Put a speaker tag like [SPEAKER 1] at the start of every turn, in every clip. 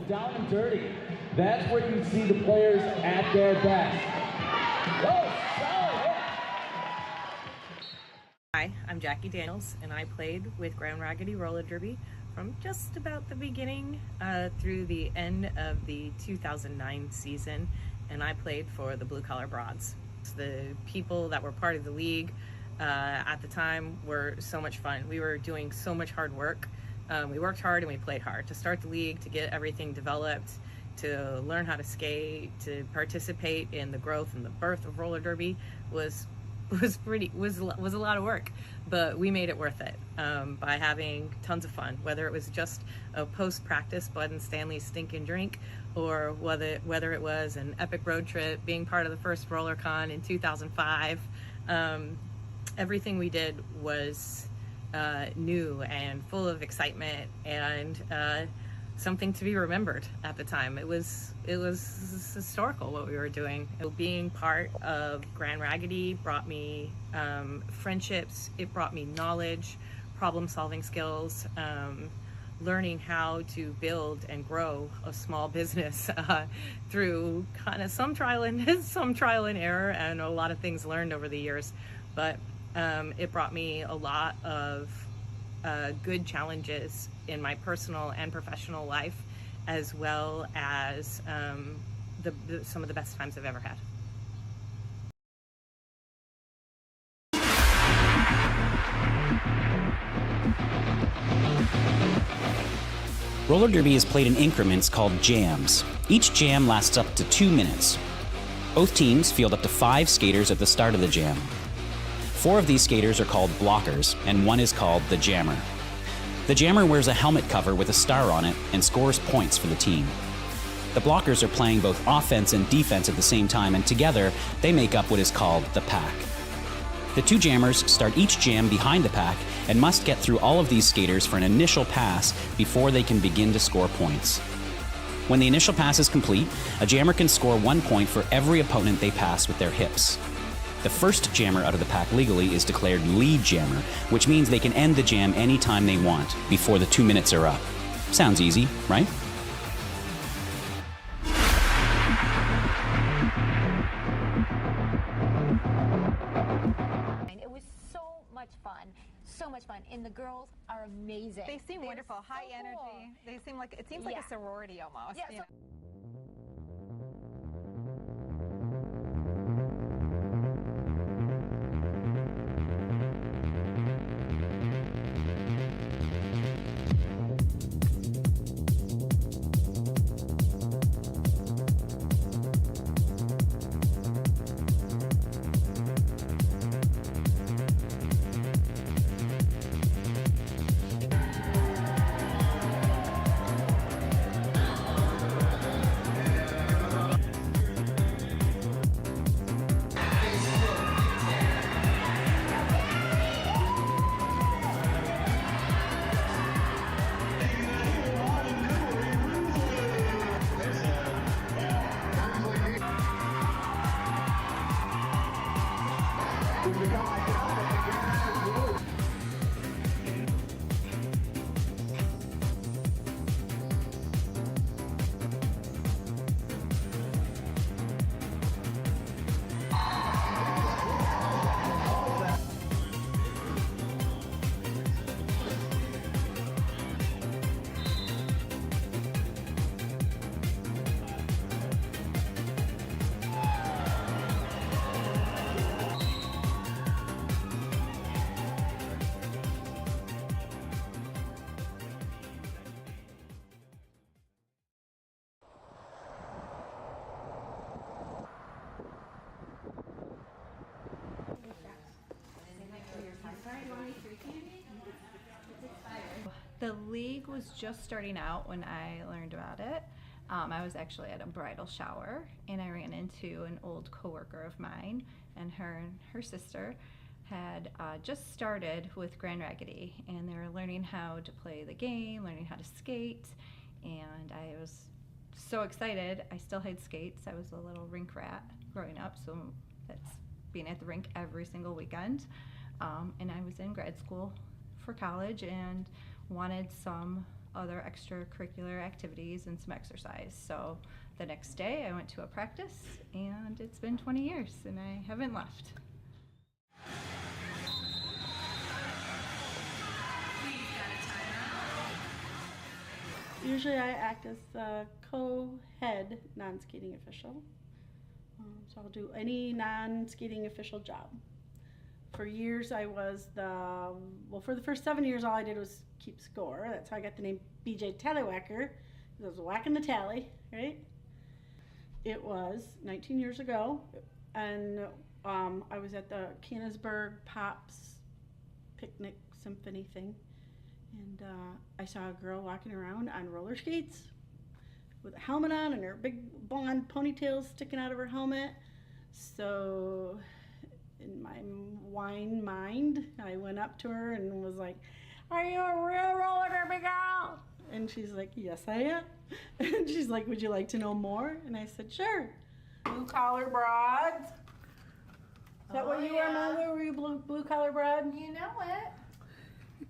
[SPEAKER 1] down and dirty. That's where you see the players at their best. Oh, solid hit.
[SPEAKER 2] Hi, I'm Jackie Daniels, and I played with Grand Raggidy roller derby from just about the beginning through the end of the 2009 season, and I played for the Blue Collar Broads. The people that were part of the league at the time were so much fun. We were doing so much hard work. We worked hard and we played hard to start the league, to get everything developed, to learn how to skate, to participate in the growth and the birth of roller derby was a lot of work, but we made it worth it by having tons of fun, whether it was just a post-practice Bud and Stanley stinking drink, or whether it was an epic road trip, being part of the first RollerCon in 2005. Everything we did was new and full of excitement and something to be remembered at the time. It was historical what we were doing. Being part of Grand Raggidy brought me friendships, it brought me knowledge, problem-solving skills, learning how to build and grow a small business through kind of some trial and error, and a lot of things learned over the years. But it brought me a lot of good challenges in my personal and professional life, as well as some of the best times I've ever had.
[SPEAKER 3] Roller derby is played in increments called jams. Each jam lasts up to 2 minutes. Both teams field up to 5 skaters at the start of the jam. 4 of these skaters are called blockers, and 1 is called the jammer. The jammer wears a helmet cover with a star on it and scores points for the team. The blockers are playing both offense and defense at the same time, and together they make up what is called the pack. The 2 jammers start each jam behind the pack and must get through all of these skaters for an initial pass before they can begin to score points. When the initial pass is complete, a jammer can score 1 point for every opponent they pass with their hips. The first jammer out of the pack legally is declared lead jammer, which means they can end the jam anytime they want before the 2 minutes are up. Sounds easy, right?
[SPEAKER 4] It was so much fun. So much fun. And the girls are amazing.
[SPEAKER 5] They seem wonderful, high energy.
[SPEAKER 4] Cool.
[SPEAKER 5] They seem like, it seems like a sorority almost.
[SPEAKER 4] Yeah,
[SPEAKER 6] The league was just starting out when I learned about it. I was actually at a bridal shower and I ran into an old coworker of mine, and her sister had just started with Grand Raggidy, and they were learning how to play the game, learning how to skate, and I was so excited. I still had skates. I was a little rink rat growing up, so that's being at the rink every single weekend. And I was in grad school for college and wanted some other extracurricular activities and some exercise. So the next day I went to a practice, and it's been 20 years and I haven't left.
[SPEAKER 7] Usually I act as the co-head non-skating official. So I'll do any non-skating official job. For years I was for the first 7 years all I did was keep score. That's how I got the name BJ Tallywhacker, because I was whacking the tally, right? It was 19 years ago, and I was at the Cannesburg Pops picnic symphony thing, and I saw a girl walking around on roller skates with a helmet on and her big blonde ponytail sticking out of her helmet. So in my wine mind, I went up to her and was like, "Are you a real roller derby girl?" And she's like, "Yes, I am." And she's like, "Would you like to know more?" And I said, "Sure." Blue collar broads. Is that what you were, Mother? Were you blue collar broad?
[SPEAKER 6] You know it.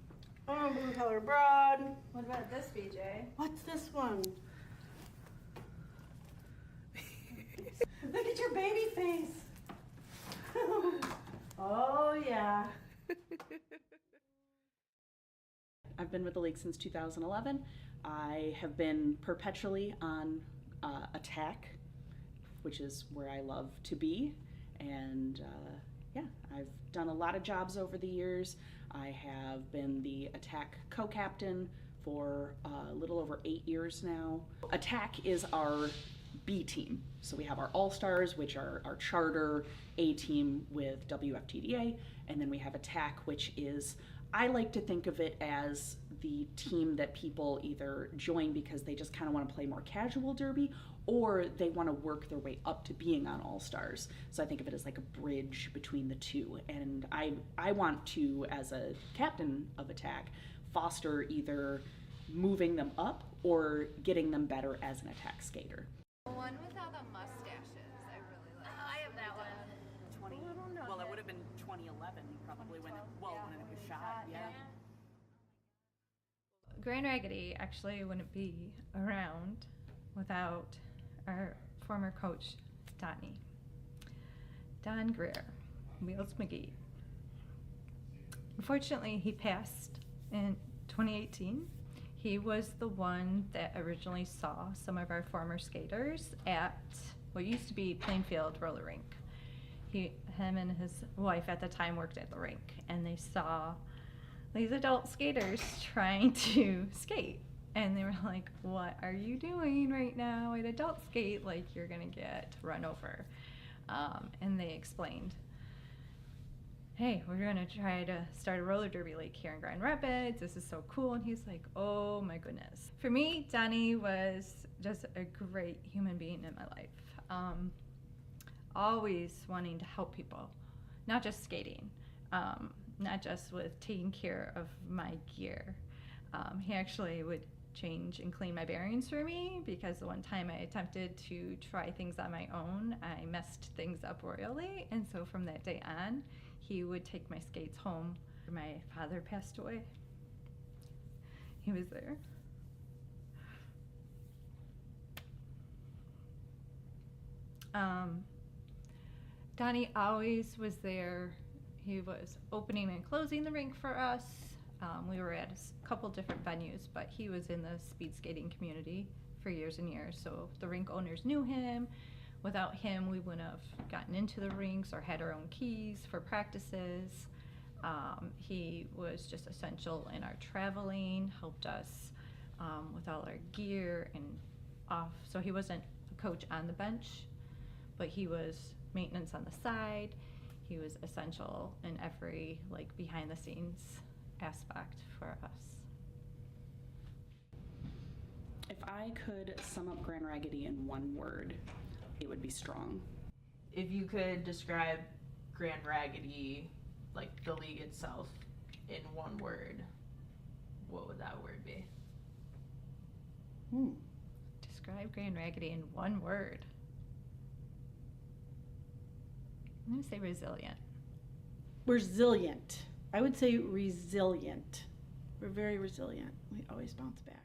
[SPEAKER 7] Oh, blue collar broad.
[SPEAKER 6] What about this, BJ?
[SPEAKER 7] What's this one? Look at your baby face. Oh, yeah. I've been with the league since 2011. I have been perpetually on attack, which is where I love to be. And yeah, I've done a lot of jobs over the years. I have been the attack co-captain for a little over 8 years now. Attack is our B team. So we have our All-Stars, which are our charter A team with WFTDA, and then we have Attack, which is, I like to think of it as the team that people either join because they just kind of want to play more casual derby, or they want to work their way up to being on All-Stars. So I think of it as like a bridge between the two. And I want to, as a captain of Attack, foster either moving them up or getting them better as an attack skater.
[SPEAKER 5] The one with all the mustaches, I really like.
[SPEAKER 6] I have that one.
[SPEAKER 3] 20, well, it would have been 2011 probably when it was shot, yeah.
[SPEAKER 6] Grand Raggidy actually wouldn't be around without our former coach, Don Greer, Wheels McGee. Unfortunately, he passed in 2018. He was the one that originally saw some of our former skaters at what used to be Plainfield Roller Rink. Him and his wife at the time worked at the rink, and they saw these adult skaters trying to skate. And they were like, "What are you doing right now at adult skate? Like, you're gonna get run over." And they explained, "Hey, we're gonna try to start a roller derby league here in Grand Rapids. This is so cool." And he's like, "Oh my goodness." For me, Donnie was just a great human being in my life. Always wanting to help people, not just skating, not just with taking care of my gear. He actually would change and clean my bearings for me, because the one time I attempted to try things on my own, I messed things up royally. And so from that day on, he would take my skates home. My father passed away. He was there. Donnie always was there. He was opening and closing the rink for us. We were at a couple different venues, but he was in the speed skating community for years and years, so the rink owners knew him. Without him, we wouldn't have gotten into the rinks or had our own keys for practices. He was just essential in our traveling, helped us with all our gear and off. So he wasn't a coach on the bench, but he was maintenance on the side. He was essential in every behind the scenes aspect for us.
[SPEAKER 3] If I could sum up Grand Raggidy in one word, it would be strong.
[SPEAKER 2] If you could describe Grand Raggidy, the league itself, in one word, what would that word be?
[SPEAKER 6] Describe Grand Raggidy in one word. I'm going to say resilient.
[SPEAKER 7] Resilient. I would say resilient. We're very resilient. We always bounce back.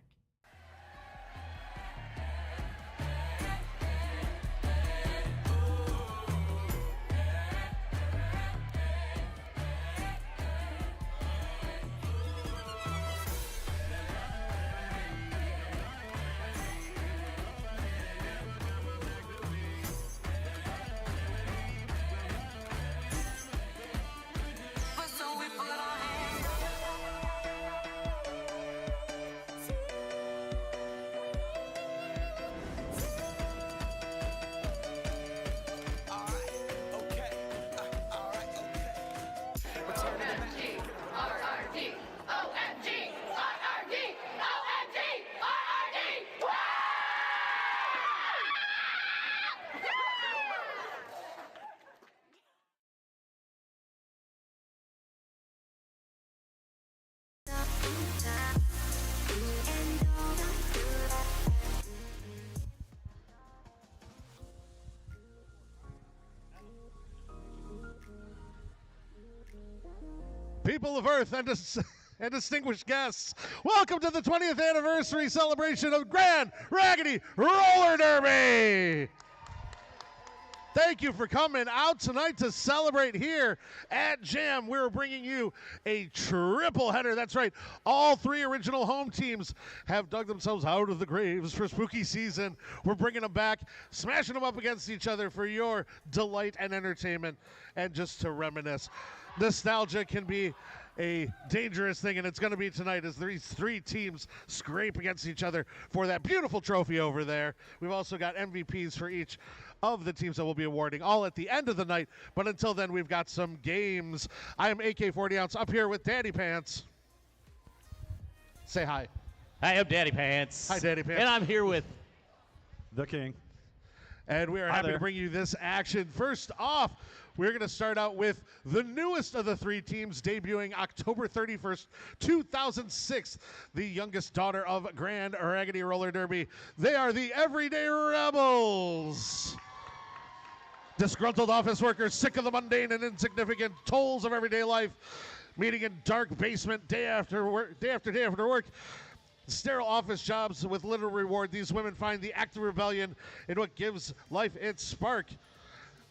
[SPEAKER 8] People of Earth and distinguished guests, welcome to the 20th anniversary celebration of Grand Raggidy Roller Derby. Thank you for coming out tonight to celebrate here at Jam. We're bringing you a triple header. That's right. All three original home teams have dug themselves out of the graves for spooky season. We're bringing them back, smashing them up against each other for your delight and entertainment, and just to reminisce. Nostalgia can be a dangerous thing, and it's going to be tonight as these three teams scrape against each other for that beautiful trophy over there. We've also got MVPs for each of the teams that we'll be awarding, all at the end of the night. But until then, we've got some games. I am AK 40 Ounce up here with Daddy Pants. Say hi.
[SPEAKER 9] Hi, I'm Daddy Pants.
[SPEAKER 8] Hi, Daddy Pants.
[SPEAKER 9] And I'm here with
[SPEAKER 10] the King.
[SPEAKER 8] And we are happy to bring you this action. First off, we're going to start out with the newest of the three teams, debuting October 31st, 2006, the youngest daughter of Grand Raggidy Roller Derby. They are the Everyday Rebels. Disgruntled office workers, sick of the mundane and insignificant tolls of everyday life, meeting in dark basement day after day after work. Sterile office jobs with little reward. These women find the active rebellion in what gives life its spark.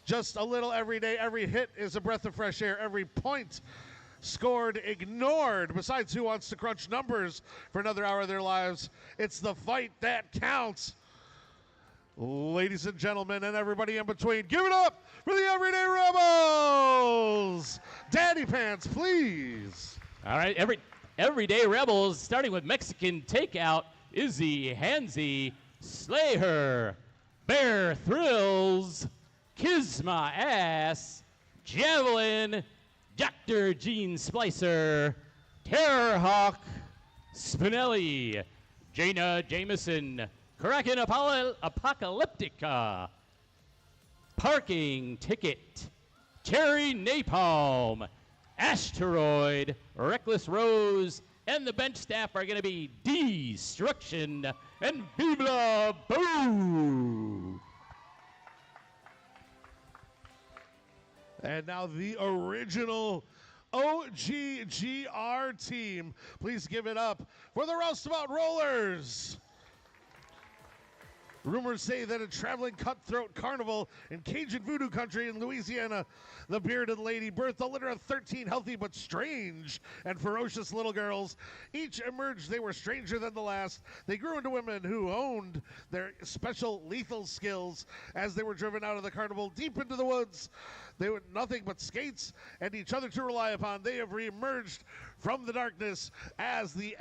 [SPEAKER 8] Just a little every day. Every hit is a breath of fresh air. Every point scored, ignored. Besides, who wants to crunch numbers for another hour of their lives? It's the fight that counts. Ladies and gentlemen, and everybody in between, give it up for the Everyday Rebels. Daddy Pants, please.
[SPEAKER 9] All right, Everyday Rebels, starting with Mexican Takeout, Izzy, Hansy, Slay Her, Bear Thrills, Kiss My Ass, Javelin, Dr. Gene Splicer, Terror Hawk, Spinelli, Jaina Jameson, Kraken Apocalyptica, Parking Ticket, Cherry Napalm, Asteroid, Reckless Rose, and the bench staff are going to be Destruction and Bibla Boo.
[SPEAKER 8] And now the original OGGR team. Please give it up for the Roustabout Rollers. Rumors say that a traveling cutthroat carnival in Cajun voodoo country in Louisiana, the bearded lady birthed a litter of 13 healthy but strange and ferocious little girls. Each emerged they were stranger than the last. They grew into women who honed their special lethal skills as they were driven out of the carnival deep into the woods. They were nothing but skates and each other to rely upon. They have reemerged from the darkness as the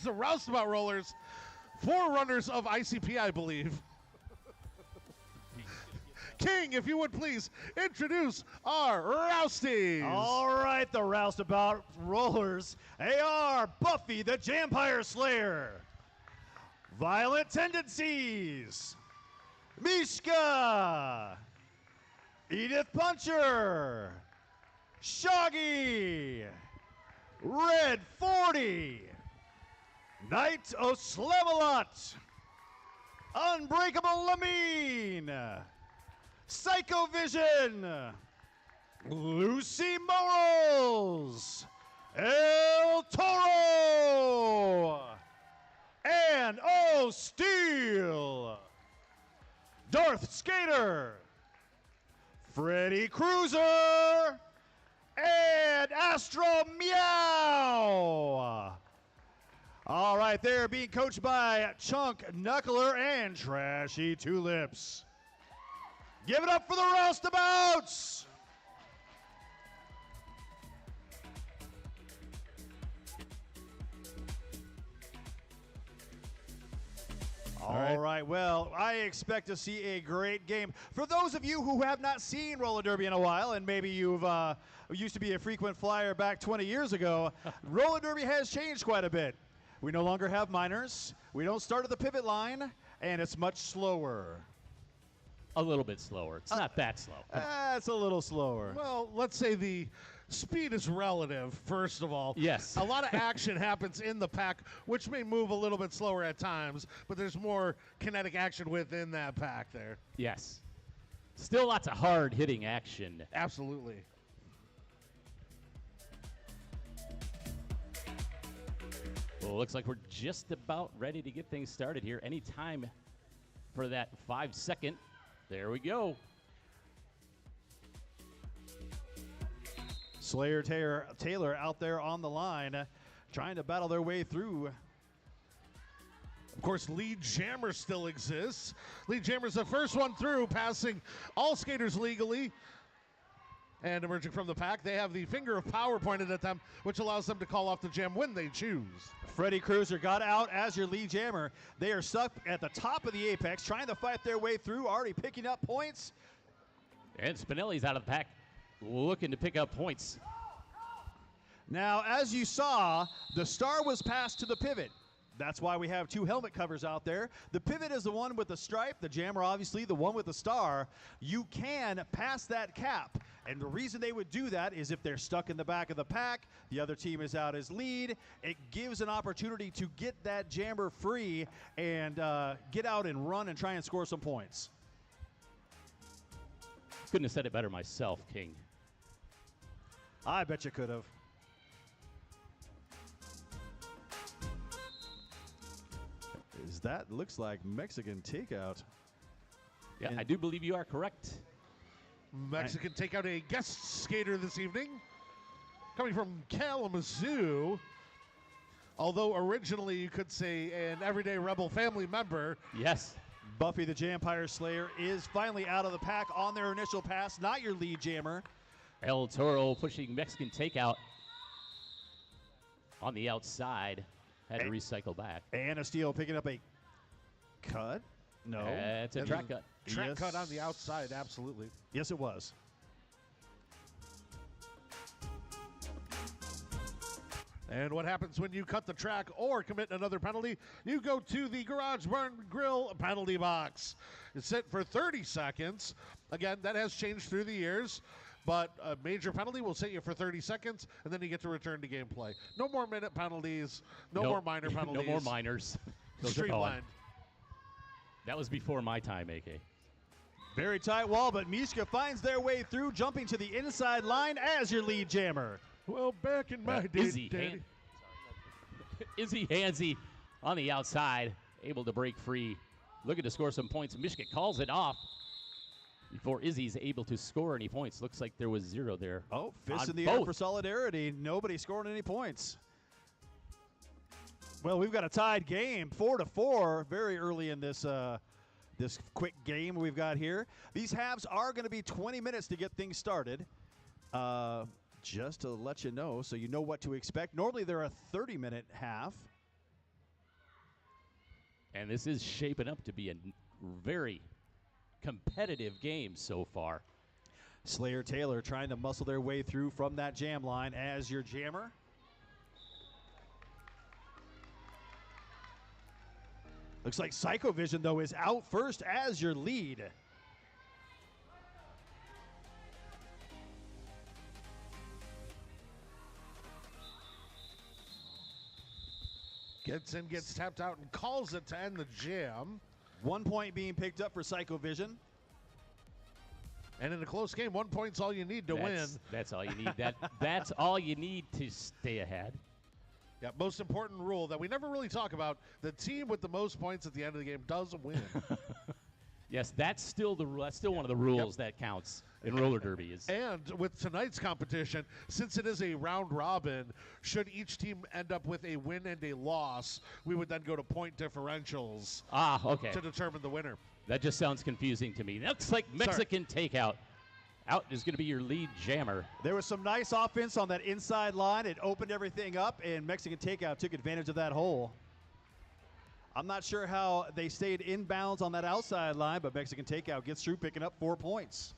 [SPEAKER 8] Roustabout Rollers, forerunners of ICP, I believe. King, if you would please introduce our Rousties.
[SPEAKER 10] All right, the Roustabout Rollers. They are Buffy the Jampire Slayer, Violent Tendencies, Mishka, Edith Puncher, Shoggy, Red 40, Knight of Slevelot, Unbreakable Lamine, Psycho Vision, Lucy Morals, El Toro, and O Steel, Darth Skater, Freddy Cruiser, and Astro Meow. All right, they're being coached by Chunk Knuckler and Trashy Tulips. Give it up for the Roustabouts! All right, well, I expect to see a great game. For those of you who have not seen roller derby in a while, and maybe you've used to be a frequent flyer back 20 years ago, roller derby has changed quite a bit. We no longer have minors, we don't start at the pivot line, and it's much slower.
[SPEAKER 9] A little bit slower. It's not that slow.
[SPEAKER 10] It's a little slower.
[SPEAKER 8] Well, let's say the speed is relative, first of all.
[SPEAKER 9] Yes.
[SPEAKER 8] A lot of action happens in the pack, which may move a little bit slower at times, but there's more kinetic action within that pack there.
[SPEAKER 9] Yes. Still lots of hard-hitting action.
[SPEAKER 8] Absolutely.
[SPEAKER 9] Well, looks like we're just about ready to get things started here. Any time for that 5-second. There we go.
[SPEAKER 10] Slayer Taylor out there on the line, trying to battle their way through.
[SPEAKER 8] Of course, lead jammer still exists. Lead jammer's the first one through, passing all skaters legally. And emerging from the pack, they have the finger of power pointed at them, which allows them to call off the jam when they choose.
[SPEAKER 10] Freddie Cruiser got out as your lead jammer. They are stuck at the top of the apex, trying to fight their way through, already picking up points.
[SPEAKER 9] And Spinelli's out of the pack, looking to pick up points.
[SPEAKER 10] Now, as you saw, the star was passed to the pivot. That's why we have two helmet covers out there. The pivot is the one with the stripe, the jammer obviously the one with the star. You can pass that cap, and the reason they would do that is if they're stuck in the back of the pack, the other team is out as lead, it gives an opportunity to get that jammer free and get out and run and try and score some points.
[SPEAKER 9] Couldn't have said it better myself, King.
[SPEAKER 10] I bet you could have. That looks like Mexican takeout.
[SPEAKER 9] Yeah, I do believe you are correct.
[SPEAKER 8] Mexican takeout, a guest skater this evening, coming from Kalamazoo. Although originally you could say an Everyday Rebel family member.
[SPEAKER 9] Yes.
[SPEAKER 10] Buffy the Jampire Slayer is finally out of the pack on their initial pass, not your lead jammer.
[SPEAKER 9] El Toro pushing Mexican takeout on the outside. Had to recycle back.
[SPEAKER 10] And a steal picking up a cut. No.
[SPEAKER 9] It's a track cut.
[SPEAKER 8] Track cut on the outside, absolutely.
[SPEAKER 10] Yes, it was.
[SPEAKER 8] And what happens when you cut the track or commit another penalty? You go to the Garage Barn Grill penalty box. It's set for 30 seconds. Again, that has changed through the years. But a major penalty will set you for 30 seconds, and then you get to return to gameplay. No more minute penalties. No more minor penalties.
[SPEAKER 9] No more minors.
[SPEAKER 8] Streamlined.
[SPEAKER 9] That was before my time, AK.
[SPEAKER 10] Very tight wall, but Mishka finds their way through, jumping to the inside line as your lead jammer.
[SPEAKER 8] Well, back in my day,
[SPEAKER 9] Izzy Hansy on the outside, able to break free, looking to score some points. Mishka calls it off before Izzy's able to score any points. Looks like there was 0 there.
[SPEAKER 10] Oh, fist in the air for solidarity. Nobody scoring any points. Well, we've got a tied game, 4-4, very early in this this quick game we've got here. These halves are going to be 20 minutes to get things started. Just to let you know, so you know what to expect. Normally they're a 30-minute half.
[SPEAKER 9] And this is shaping up to be a very competitive game so far.
[SPEAKER 10] Slayer Taylor trying to muscle their way through from that jam line as your jammer. Looks like Psycho Vision, though, is out first as your lead.
[SPEAKER 8] Gets in, gets tapped out, and calls it to end the jam.
[SPEAKER 10] 1 point being picked up for Psycho Vision.
[SPEAKER 8] And in a close game, 1 point's all you need to win.
[SPEAKER 9] That's all you need. That's all you need to stay ahead.
[SPEAKER 8] Yeah, most important rule that we never really talk about, the team with the most points at the end of the game does win.
[SPEAKER 9] Yes, that's still one of the rules that counts in roller derby.
[SPEAKER 8] And with tonight's competition, since it is a round robin, should each team end up with a win and a loss, we would then go to point differentials.
[SPEAKER 9] Okay.
[SPEAKER 8] To determine the winner.
[SPEAKER 9] That just sounds confusing to me. Looks like Mexican takeout. Out is going to be your lead jammer.
[SPEAKER 10] There was some nice offense on that inside line. It opened everything up, and Mexican takeout took advantage of that hole. I'm not sure how they stayed inbounds on that outside line, but Mexican takeout gets through, picking up 4 points.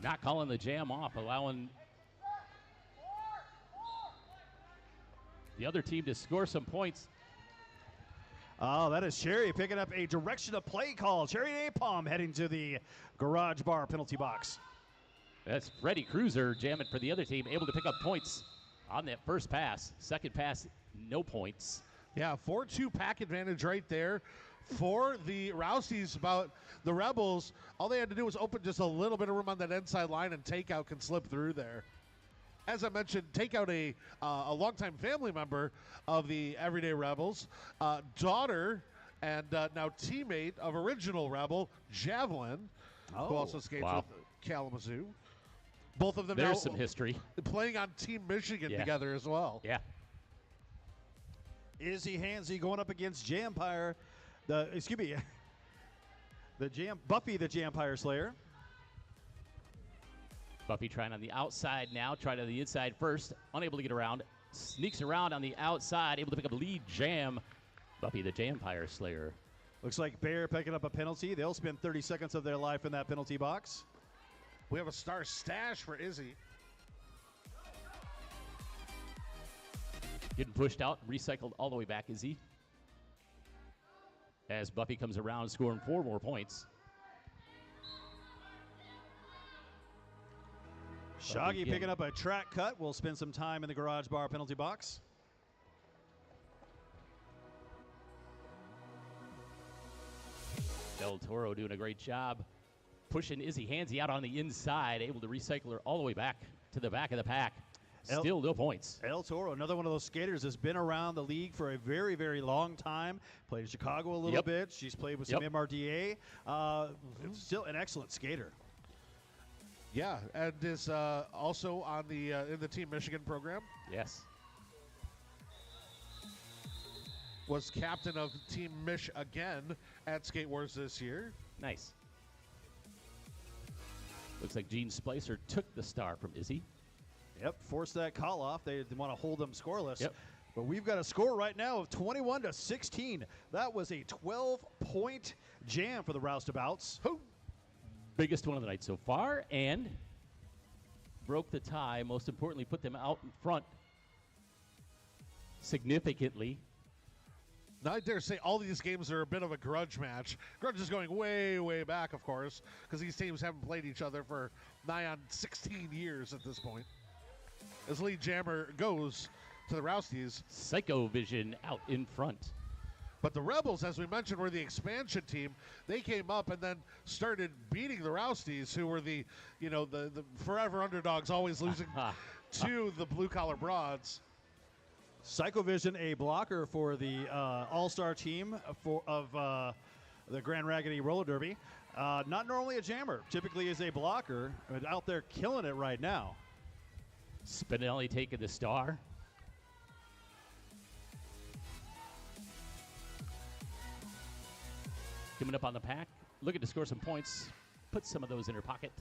[SPEAKER 9] Not calling the jam off, allowing the other team to score some points.
[SPEAKER 10] Oh, that is Cherry picking up a direction of play call. Cherry Napalm heading to the garage bar penalty box.
[SPEAKER 9] That's Freddie Cruiser jamming for the other team, able to pick up points on that first pass. Second pass, no points.
[SPEAKER 8] Yeah, 4-2 pack advantage right there for the Rousties. About the Rebels, all they had to do was open just a little bit of room on that inside line, and takeout can slip through there. as I mentioned, take out a longtime family member of the Everyday Rebels, daughter and now teammate of original Rebel, Javelin, who also skates with Kalamazoo. Both of them
[SPEAKER 9] There's
[SPEAKER 8] now
[SPEAKER 9] some history.
[SPEAKER 8] Playing on Team Michigan together as well.
[SPEAKER 9] Yeah.
[SPEAKER 10] Izzy Hansey going up against Jampire, Buffy the Jampire Slayer.
[SPEAKER 9] Buffy trying on the outside now, tried on the inside first, unable to get around, sneaks around on the outside, able to pick up lead jam. Buffy the Jampire Slayer.
[SPEAKER 10] Looks like Bear picking up a penalty. They'll spend 30 seconds of their life in that penalty box.
[SPEAKER 8] We have a star stash for Izzy.
[SPEAKER 9] Getting pushed out, recycled all the way back, Izzy. As Buffy comes around, scoring 4 more points.
[SPEAKER 10] Shoggy picking up a track cut. We'll spend some time in the garage bar penalty box.
[SPEAKER 9] Del Toro doing a great job pushing Izzy Hansey out on the inside, able to recycle her all the way back to the back of the pack. Still no points.
[SPEAKER 10] El Toro, another one of those skaters, has been around the league for a very, very long time. Played in Chicago a little bit. She's played with some MRDA. Still an excellent skater.
[SPEAKER 8] Yeah, and is also on the in the Team Michigan program.
[SPEAKER 9] Yes.
[SPEAKER 8] Was captain of Team Mich again at Skate Wars this year.
[SPEAKER 9] Nice. Looks like Gene Splicer took the star from Izzy.
[SPEAKER 10] Yep, forced that call off. They want to hold them scoreless.
[SPEAKER 9] Yep.
[SPEAKER 10] But we've got a score right now of 21-16. That was a 12-point jam for the Roustabouts.
[SPEAKER 9] Biggest one of the night so far, and broke the tie. Most importantly, put them out in front significantly.
[SPEAKER 8] Now, I dare say all these games are a bit of a grudge match. Grudge is going way, way back, of course, because these teams haven't played each other for nigh on 16 years at this point. As lead jammer goes to the Rousties.
[SPEAKER 9] Psycho Vision out in front.
[SPEAKER 8] But the Rebels, as we mentioned, were the expansion team. They came up and then started beating the Rousties, who were the forever underdogs, always losing to the blue-collar broads.
[SPEAKER 10] Psychovision, a blocker for the all-star team of the Grand Raggidy Roller Derby. Not normally a jammer, typically is a blocker, but out there killing it right now.
[SPEAKER 9] Spinelli taking the star. Coming up on the pack, looking to score some points, put some of those in her pocket.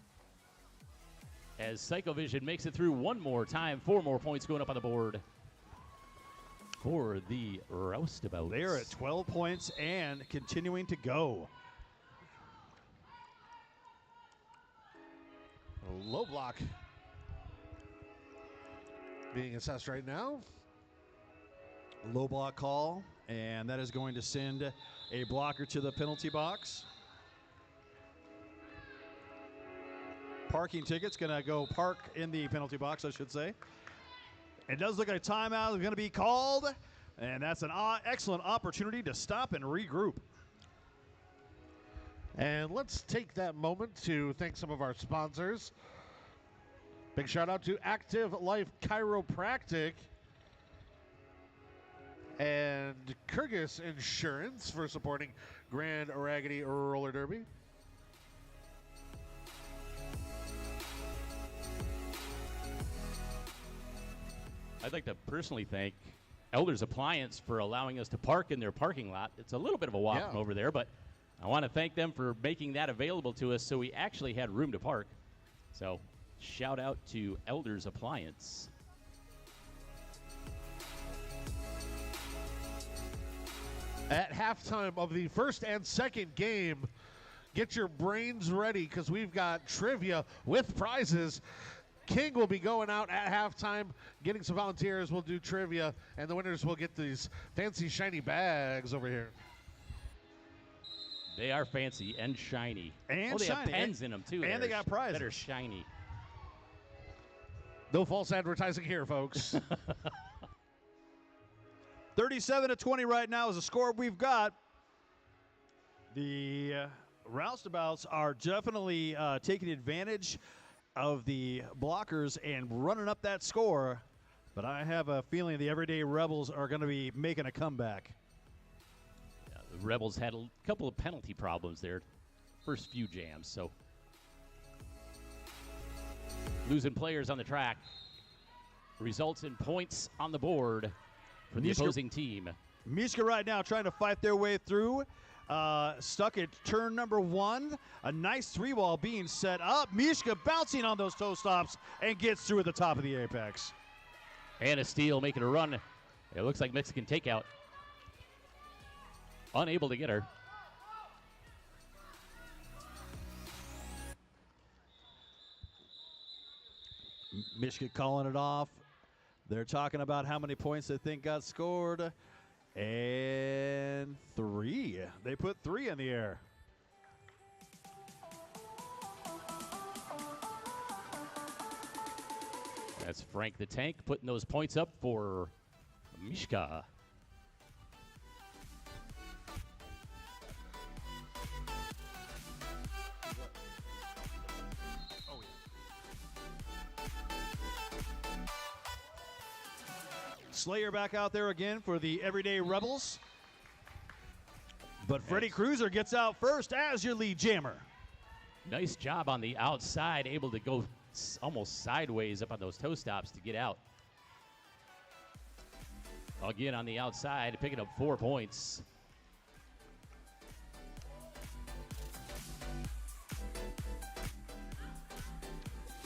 [SPEAKER 9] As Psychovision makes it through one more time, 4 more points going up on the board for the Roustabout.
[SPEAKER 10] They are at 12 points and continuing to go.
[SPEAKER 8] A low block being assessed right now.
[SPEAKER 10] Low block call, and that is going to send a blocker to the penalty box. Parking ticket's going to go park in the penalty box, I should say. It does look like a timeout is going to be called, and that's an excellent opportunity to stop and regroup.
[SPEAKER 8] And let's take that moment to thank some of our sponsors. Big shout out to Active Life Chiropractic and Kyrgyz Insurance for supporting Grand Raggidy Roller Derby.
[SPEAKER 9] I'd like to personally thank Elders Appliance for allowing us to park in their parking lot. It's a little bit of a walk from over there, but I want to thank them for making that available to us so we actually had room to park. So shout out to Elders Appliance.
[SPEAKER 8] At halftime of the first and second game, get your brains ready because we've got trivia with prizes. King will be going out at halftime, getting some volunteers. We'll do trivia, and the winners will get these fancy, shiny bags over here.
[SPEAKER 9] They are fancy and shiny.
[SPEAKER 10] And
[SPEAKER 9] they
[SPEAKER 10] shiny.
[SPEAKER 9] have pens in them, too.
[SPEAKER 10] And they got prizes.
[SPEAKER 9] That are shiny.
[SPEAKER 8] No false advertising here, folks.
[SPEAKER 10] 37-20 right now is the score we've got. The Roustabouts are definitely taking advantage of the blockers and running up that score. But I have a feeling the Everyday Rebels are going to be making a comeback.
[SPEAKER 9] Yeah, the Rebels had a couple of penalty problems there, first few jams, so losing players on the track results in points on the board for the opposing team.
[SPEAKER 10] Mishka right now trying to fight their way through. Stuck at turn number 1. A nice 3-ball being set up. Mishka bouncing on those toe stops and gets through at the top of the apex.
[SPEAKER 9] And a steal making a run. It looks like Mexican takeout. Unable to get her.
[SPEAKER 10] Mishka calling it off. They're talking about how many points they think got scored. And 3. They put 3 in the air.
[SPEAKER 9] That's Frank the Tank putting those points up for Mishka.
[SPEAKER 10] Slayer back out there again for the Everyday Rebels. But Freddie Cruiser gets out first as your lead jammer.
[SPEAKER 9] Nice job on the outside, able to go almost sideways up on those toe stops to get out. Again on the outside, picking up 4 points.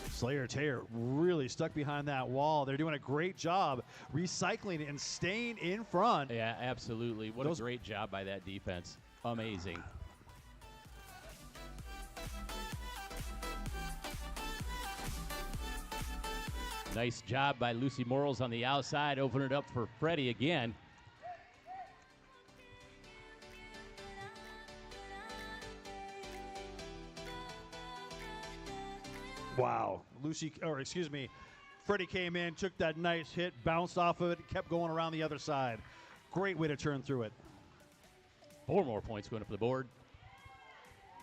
[SPEAKER 10] Slayer Taylor really stuck behind that wall. They're doing a great job recycling and staying in front.
[SPEAKER 9] Yeah, absolutely. What a great job by that defense. Amazing. Nice job by Lucy Morals on the outside. Open it up for Freddie again.
[SPEAKER 10] Wow. Freddie came in, took that nice hit, bounced off of it, kept going around the other side. Great way to turn through it.
[SPEAKER 9] 4 more points going up the board.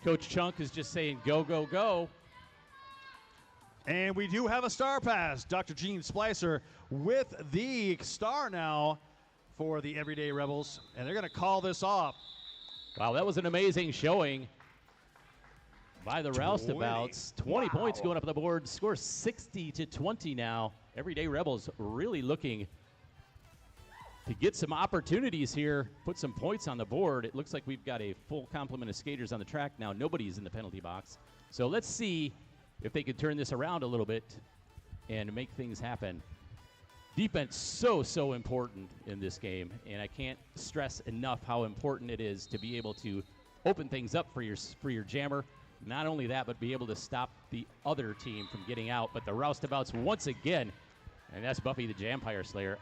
[SPEAKER 9] Coach Chunk is just saying, go, go, go.
[SPEAKER 10] And we do have a star pass. Dr. Gene Splicer with the star now for the Everyday Rebels. And they're going to call this off.
[SPEAKER 9] Wow, that was an amazing showing by the Roustabouts. 20 points going up the board. Score 60-20 now. Everyday Rebels really looking to get some opportunities here, put some points on the board. It looks like we've got a full complement of skaters on the track now. Nobody's in the penalty box. So let's see if they can turn this around a little bit and make things happen. Defense so important in this game, and I can't stress enough how important it is to be able to open things up for your jammer. Not only that, but be able to stop the other team from getting out. But the Roustabouts once again, and that's Buffy the Jampire Slayer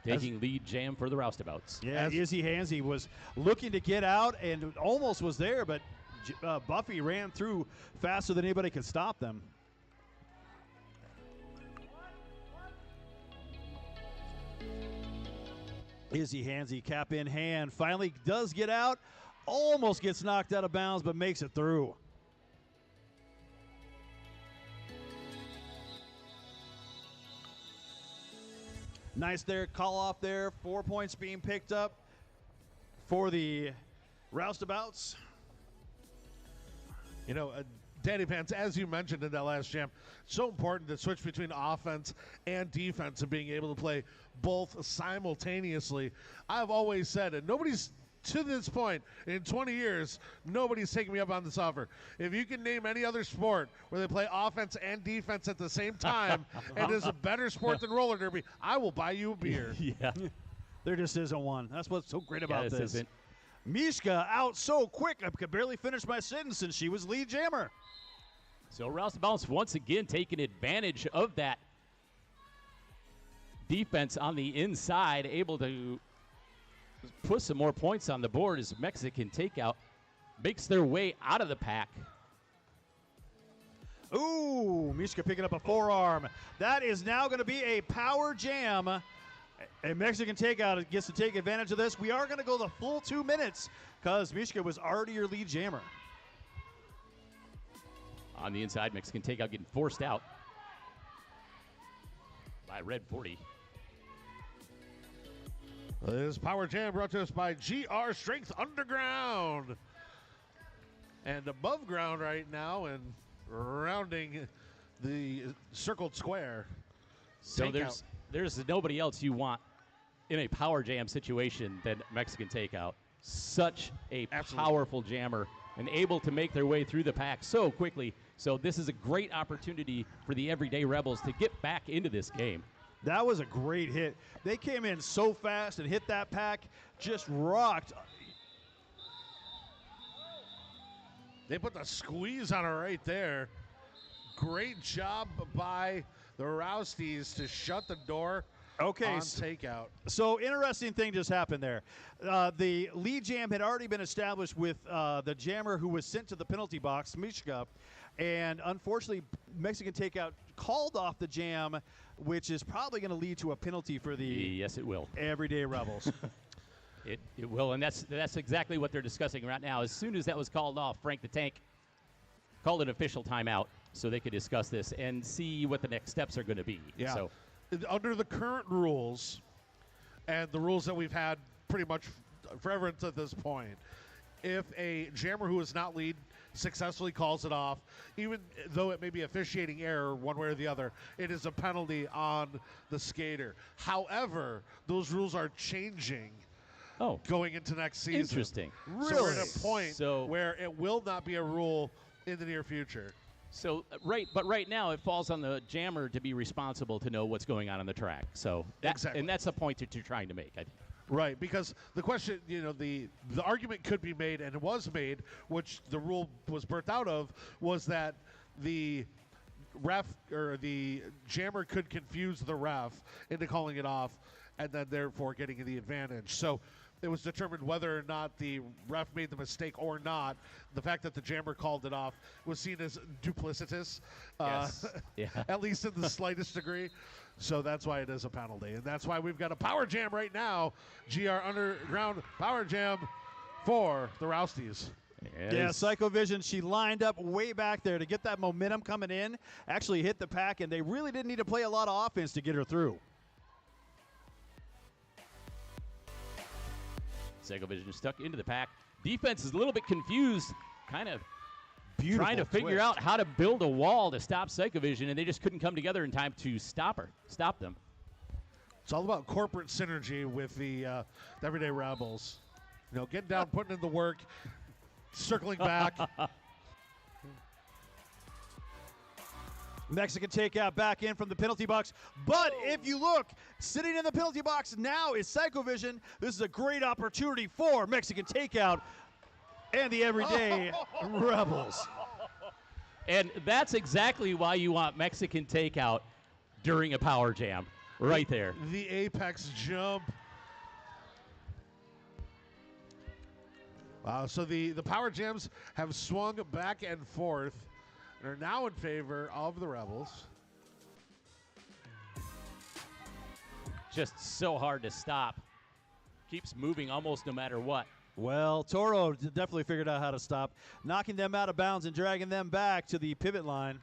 [SPEAKER 9] taking lead jam for the Roustabouts.
[SPEAKER 10] Yeah, Izzy Hansey was looking to get out and almost was there, but Buffy ran through faster than anybody could stop them. Izzy Hansey, cap in hand, finally does get out. Almost gets knocked out of bounds, but makes it through. Nice there, call off there. 4 points being picked up for the Roustabouts.
[SPEAKER 8] You know, Danny Pants, as you mentioned in that last jam, so important to switch between offense and defense and being able to play both simultaneously. I've always said, and nobody's, to this point, in 20 years, nobody's taken me up on this offer. If you can name any other sport where they play offense and defense at the same time and is a better sport than roller derby, I will buy you a beer.
[SPEAKER 9] Yeah.
[SPEAKER 10] There just isn't one. That's what's so great about this.
[SPEAKER 9] Isn't.
[SPEAKER 10] Mishka out so quick, I could barely finish my sentence, and she was lead jammer.
[SPEAKER 9] So Roustabouts once again taking advantage of that defense on the inside, able to put some more points on the board as Mexican takeout makes their way out of the pack.
[SPEAKER 10] Ooh, Mishka picking up a forearm. That is now going to be a power jam. A Mexican takeout gets to take advantage of this. We are going to go the full 2 minutes because Mishka was already your lead jammer.
[SPEAKER 9] On the inside, Mexican takeout getting forced out by Red 40.
[SPEAKER 8] This Power Jam brought to us by GR Strength Underground. And above ground right now and rounding the circled square.
[SPEAKER 9] So there's nobody else you want in a Power Jam situation than Mexican takeout. Such a powerful jammer and able to make their way through the pack so quickly. So this is a great opportunity for the Everyday Rebels to get back into this game.
[SPEAKER 10] That was a great hit. They came in so fast and hit that pack, just rocked.
[SPEAKER 8] They put the squeeze on it right there. Great job by the Rousties to shut the door on takeout.
[SPEAKER 10] So interesting thing just happened there. The lead jam had already been established with the jammer who was sent to the penalty box, Mishka, and unfortunately Mexican takeout called off the jam, which is probably going to lead to a penalty for the
[SPEAKER 9] Yes, it will.
[SPEAKER 10] Everyday Rebels.
[SPEAKER 9] It will, and that's exactly what they're discussing right now. As soon as that was called off, Frank the Tank called an official timeout so they could discuss this and see what the next steps are going to be.
[SPEAKER 8] Yeah.
[SPEAKER 9] So,
[SPEAKER 8] under the current rules and the rules that we've had pretty much forever until this point, if a jammer who is not lead successfully calls it off, even though it may be officiating error one way or the other, it is a penalty on the skater. However, those rules are changing going into next season.
[SPEAKER 9] Interesting.
[SPEAKER 8] Really? So we're at a point where it will not be a rule in the near future.
[SPEAKER 9] So right now it falls on the jammer to be responsible to know what's going on the track. So and that's the point that you're trying to make, I think.
[SPEAKER 8] Right, because the question, the argument could be made, and it was made, which the rule was birthed out of, was that the ref or the jammer could confuse the ref into calling it off, and then therefore getting the advantage. So it was determined whether or not the ref made the mistake or not. The fact that the jammer called it off was seen as duplicitous, at least in the slightest degree. So that's why it is a penalty. And that's why we've got a Power Jam right now. GR Underground Power Jam for the Rousties.
[SPEAKER 10] Yeah, Psycho Vision, she lined up way back there to get that momentum coming in, actually hit the pack, and they really didn't need to play a lot of offense to get her through.
[SPEAKER 9] Psycho Vision stuck into the pack. Defense is a little bit confused, kind of trying to figure out how to build a wall to stop Psycho Vision, and they just couldn't come together in time to stop them.
[SPEAKER 8] It's all about corporate synergy with the Everyday Rebels. Getting down, putting in the work, circling back.
[SPEAKER 10] Mexican takeout back in from the penalty box. But if you look, sitting in the penalty box now is Psycho Vision. This is a great opportunity for Mexican takeout and the Everyday Rebels.
[SPEAKER 9] And that's exactly why you want Mexican takeout during a Power Jam. Right there.
[SPEAKER 8] The apex jump. So the Power Jams have swung back and forth and are now in favor of the Rebels.
[SPEAKER 9] Just so hard to stop. Keeps moving almost no matter what.
[SPEAKER 10] Well, Toro definitely figured out how to stop, knocking them out of bounds and dragging them back to the pivot line.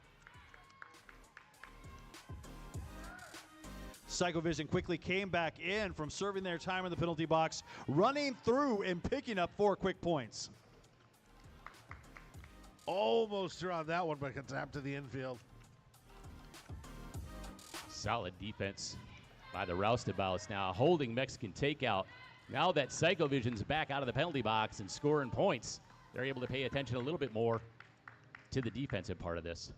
[SPEAKER 10] Psycho Vision quickly came back in from serving their time in the penalty box, running through and picking up 4 quick points.
[SPEAKER 8] Almost threw on that one, but can tap to the infield.
[SPEAKER 9] Solid defense by the Roustabouts now, holding Mexican takeout. Now that Psycho Vision's back out of the penalty box and scoring points, they're able to pay attention a little bit more to the defensive part of this.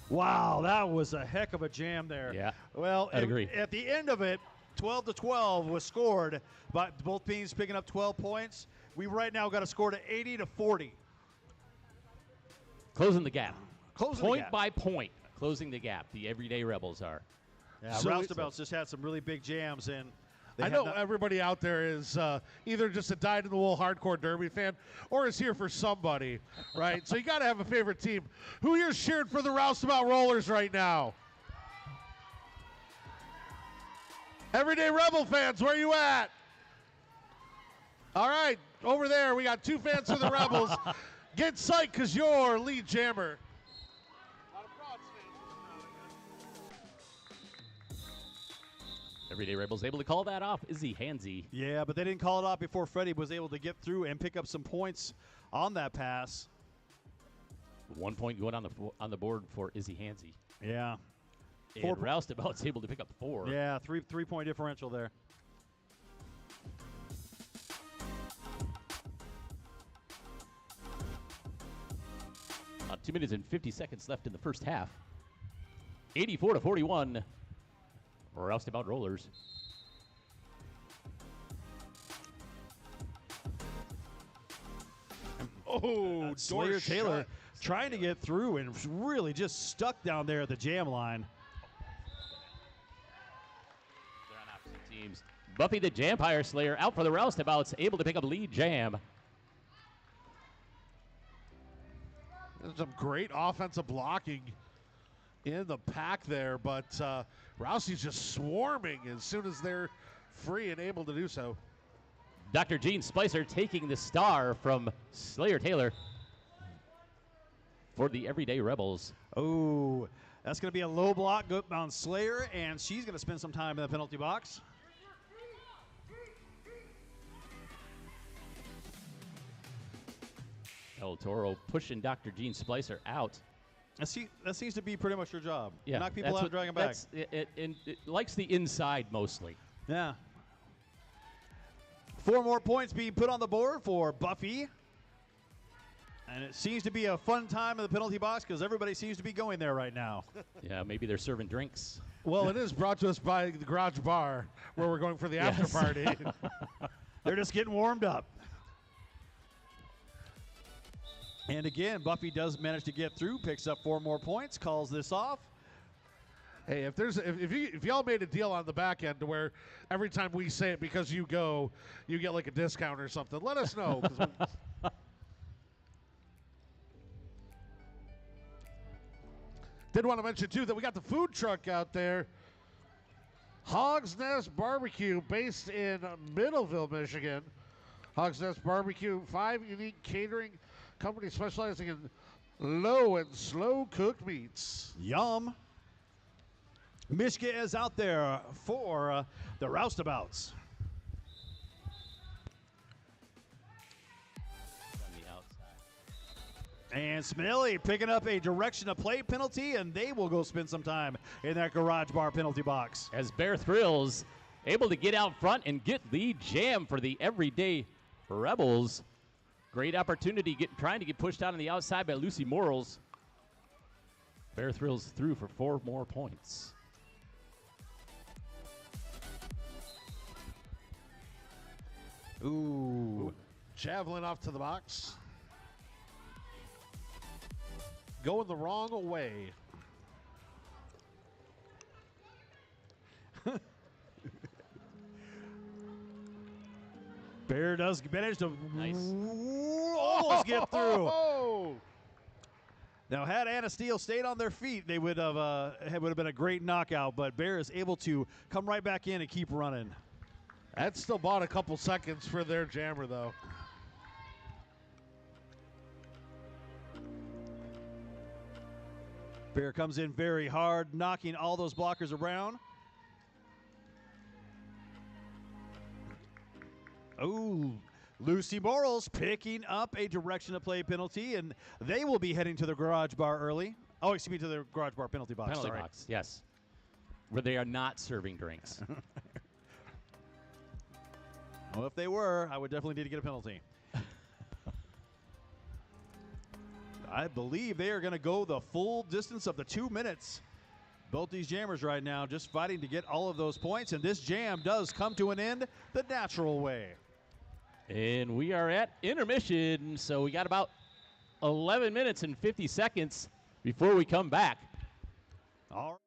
[SPEAKER 10] Wow, that was a heck of a jam there.
[SPEAKER 9] Yeah,
[SPEAKER 10] well,
[SPEAKER 9] I'd agree.
[SPEAKER 10] At the end of it, 12-12 was scored, but both teams picking up 12 points. We right now got a score to 80-40.
[SPEAKER 9] Closing the gap.
[SPEAKER 10] Point
[SPEAKER 9] by point. Closing the gap. The Everyday Rebels are.
[SPEAKER 10] Yeah, Roustabouts just had some really big jams, and
[SPEAKER 8] I know everybody out there is either just a dyed-in-the-wool hardcore Derby fan or is here for somebody, right? So you got to have a favorite team. Who here's cheering for the Roustabout Rollers right now? Everyday Rebel fans, where you at? All right, over there, we got 2 fans for the Rebels. Get psyched because your lead jammer.
[SPEAKER 9] Everyday Rebels able to call that off. Izzy Hansey.
[SPEAKER 10] Yeah, but they didn't call it off before Freddie was able to get through and pick up some points on that pass.
[SPEAKER 9] 1 point going on the board for Izzy Hansey.
[SPEAKER 10] Yeah.
[SPEAKER 9] And Roustabout's able to pick up 4.
[SPEAKER 10] Yeah, three-point differential there.
[SPEAKER 9] 2 minutes and 50 seconds left in the first half. 84-41. Roustabout Rollers.
[SPEAKER 8] Oh,
[SPEAKER 10] Slayer Taylor trying to get through and really just stuck down there at the jam line.
[SPEAKER 9] They're on opposite teams. Buffy the Jampire Slayer out for the Roustabouts, able to pick up lead jam.
[SPEAKER 8] There's some great offensive blocking in the pack there, but Rousey's just swarming as soon as they're free and able to do so.
[SPEAKER 9] Dr. Gene Splicer taking the star from Slayer Taylor for the Everyday Rebels.
[SPEAKER 10] Oh, that's going to be a low block on Slayer, and she's going to spend some time in the penalty box.
[SPEAKER 9] El Toro pushing Dr. Gene Splicer out.
[SPEAKER 10] That seems to be pretty much your job.
[SPEAKER 9] Yeah,
[SPEAKER 10] knock people out and drag them back.
[SPEAKER 9] It likes the inside mostly.
[SPEAKER 10] Yeah. 4 more points being put on the board for Buffy. And it seems to be a fun time in the penalty box because everybody seems to be going there right now.
[SPEAKER 9] Yeah, maybe they're serving drinks.
[SPEAKER 8] Well, it is brought to us by the Garage Bar, where we're going for the after party.
[SPEAKER 10] They're just getting warmed up. And again, Buffy does manage to get through, picks up 4 more points, calls this off.
[SPEAKER 8] Hey, if y'all made a deal on the back end to where every time we say it because you go, you get like a discount or something, let us know. Did want to mention too that we got the food truck out there. Hog's Nest Barbecue, based in Middleville, Michigan. Hog's Nest Barbecue, 5 unique catering companies specializing in low and slow cooked meats.
[SPEAKER 10] Yum. Mishka is out there for the Roustabouts. And Smelly picking up a direction of play penalty, and they will go spend some time in that Garage Bar penalty box.
[SPEAKER 9] As Bear Thrills able to get out front and get the jam for the Everyday Rebels. Great opportunity trying to get pushed out on the outside by Lucy Morals. Bear Thrills through for 4 more points.
[SPEAKER 8] Ooh. Javelin off to the box. Going the wrong way.
[SPEAKER 10] Bear does manage to almost get through. Now, had Anna Steele stayed on their feet, they would have been a great knockout. But Bear is able to come right back in and keep running.
[SPEAKER 8] That still bought a couple seconds for their jammer, though.
[SPEAKER 10] Bear comes in very hard, knocking all those blockers around. Oh, Lucy Morals picking up a direction of play penalty, and they will be heading to the Garage Bar early. Oh, excuse me, to the Garage Bar penalty box.
[SPEAKER 9] Penalty box, yes. Where they are not serving drinks.
[SPEAKER 10] Well, if they were, I would definitely need to get a penalty. I believe they are going to go the full distance of the 2 minutes. Both these jammers right now just fighting to get all of those points, and this jam does come to an end the natural way.
[SPEAKER 9] And we are at intermission, so we got about 11 minutes and 50 seconds before we come back.
[SPEAKER 10] All right.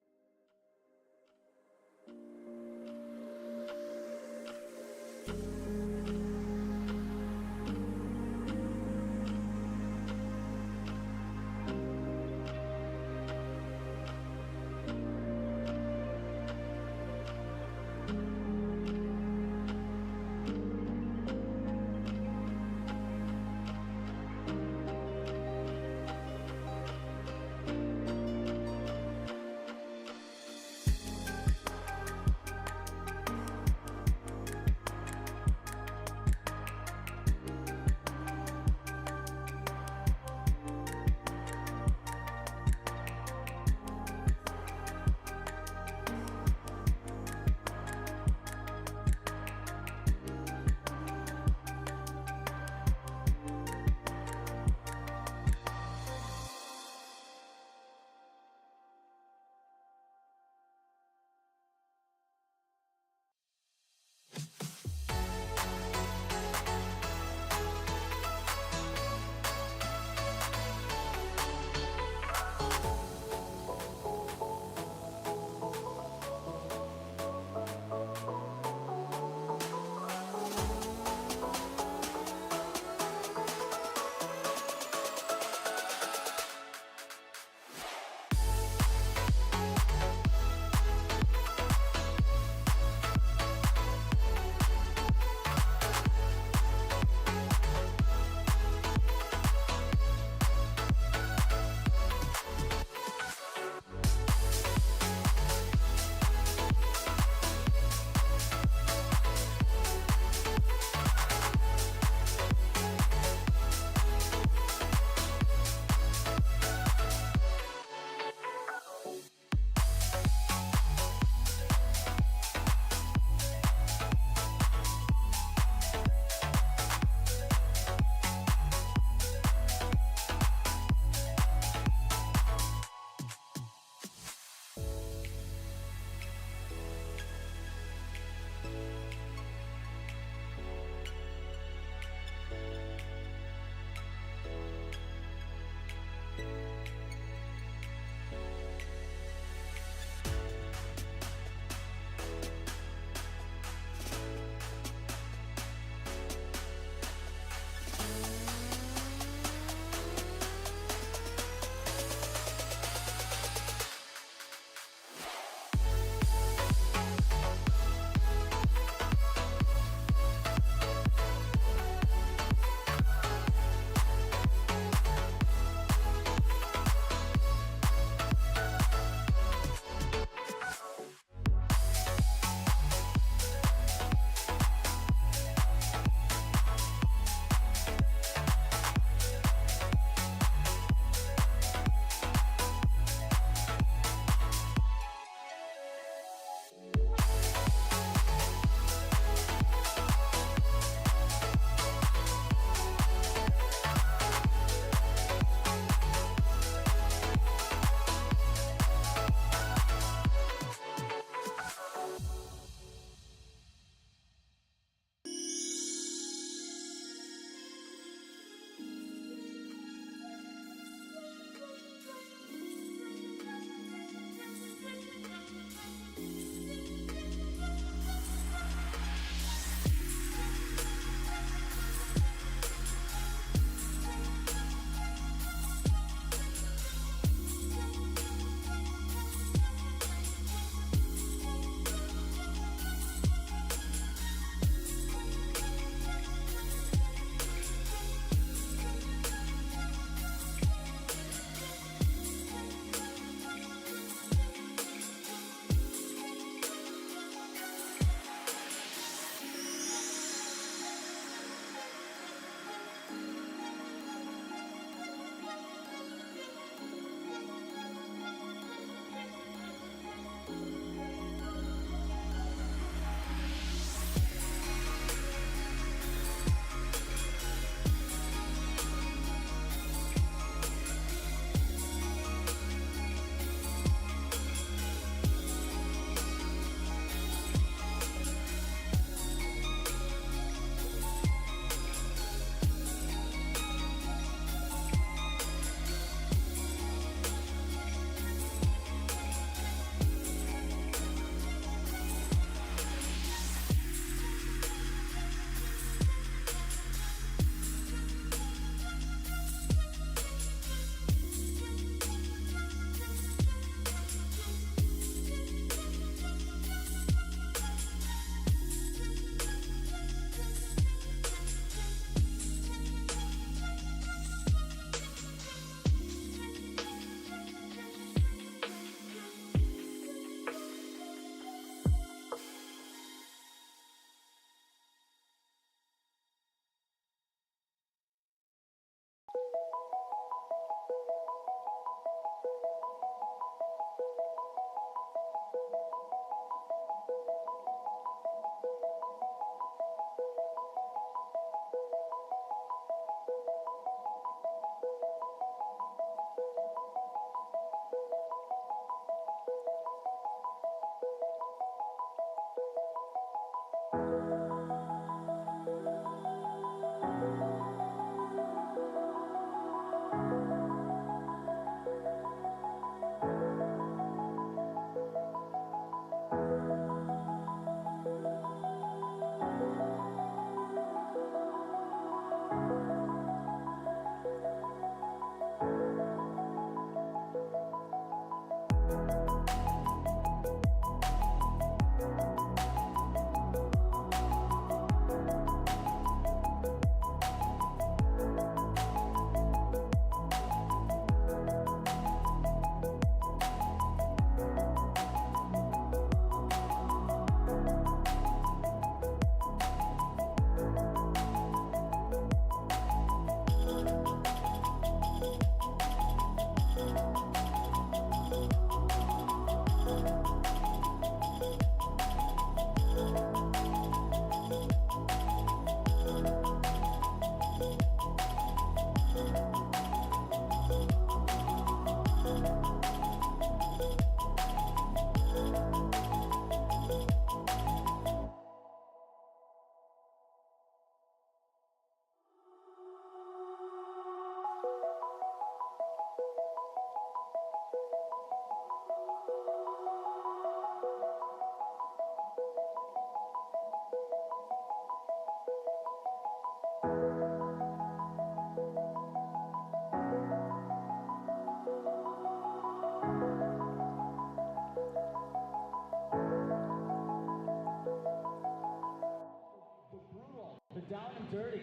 [SPEAKER 1] 30.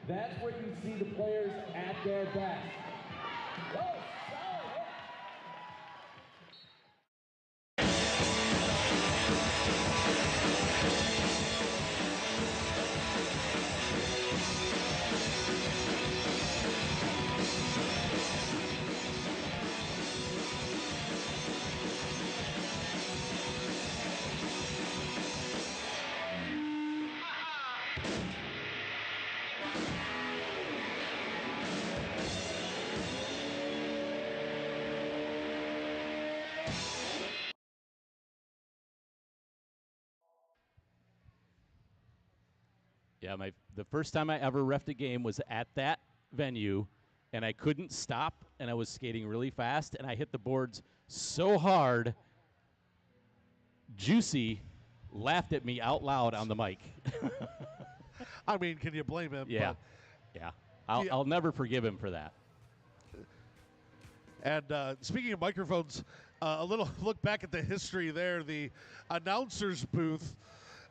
[SPEAKER 1] That's where you see the players at their best. Oh, solid hit.
[SPEAKER 9] Yeah, the first time I ever reffed a game was at that venue, and I couldn't stop, and I was skating really fast, and I hit the boards so hard, Juicy laughed at me out loud on the mic.
[SPEAKER 8] I mean, can you blame him?
[SPEAKER 9] Yeah, yeah. I'll never forgive him for that.
[SPEAKER 8] And speaking of microphones, a little look back at the history there. The announcer's booth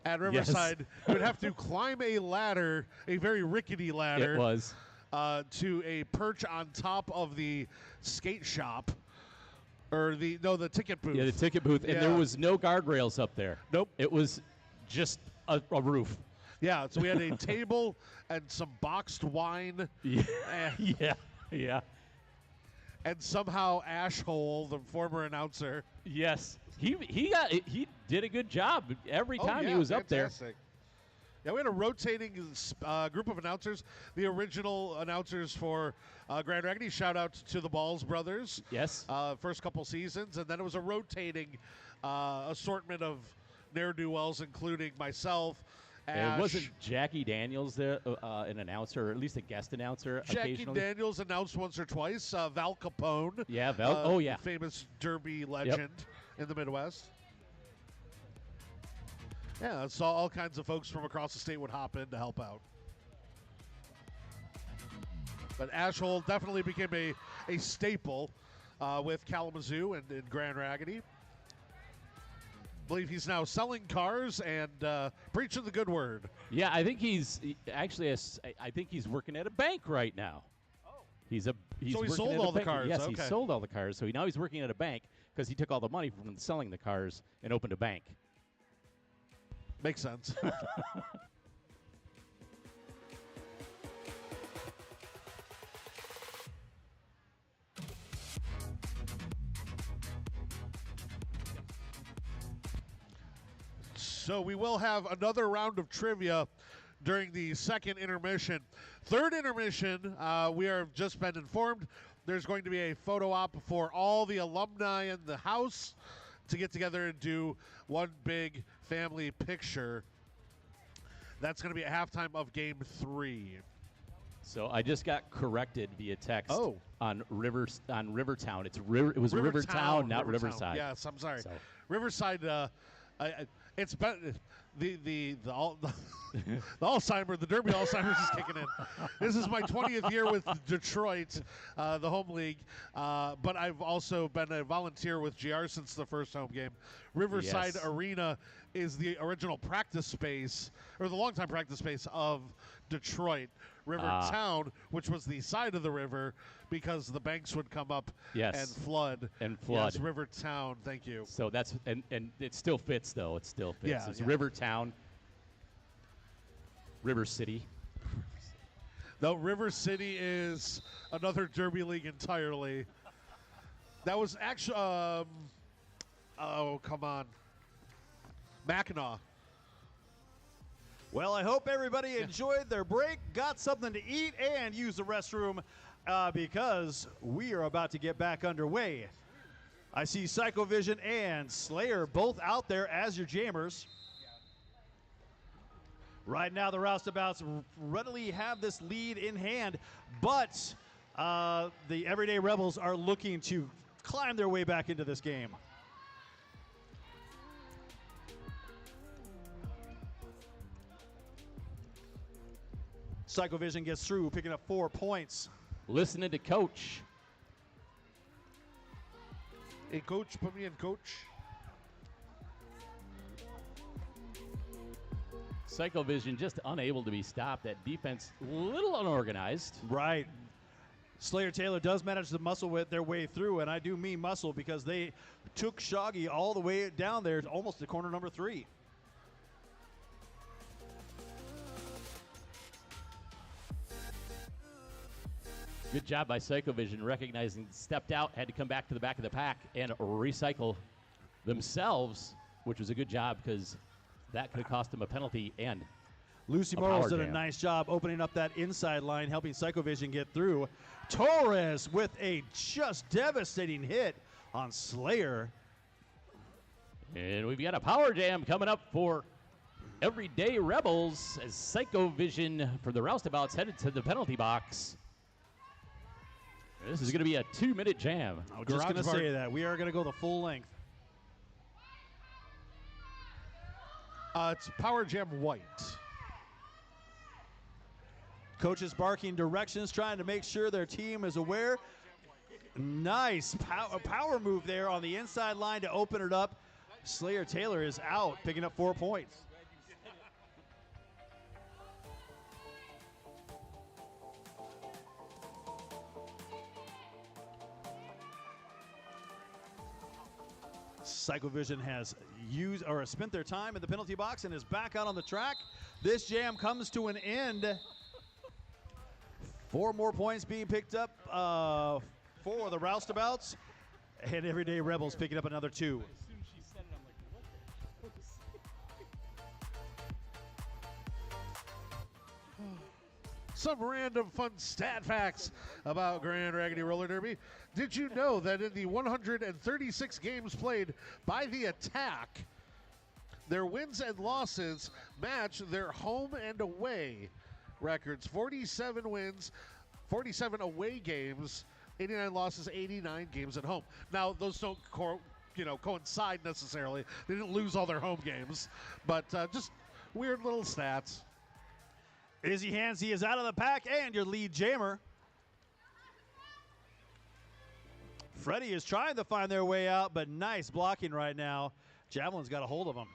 [SPEAKER 8] at Riverside,
[SPEAKER 9] Yes.
[SPEAKER 8] you would have to climb a ladder, a very rickety ladder.
[SPEAKER 9] It was.
[SPEAKER 8] To a perch on top of the skate shop, or the ticket booth.
[SPEAKER 9] Yeah, the ticket booth, and there was no guardrails up there.
[SPEAKER 8] Nope.
[SPEAKER 9] It was just a roof.
[SPEAKER 8] Yeah, so we had a table and some boxed wine.
[SPEAKER 9] Yeah, yeah.
[SPEAKER 8] And somehow Ashhole, the former announcer.
[SPEAKER 9] Yes. He did a good job every time he was
[SPEAKER 8] fantastic.
[SPEAKER 9] up there.
[SPEAKER 8] Yeah, we had a rotating group of announcers. The original announcers for Grand Raggidy, shout out to the Balls brothers.
[SPEAKER 9] Yes.
[SPEAKER 8] First couple seasons, and then it was a rotating assortment of ne'er-do-wells, including myself.
[SPEAKER 9] And
[SPEAKER 8] Ash.
[SPEAKER 9] wasn't Jackie Daniels there, an announcer, or at least a guest announcer
[SPEAKER 8] Jackie
[SPEAKER 9] occasionally?
[SPEAKER 8] Daniels announced once or twice. Val Capone.
[SPEAKER 9] Yeah, Val. Oh, yeah.
[SPEAKER 8] Famous Derby legend in the Midwest. Yeah, so all kinds of folks from across the state would hop in to help out. But Ashhole definitely became a staple with Kalamazoo and Grand Raggidy. Believe he's now selling cars and preaching the good word.
[SPEAKER 9] Yeah, I think he's I think he's working at a bank right now. Oh. He's
[SPEAKER 8] so he
[SPEAKER 9] working
[SPEAKER 8] sold
[SPEAKER 9] at
[SPEAKER 8] all
[SPEAKER 9] a
[SPEAKER 8] the
[SPEAKER 9] bank.
[SPEAKER 8] cars.
[SPEAKER 9] Yes,
[SPEAKER 8] Okay.
[SPEAKER 9] he sold all the cars. So now he's working at a bank because he took all the money from selling the cars and opened a bank.
[SPEAKER 8] Makes sense. So we will have another round of trivia during the second intermission. Third intermission, we have just been informed there's going to be a photo op for all the alumni in the house to get together and do one big family picture. That's going to be at halftime of Game 3.
[SPEAKER 9] So I just got corrected via text on Rivertown. It was Rivertown, not Riverside.
[SPEAKER 8] Yes, I'm sorry.
[SPEAKER 9] So.
[SPEAKER 8] Riverside. It's been the Alzheimer, the Derby Alzheimer's is kicking in. This is my 20th year with Detroit, the home league, but I've also been a volunteer with GR since the first home game. Riverside Arena is the original practice space, or the longtime practice space of Detroit. Rivertown, which was the side of the river, because the banks would come up and flood. Yes, Rivertown, thank you.
[SPEAKER 9] So that's, and it still fits, though. It still fits.
[SPEAKER 8] Yeah,
[SPEAKER 9] it's Rivertown, River City.
[SPEAKER 8] No, River City is another Derby league entirely. That was actually, oh, come on. Mackinac.
[SPEAKER 10] Well, I hope everybody enjoyed their break, got something to eat, and used the restroom because we are about to get back underway. I see Psychovision and Slayer both out there as your jammers. Right now, the Roustabouts readily have this lead in hand, but the Everyday Rebels are looking to climb their way back into this game. Psychovision gets through, picking up 4 points.
[SPEAKER 9] Listening to Coach.
[SPEAKER 8] Hey, Coach, put me in, Coach.
[SPEAKER 9] Psycho Vision just unable to be stopped. That defense a little unorganized.
[SPEAKER 10] Right. Slayer Taylor does manage to muscle their way through, and I do mean muscle because they took Shoggy all the way down there, almost to corner number 3.
[SPEAKER 9] Good job by Psycho Vision recognizing, stepped out, had to come back to the back of the pack and recycle themselves, which was a good job because that could have cost them a penalty and
[SPEAKER 10] Lucy Morrow's did a nice job opening up that inside line, helping Psycho Vision get through. Torres with a just devastating hit on Slayer.
[SPEAKER 9] And we've got a power jam coming up for Everyday Rebels as Psycho Vision for the Roustabouts headed to the penalty box. This is going to be a 2-minute jam.
[SPEAKER 10] I was just going to say that. We are going to go the full length.
[SPEAKER 8] It's Power Jam White.
[SPEAKER 10] Coaches barking directions, trying to make sure their team is aware. Nice power move there on the inside line to open it up. Slayer Taylor is out, picking up 4 points. Psycho Vision has spent their time in the penalty box and is back out on the track. This jam comes to an end. 4 more points being picked up for the Roustabouts, and Everyday Rebels picking up another 2.
[SPEAKER 9] As soon as she said it, I'm like, what the
[SPEAKER 8] Some random fun stat facts about Grand Raggidy Roller Derby. Did you know that in the 136 games played by the Attack, their wins and losses match their home and away records? 47 wins, 47 away games, 89 losses, 89 games at home. Now, those don't coincide necessarily. They didn't lose all their home games, but just weird little stats.
[SPEAKER 10] Izzy Hansey is out of the pack, and your lead jammer. Freddie is trying to find their way out, but nice blocking right now. Javelin's got a hold of him.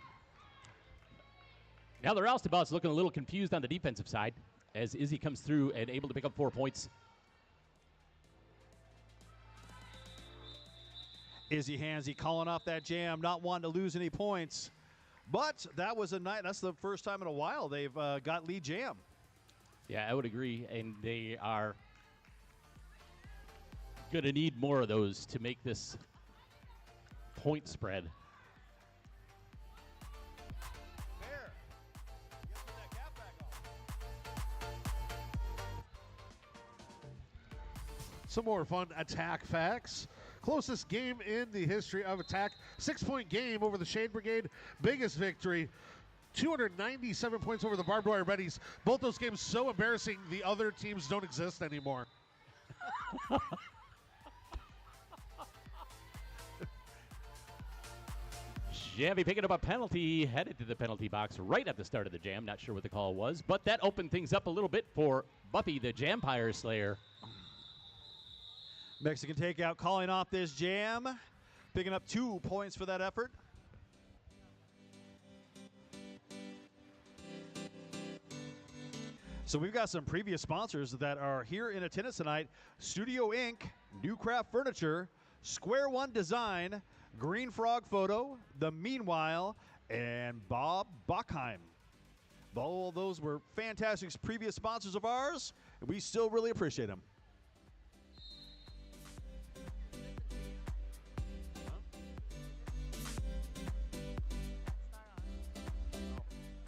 [SPEAKER 9] Now the Roustabouts looking a little confused on the defensive side as Izzy comes through and able to pick up 4 points.
[SPEAKER 10] Izzy Hansey calling off that jam, not wanting to lose any points. But that was a night. That's the first time in a while they've got lead jam.
[SPEAKER 9] Yeah, I would agree, and they are going to need more of those to make this point spread.
[SPEAKER 8] Some more fun Attack facts. Closest game in the history of Attack. 6-point game over the Shade Brigade. Biggest victory. 297 points over the Barbed Wire Betties. Both those games so embarrassing the other teams don't exist anymore.
[SPEAKER 9] Jammy picking up a penalty, headed to the penalty box right at the start of the jam. Not sure what the call was, but that opened things up a little bit for Buffy, the Jampire Slayer.
[SPEAKER 10] Mexican Takeout calling off this jam, picking up 2 points for that effort. So we've got some previous sponsors that are here in attendance tonight. Studio Inc., New Craft Furniture, Square One Design, Green Frog Photo, The Meanwhile, and Bob Bachheim. All those were fantastic previous sponsors of ours, and we still really appreciate them.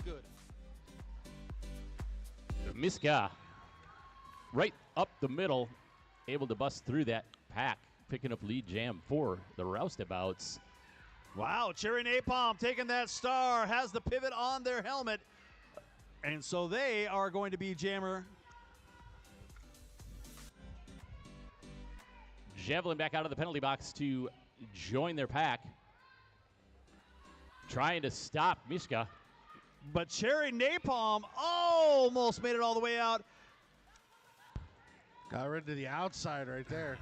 [SPEAKER 10] Good.
[SPEAKER 9] Miska right up the middle, able to bust through that pack, picking up lead jam for the Roustabouts.
[SPEAKER 10] Wow, Cherry Napalm taking that star, has the pivot on their helmet. And so they are going to be jammer.
[SPEAKER 9] Javelin back out of the penalty box to join their pack. Trying to stop Miska.
[SPEAKER 10] But Cherry Napalm almost made it all the way out.
[SPEAKER 8] Got rid to the outside right there.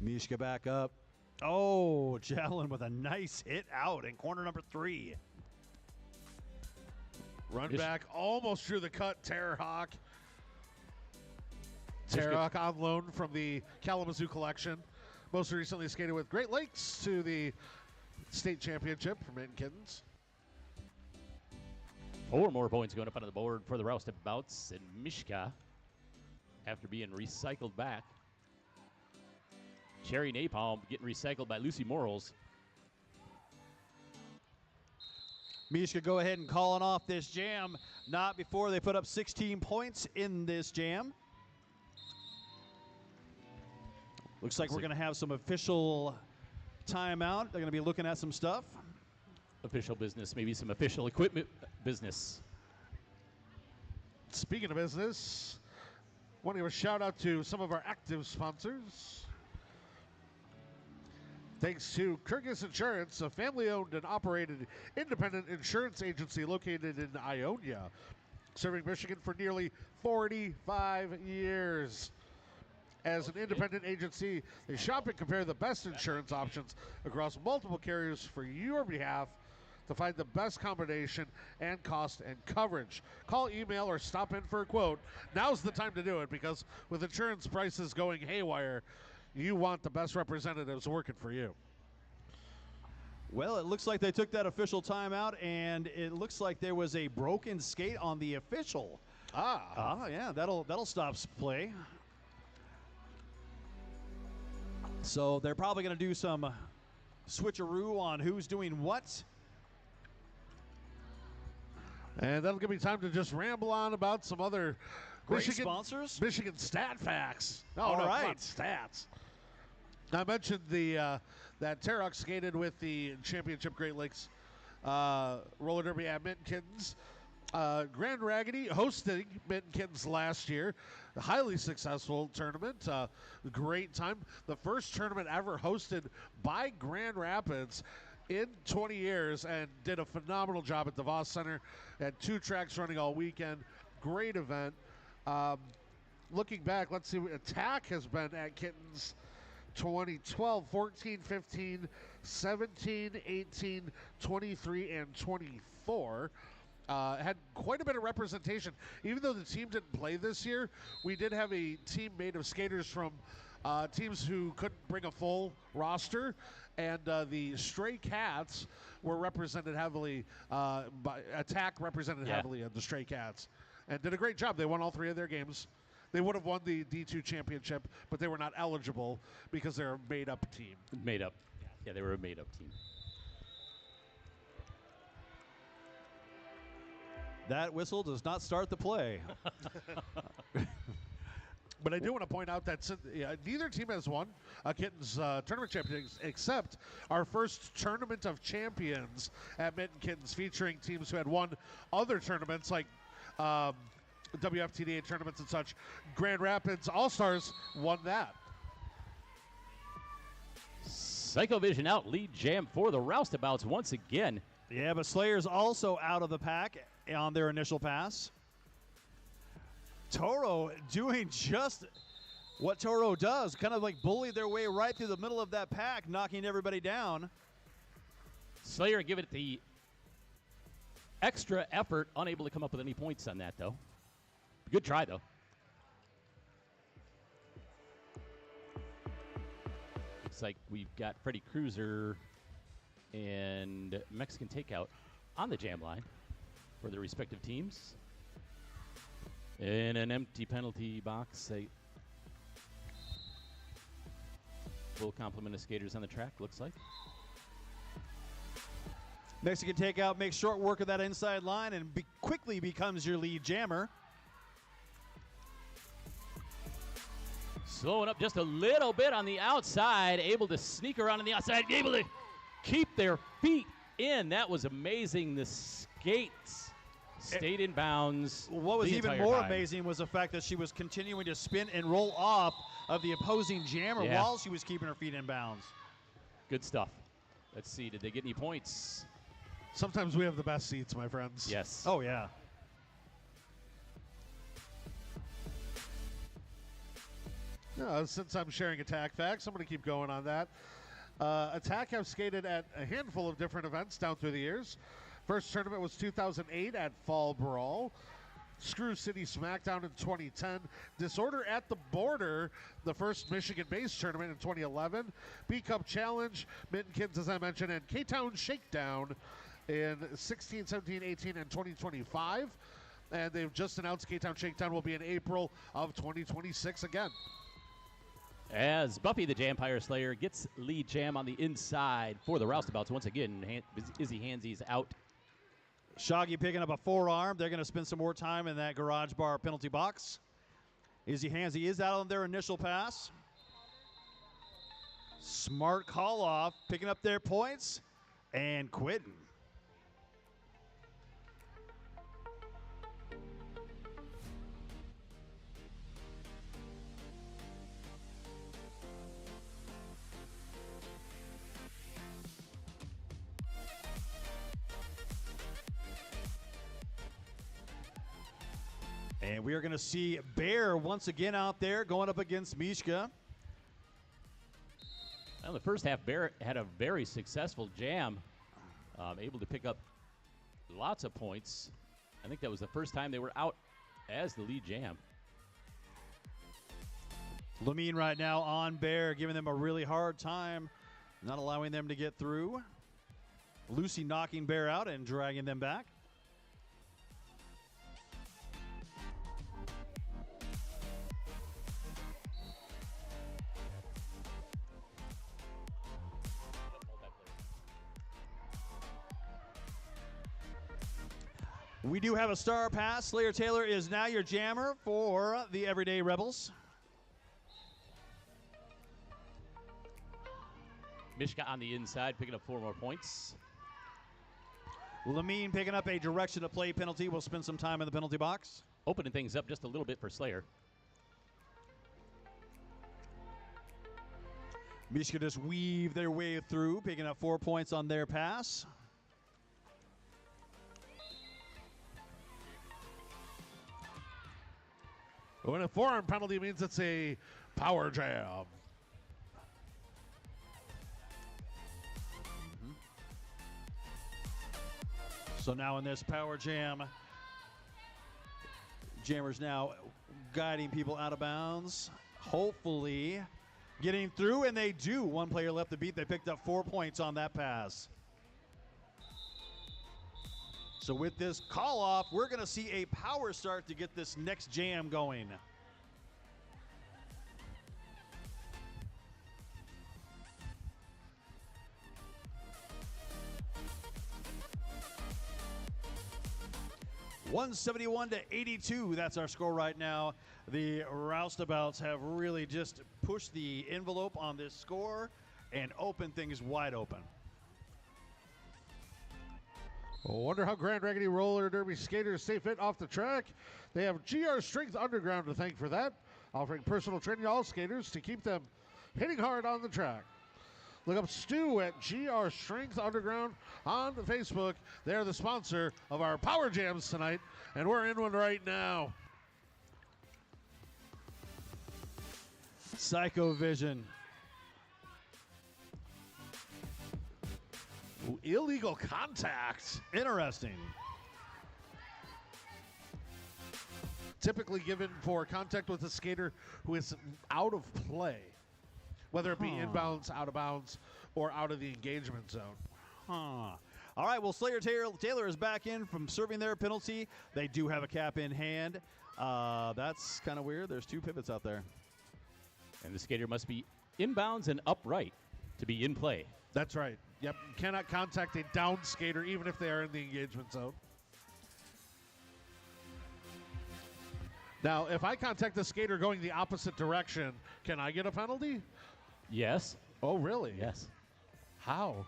[SPEAKER 10] Mishka back up. Oh, Javelin with a nice hit out in corner number 3.
[SPEAKER 8] Run back, almost drew the cut, Terrahawk. Terrahawk on loan from the Kalamazoo collection. Most recently skated with Great Lakes to the state championship for men and kittens.
[SPEAKER 9] 4 more points going up onto the board for the Roustabouts and Mishka after being recycled back. Cherry Napalm getting recycled by Lucy Morals.
[SPEAKER 10] Mishka go ahead and calling off this jam. Not before they put up 16 points in this jam. Looks like we're going to have some official timeout. They're going to be looking at some stuff.
[SPEAKER 9] Official business, maybe some official equipment business.
[SPEAKER 8] Speaking of business, want to give a shout out to some of our active sponsors. Thanks to Kyrgyz Insurance, a family-owned and operated independent insurance agency located in Ionia, serving Michigan for nearly 45 years. As an independent agency, they shop and compare the best insurance options across multiple carriers for your behalf to find the best combination and cost and coverage. Call, email, or stop in for a quote. Now's the time to do it, because with insurance prices going haywire, you want the best representatives working for you.
[SPEAKER 10] Well, it looks like they took that official timeout, and it looks like there was a broken skate on the official. Yeah, that'll stop play. So they're probably going to do some switcheroo on who's doing what.
[SPEAKER 8] And that'll give me time to just ramble on about some other Michigan
[SPEAKER 10] sponsors.
[SPEAKER 8] Michigan stat facts.
[SPEAKER 10] All right,
[SPEAKER 8] stats. I mentioned the that Terrahawk skated with the championship Great Lakes roller derby at Minton Kittens. Grand Raggidy hosting Minton Kittens last year. A highly successful tournament. Great time. The first tournament ever hosted by Grand Rapids in 20 years, and did a phenomenal job at the Voss Center. Had 2 tracks running all weekend. Great event. Looking back, let's see. Attack has been at Kittens 2012, 14, 15, 17, 18, 23, and 24. Had quite a bit of representation. Even though the team didn't play this year, we did have a team made of skaters from teams who couldn't bring a full roster, and the Stray Cats were represented heavily by Attack, represented heavily the Stray Cats, and did a great job. They won all 3 of their games. They would have won the D2 championship, but they were not eligible because they're a made-up team.
[SPEAKER 9] Made up. Yeah, they were a made-up team.
[SPEAKER 10] That whistle does not start the play.
[SPEAKER 8] But I do want to point out that neither team has won a Kittens tournament championship, except our first tournament of champions at Minton Kittens, featuring teams who had won other tournaments like WFTDA tournaments and such. Grand Rapids All-Stars won that.
[SPEAKER 9] Psychovision out, lead jam for the Roustabouts once again.
[SPEAKER 10] Yeah, but Slayer's also out of the pack on their initial pass. Toro doing just what Toro does, kind of like bully their way right through the middle of that pack, knocking everybody down.
[SPEAKER 9] Slayer giving it the extra effort, unable to come up with any points on that, though. Good try, though. Looks like we've got Freddy Cruiser and Mexican Takeout on the jam line for their respective teams. In an empty penalty box, a full complement of skaters on the track, looks like.
[SPEAKER 10] Mexican Takeout makes short work of that inside line and quickly becomes your lead jammer.
[SPEAKER 9] Slowing up just a little bit on the outside, able to sneak around on the outside, able to keep their feet in. That was amazing. The skates stayed in bounds.
[SPEAKER 10] What was even more amazing was the fact that she was continuing to spin and roll off of the opposing jammer while she was keeping her feet in bounds.
[SPEAKER 9] Good stuff. Let's see, did they get any points?
[SPEAKER 8] Sometimes we have the best seats, my friends.
[SPEAKER 9] Yes.
[SPEAKER 10] Oh, yeah.
[SPEAKER 8] Since I'm sharing attack facts, I'm going to keep going on that. Attack have skated at a handful of different events down through the years. First tournament was 2008 at Fall Brawl. Screw City Smackdown in 2010. Disorder at the Border, the first Michigan-based tournament in 2011. B-Cup Challenge, Mitten Kids, as I mentioned, and K-Town Shakedown in 16, 17, 18, and 2025. And they've just announced K-Town Shakedown will be in April of 2026 again.
[SPEAKER 9] As Buffy the Jampire Slayer gets lead jam on the inside for the Roustabouts. Once again, Izzy Hansy's out.
[SPEAKER 10] Shoggy picking up a forearm. They're going to spend some more time in that garage bar penalty box. Izzy Hansy is out on their initial pass. Smart call off, picking up their points and quitting. And we are going to see Bear once again out there going up against Mishka.
[SPEAKER 9] Well, the first half, Bear had a very successful jam, able to pick up lots of points. I think that was the first time they were out as the lead jam.
[SPEAKER 10] Lamine right now on Bear, giving them a really hard time, not allowing them to get through. Lucy knocking Bear out and dragging them back. We do have a star pass. Slayer Taylor is now your jammer for the Everyday Rebels.
[SPEAKER 9] Mishka on the inside, picking up 4 more points.
[SPEAKER 10] Lamine picking up a direction to play penalty. We'll spend some time in the penalty box.
[SPEAKER 9] Opening things up just a little bit for Slayer.
[SPEAKER 10] Mishka just weave their way through, picking up 4 points on their pass.
[SPEAKER 8] When a forearm penalty means it's a power jam.
[SPEAKER 10] So now in this power jam, Jammers now guiding people out of bounds. Hopefully getting through, and they do. One player left to beat. They picked up 4 points on that pass. So with this call off, we're going to see a power start to get this next jam going. (171-82). That's our score right now. The Roustabouts have really just pushed the envelope on this score and opened things wide open.
[SPEAKER 8] I wonder how Grand Raggidy roller derby skaters stay fit off the track. They have GR Strength Underground to thank for that, offering personal training to all skaters to keep them hitting hard on the track. Look up Stu at GR Strength Underground on Facebook. They're the sponsor of our Power Jams tonight, and we're in one right now.
[SPEAKER 10] Psycho Vision.
[SPEAKER 8] Ooh, illegal contact.
[SPEAKER 10] Interesting.
[SPEAKER 8] Typically given for contact with a skater who is out of play, whether it be inbounds, out of bounds, or out of the engagement zone.
[SPEAKER 10] All right, well, Slayer Taylor is back in from serving their penalty. They do have a cap in hand. That's kind of weird. There's 2 pivots out there.
[SPEAKER 9] And the skater must be inbounds and upright to be in play.
[SPEAKER 8] That's right. Yep, you cannot contact a down skater even if they are in the engagement zone. Now, if I contact the skater going the opposite direction, can I get a penalty?
[SPEAKER 9] Yes.
[SPEAKER 8] Oh, really?
[SPEAKER 9] Yes.
[SPEAKER 8] How?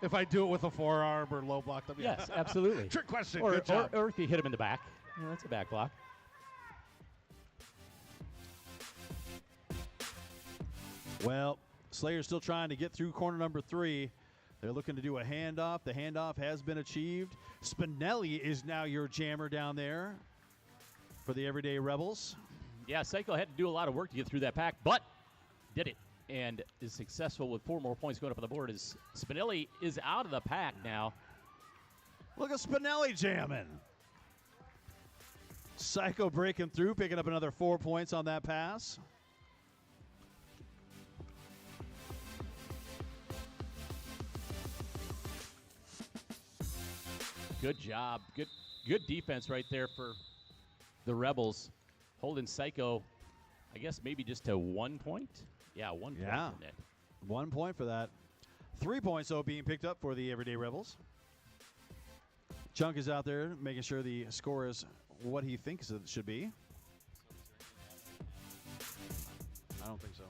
[SPEAKER 8] If I do it with a forearm or low block them?
[SPEAKER 9] Yes, absolutely.
[SPEAKER 8] Trick question.
[SPEAKER 9] Or,
[SPEAKER 8] Good job.
[SPEAKER 9] or if you hit him in the back. Yeah, that's a back block.
[SPEAKER 10] Well, Slayer's still trying to get through corner number 3. They're looking to do a handoff. The handoff has been achieved. Spinelli is now your jammer down there for the Everyday Rebels.
[SPEAKER 9] Yeah, Psycho had to do a lot of work to get through that pack, but did it and is successful with 4 more points going up on the board as Spinelli is out of the pack now.
[SPEAKER 10] Look at Spinelli jamming. Psycho breaking through, picking up another 4 points on that pass.
[SPEAKER 9] Good job. Good defense right there for the Rebels. Holding Psycho, I guess maybe just to 1 point. Yeah, 1 point.
[SPEAKER 10] Yeah, 1 point for that. 3 points, though, being picked up for the Everyday Rebels. Chunk is out there making sure the score is what he thinks it should be. I don't think so.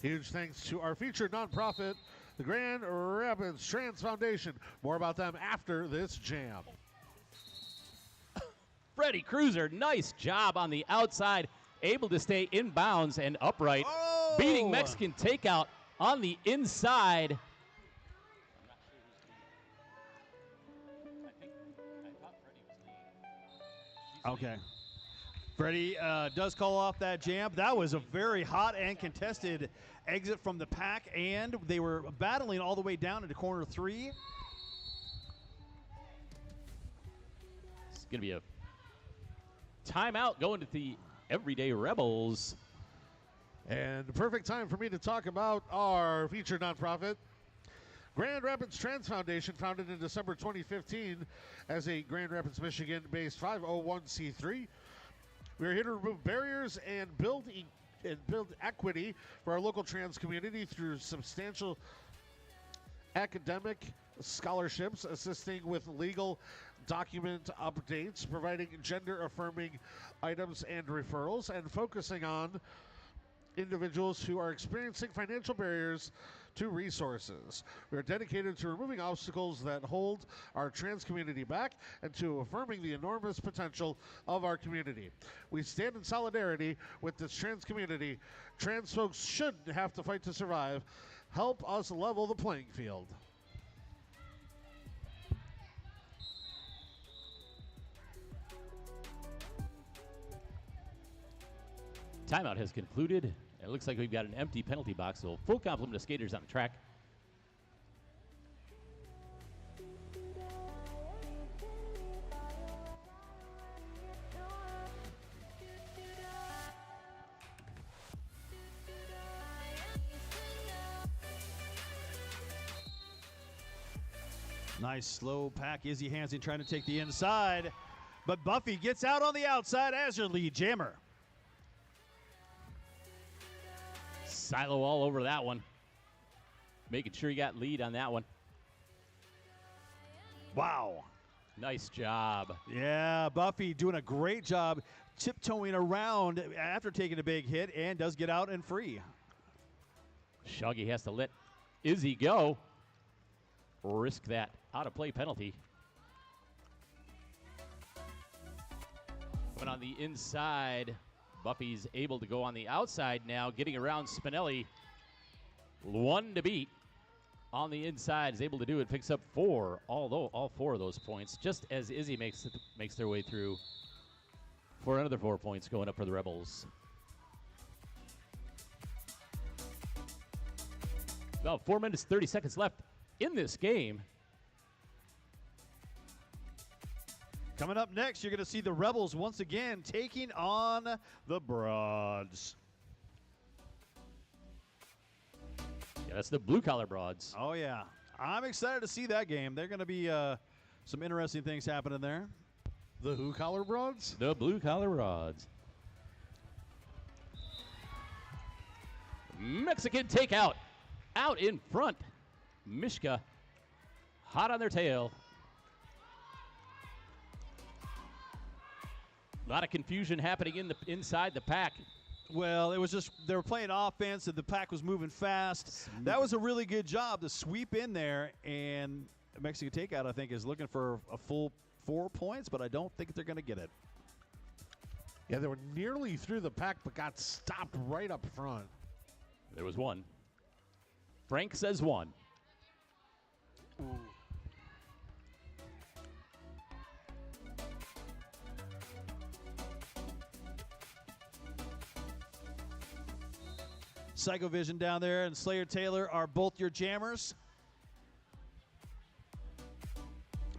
[SPEAKER 8] Huge thanks to our featured nonprofit, the Grand Rapids Trans Foundation. More about them after this jam.
[SPEAKER 9] Freddie Cruiser, nice job on the outside, able to stay in bounds and upright.
[SPEAKER 10] Oh!
[SPEAKER 9] Beating Mexican takeout on the inside.
[SPEAKER 10] Okay. Freddie does call off that jam. That was a very hot and contested exit from the pack, and they were battling all the way down into corner 3.
[SPEAKER 9] It's going to be a timeout going to the Everyday Rebels.
[SPEAKER 8] And the perfect time for me to talk about our featured nonprofit, Grand Rapids Trans Foundation, founded in December 2015 as a Grand Rapids, Michigan-based 501c3. We're here to remove barriers and build equity for our local trans community through substantial academic scholarships, assisting with legal document updates, providing gender-affirming items and referrals, and focusing on individuals who are experiencing financial barriers to resources. We are dedicated to removing obstacles that hold our trans community back and to affirming the enormous potential of our community. We stand in solidarity with this trans community. Trans folks shouldn't have to fight to survive. Help us level the playing field.
[SPEAKER 9] Timeout has concluded. It looks like we've got an empty penalty box, so full complement of skaters on the track.
[SPEAKER 10] Nice slow pack. Izzy Hansen trying to take the inside, but Buffy gets out on the outside as your lead jammer.
[SPEAKER 9] Silo all over that one. Making sure you got lead on that one.
[SPEAKER 10] Wow.
[SPEAKER 9] Nice job.
[SPEAKER 10] Yeah, Buffy doing a great job tiptoeing around after taking a big hit and does get out and free.
[SPEAKER 9] Shuggy has to let Izzy go. Risk that out-of-play penalty. Coming on the inside. Buffy's able to go on the outside now, getting around Spinelli. 1 to beat. On the inside, is able to do it, picks up 4, although all 4 of those points, just as Izzy makes their way through for another 4 points going up for the Rebels. About 4 minutes, 30 seconds left in this game.
[SPEAKER 10] Coming up next, you're going to see the Rebels once again taking on the Broads.
[SPEAKER 9] Yeah, that's the blue-collar Broads.
[SPEAKER 10] Oh, yeah. I'm excited to see that game. There are going to be some interesting things happening there.
[SPEAKER 8] The who-collar Broads?
[SPEAKER 9] The blue-collar Broads. Mexican takeout. Out in front. Mishka hot on their tail. A lot of confusion happening inside the pack.
[SPEAKER 10] Well, it was just they were playing offense and the pack was moving fast. That was a really good job to sweep in there, and Mexican takeout, I think, is looking for a full 4 points, but I don't think they're going to get it.
[SPEAKER 8] Yeah, they were nearly through the pack, but got stopped right up front.
[SPEAKER 9] There was 1. Frank says 1.
[SPEAKER 8] Ooh.
[SPEAKER 10] Psycho Vision down there and Slayer Taylor are both your jammers.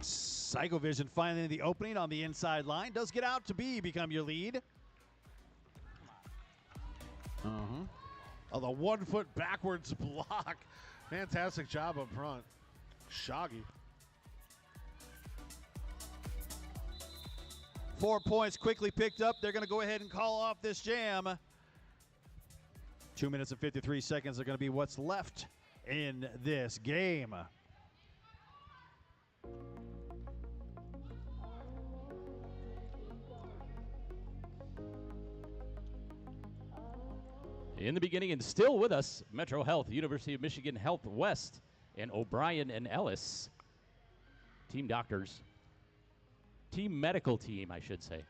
[SPEAKER 10] Psycho Vision finding the opening on the inside line. Does get out to become your lead.
[SPEAKER 8] Oh, the 1 foot backwards block. Fantastic job up front. Shoggy.
[SPEAKER 10] 4 points quickly picked up. They're going to go ahead and call off this jam. 2 minutes and 53 seconds are going to be what's left in this game.
[SPEAKER 9] In the beginning and still with us, Metro Health, University of Michigan Health West, and O'Brien and Ellis. Team doctors. Team medical team, I should say.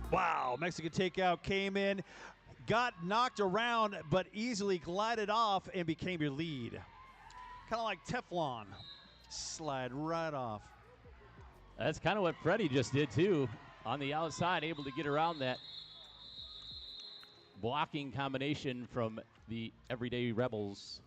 [SPEAKER 10] Wow, Mexican takeout came in, got knocked around, but easily glided off and became your lead. Kind of like Teflon. Slide right off.
[SPEAKER 9] That's kind of what Freddie just did, too. On the outside, able to get around that blocking combination from the Everyday Rebels.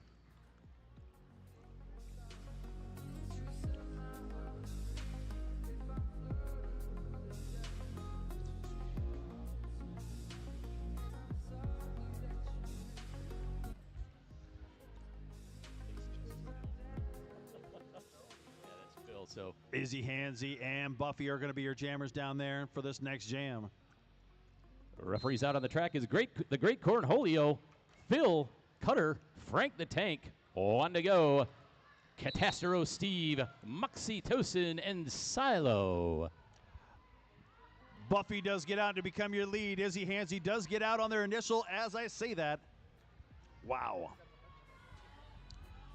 [SPEAKER 9] So
[SPEAKER 10] Izzy, Hansy, and Buffy are going to be your jammers down there for this next jam.
[SPEAKER 9] Referees out on the track is the great Cornholio, Phil, Cutter, Frank the Tank, on to go. Catastro Steve, Moxie Tosin, and Silo.
[SPEAKER 10] Buffy does get out to become your lead. Izzy, Hansy does get out on their initial as I say that. Wow.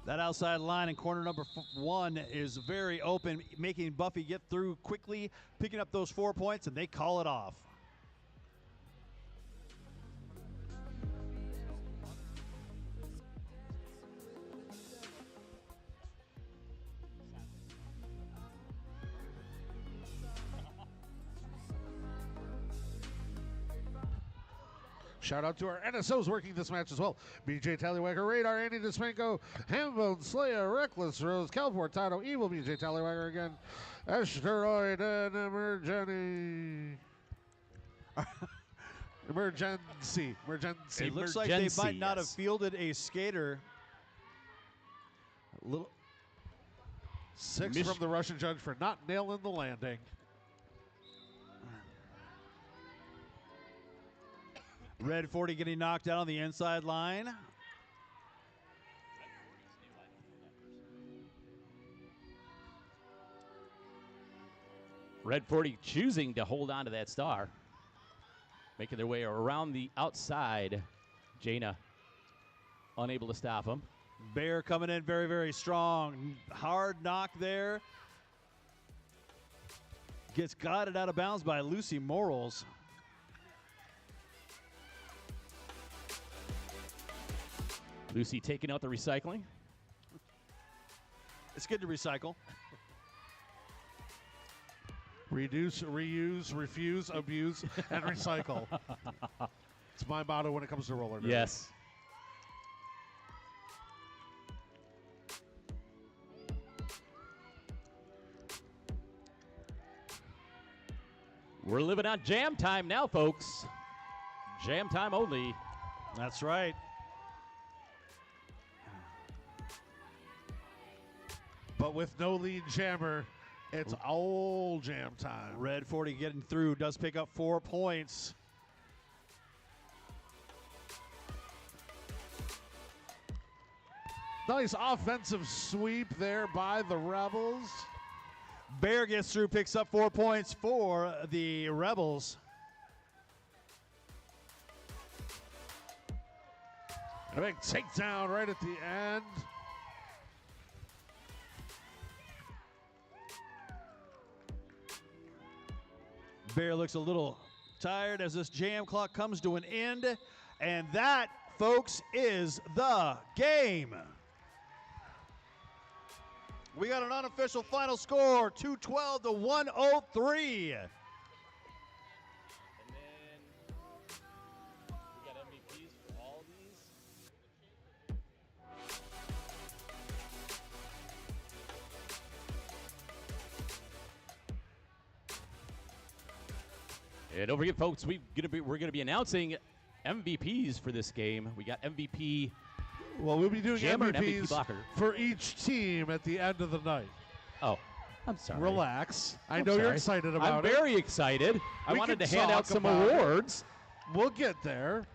[SPEAKER 10] That outside line in corner number 1 is very open, making Buffy get through quickly, picking up those 4 points, and they call it off.
[SPEAKER 8] Shout out to our NSOs working this match as well. BJ Tallywhacker, Radar, Andy Despenko, Hambone, Slayer, Reckless, Rose, Calvort, Tato, Evil, BJ Tallywhacker again, Asteroid, and Emergency.
[SPEAKER 10] It looks like they might not have fielded a skater. A little.
[SPEAKER 8] 6 from the Russian judge for not nailing the landing.
[SPEAKER 10] Red 40 getting knocked out on the inside line.
[SPEAKER 9] Red 40 choosing to hold on to that star. Making their way around the outside. Jaina unable to stop him.
[SPEAKER 10] Bear coming in very, very strong. Hard knock there. Gets guided out of bounds by Lucy Morals.
[SPEAKER 9] Lucy taking out the recycling.
[SPEAKER 10] It's good to recycle.
[SPEAKER 8] Reduce, reuse, refuse, abuse, and recycle. It's my motto when it comes to roller derby.
[SPEAKER 9] Yes. We're living on jam time now, folks. Jam time only.
[SPEAKER 10] That's right.
[SPEAKER 8] But with no lead jammer, it's all jam time.
[SPEAKER 10] Red 40 getting through, does pick up 4 points.
[SPEAKER 8] Nice offensive sweep there by the Rebels.
[SPEAKER 10] Bear gets through, picks up 4 points for the Rebels.
[SPEAKER 8] A big takedown right at the end.
[SPEAKER 10] Bear looks a little tired as this jam clock comes to an end. And that, folks, is the game. We got an unofficial final score, 212 to 103.
[SPEAKER 9] And don't forget, folks, we're gonna be announcing MVPs for this game. We got MVP.
[SPEAKER 8] Well, we'll be doing
[SPEAKER 9] Jammer and MVP
[SPEAKER 8] MVPs
[SPEAKER 9] blocker.
[SPEAKER 8] for each team at the end of the night.
[SPEAKER 9] Oh, I'm sorry.
[SPEAKER 8] Relax. I
[SPEAKER 9] I'm
[SPEAKER 8] know you're
[SPEAKER 9] sorry.
[SPEAKER 8] excited about
[SPEAKER 9] I'm
[SPEAKER 8] it.
[SPEAKER 9] very excited. I
[SPEAKER 8] We
[SPEAKER 9] wanted
[SPEAKER 8] can
[SPEAKER 9] to hand out
[SPEAKER 8] talk
[SPEAKER 9] some
[SPEAKER 8] about it.
[SPEAKER 9] awards.
[SPEAKER 8] We'll get there.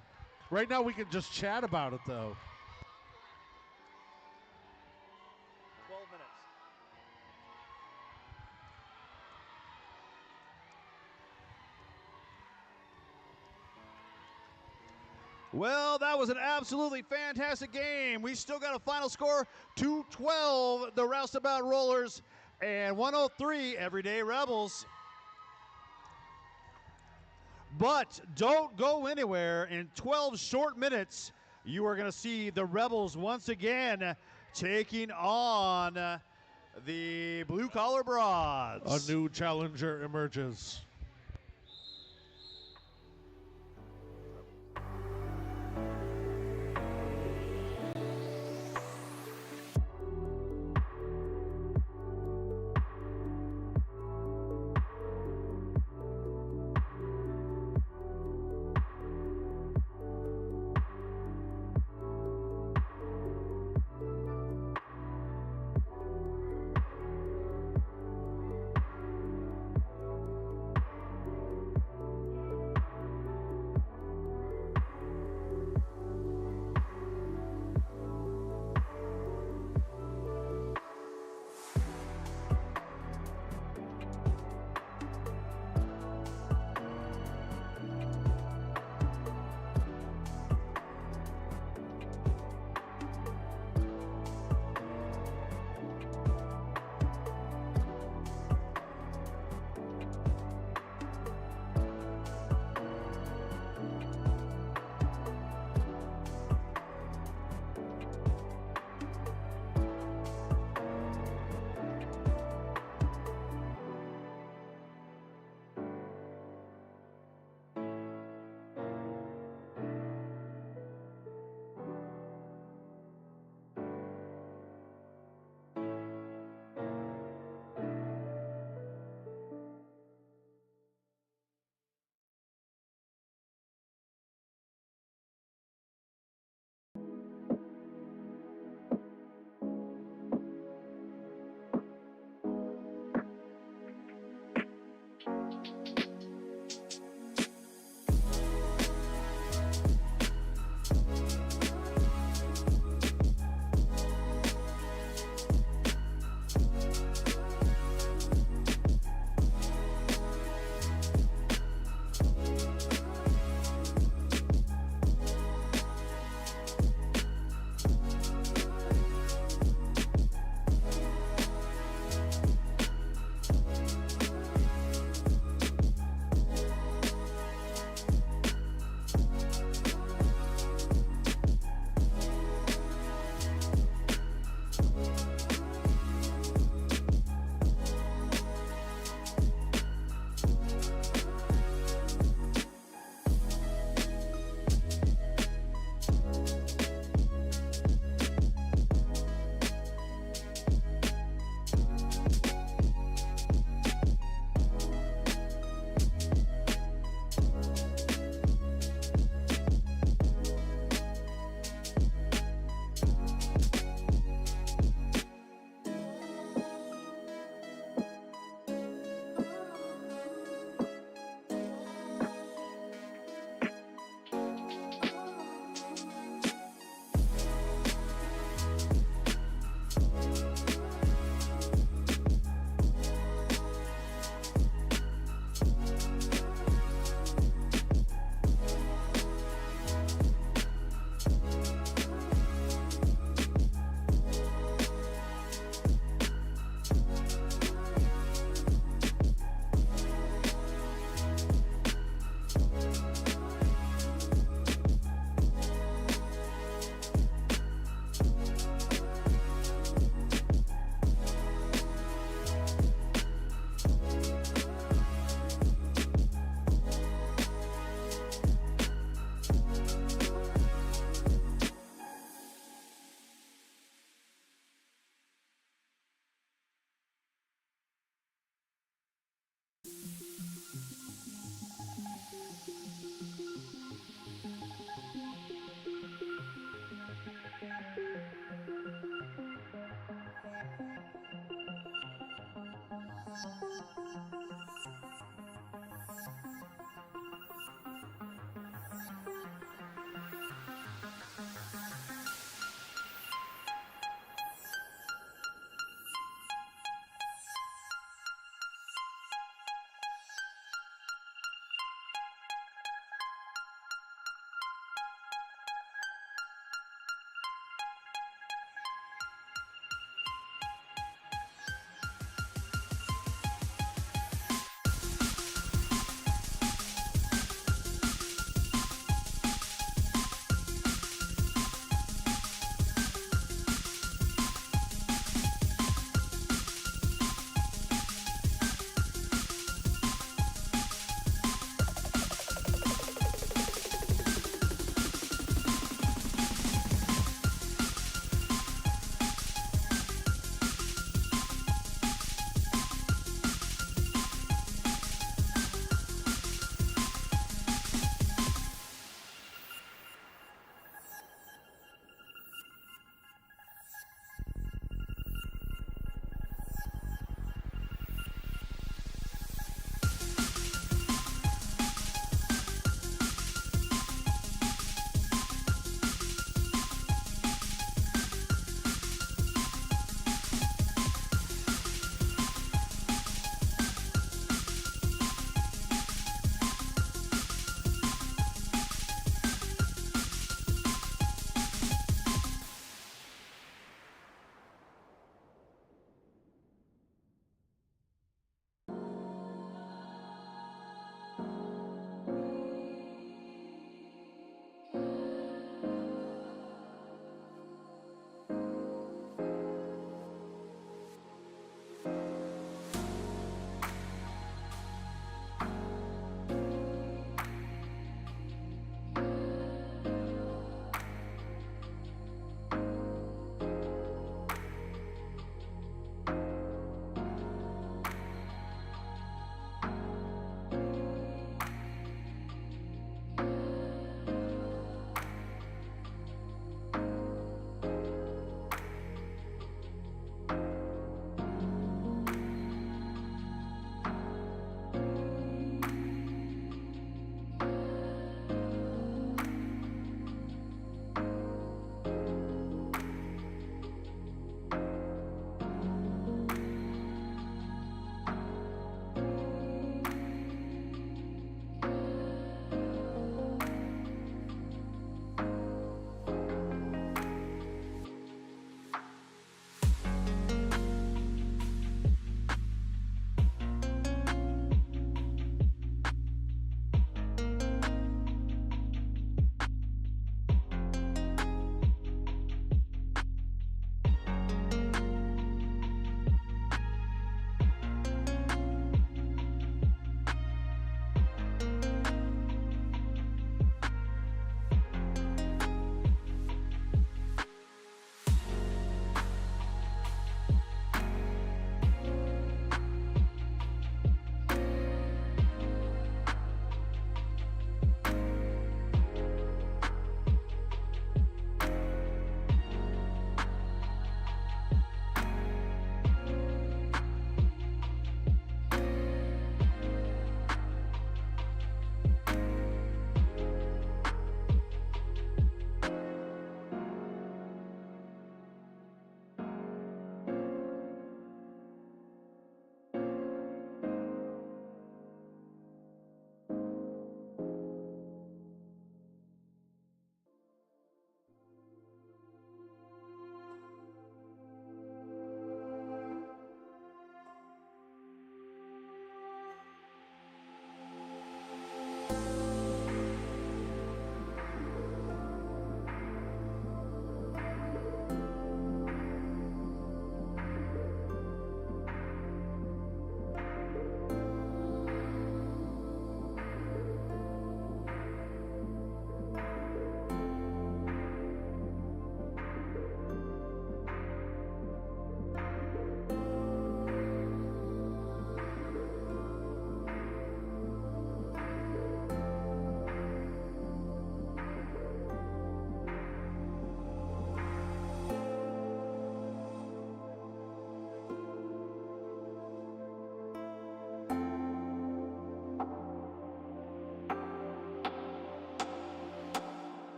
[SPEAKER 8] Right now, we can just chat about it, though.
[SPEAKER 10] 12 minutes. Well, that was an absolutely fantastic game. We still got a final score, 212, the Roustabout Rollers, and 103, Everyday Rebels. But don't go anywhere. In 12 short minutes, you are going to see the Rebels once again taking on the Blue Collar Broads.
[SPEAKER 8] A new challenger emerges.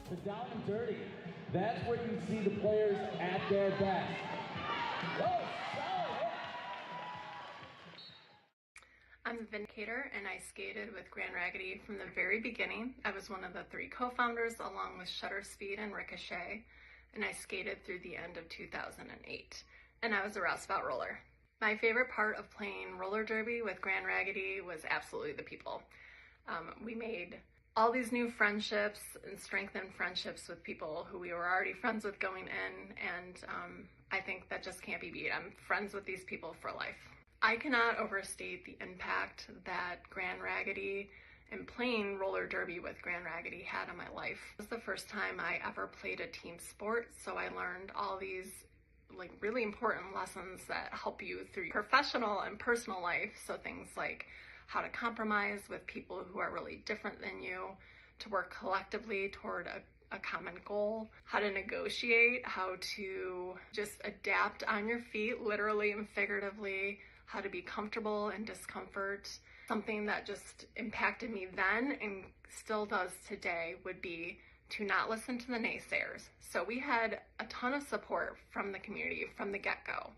[SPEAKER 1] To down and dirty. That's where you see the players at their best. Whoa, solid hit.
[SPEAKER 11] I'm a Vindicator, and I skated with Grand Raggidy from the very beginning. I was one of the 3 co-founders along with Shutter Speed and Ricochet, and I skated through the end of 2008. And I was a Roustabout roller. My favorite part of playing roller derby with Grand Raggidy was absolutely the people. We made all these new friendships and strengthened friendships with people who we were already friends with going in, and I think that just can't be beat. I'm friends with these people for life. I cannot overstate the impact that Grand Raggidy and playing roller derby with Grand Raggidy had on my life. It was the first time I ever played a team sport, so I learned all these really important lessons that help you through your professional and personal life. So things like how to compromise with people who are really different than you, to work collectively toward a common goal, how to negotiate, how to just adapt on your feet, literally and figuratively, how to be comfortable in discomfort. Something that just impacted me then and still does today would be to not listen to the naysayers. So we had a ton of support from the community from the get-go.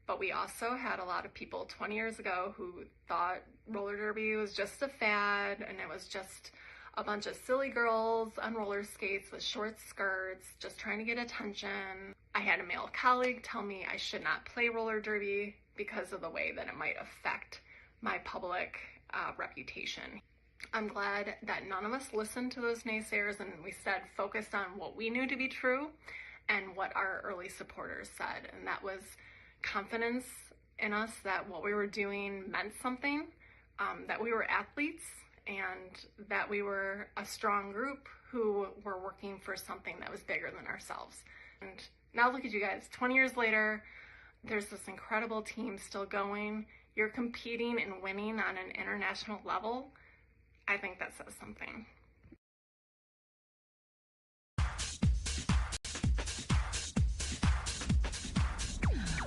[SPEAKER 11] But we also had a lot of people 20 years ago who thought roller derby was just a fad and it was just a bunch of silly girls on roller skates with short skirts just trying to get attention. I had a male colleague tell me I should not play roller derby because of the way that it might affect my public reputation. I'm glad that none of us listened to those naysayers and we instead focused on what we knew to be true and what our early supporters said, and that was confidence in us that what we were doing meant something, that we were athletes, and that we were a strong group who were working for something that was bigger than ourselves. And now look at you guys, 20 years later, there's this incredible team still going. You're competing and winning on an international level. I think that says something.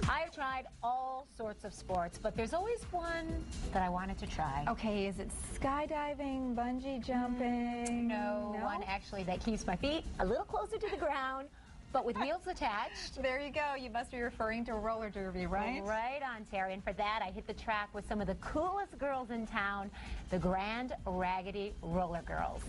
[SPEAKER 4] I've tried all sorts of sports, but there's always one that I wanted to try.
[SPEAKER 6] Okay, is it skydiving, bungee jumping?
[SPEAKER 4] No, one actually that keeps my feet a little closer to the ground, but with wheels attached.
[SPEAKER 6] There you go. You must be referring to roller derby, right?
[SPEAKER 4] Right on, Terry. And for that, I hit the track with some of the coolest girls in town, the Grand Raggidy Roller Girls.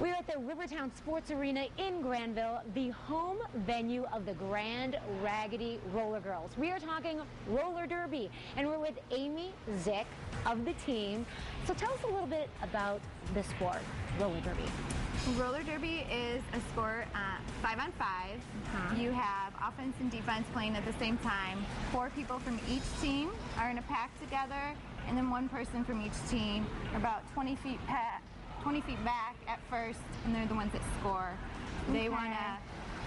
[SPEAKER 4] We're at the Rivertown Sports Arena in Granville, the home venue of the Grand Raggidy Roller Girls. We are talking roller derby, and we're with Amy Zick of the team. So tell us a little bit about the sport, roller derby.
[SPEAKER 5] Roller derby is a sport 5-on-5. You have offense and defense playing at the same time. 4 people from each team are in a pack together, and then 1 person from each team are about 20 feet back at first, and they're the ones that score. They want to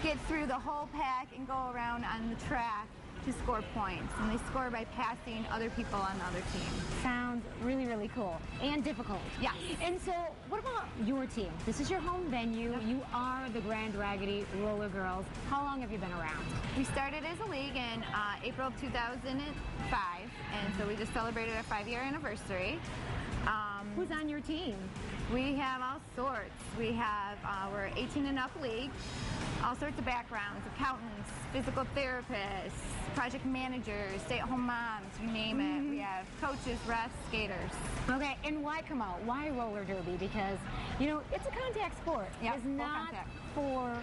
[SPEAKER 5] get through the whole pack and go around on the track to score points, and they score by passing other people on the other team.
[SPEAKER 4] Sounds really, really cool and difficult.
[SPEAKER 5] Yes.
[SPEAKER 4] And so what about your team? This is your home venue. You are the Grand Raggidy Roller Girls. How long have you been around?
[SPEAKER 5] We started as a league in April of 2005, and so we just celebrated our 5-year anniversary.
[SPEAKER 4] Who's on your team?
[SPEAKER 5] We have all sorts. We have, we're 18 and up league, all sorts of backgrounds, accountants, physical therapists, project managers, stay-at-home moms, you name it. We have coaches, refs, skaters.
[SPEAKER 4] Okay, and why come out? Why roller derby? Because, you know, it's a contact sport.
[SPEAKER 5] Yep,
[SPEAKER 4] It's
[SPEAKER 5] full
[SPEAKER 4] not
[SPEAKER 5] contact.
[SPEAKER 4] for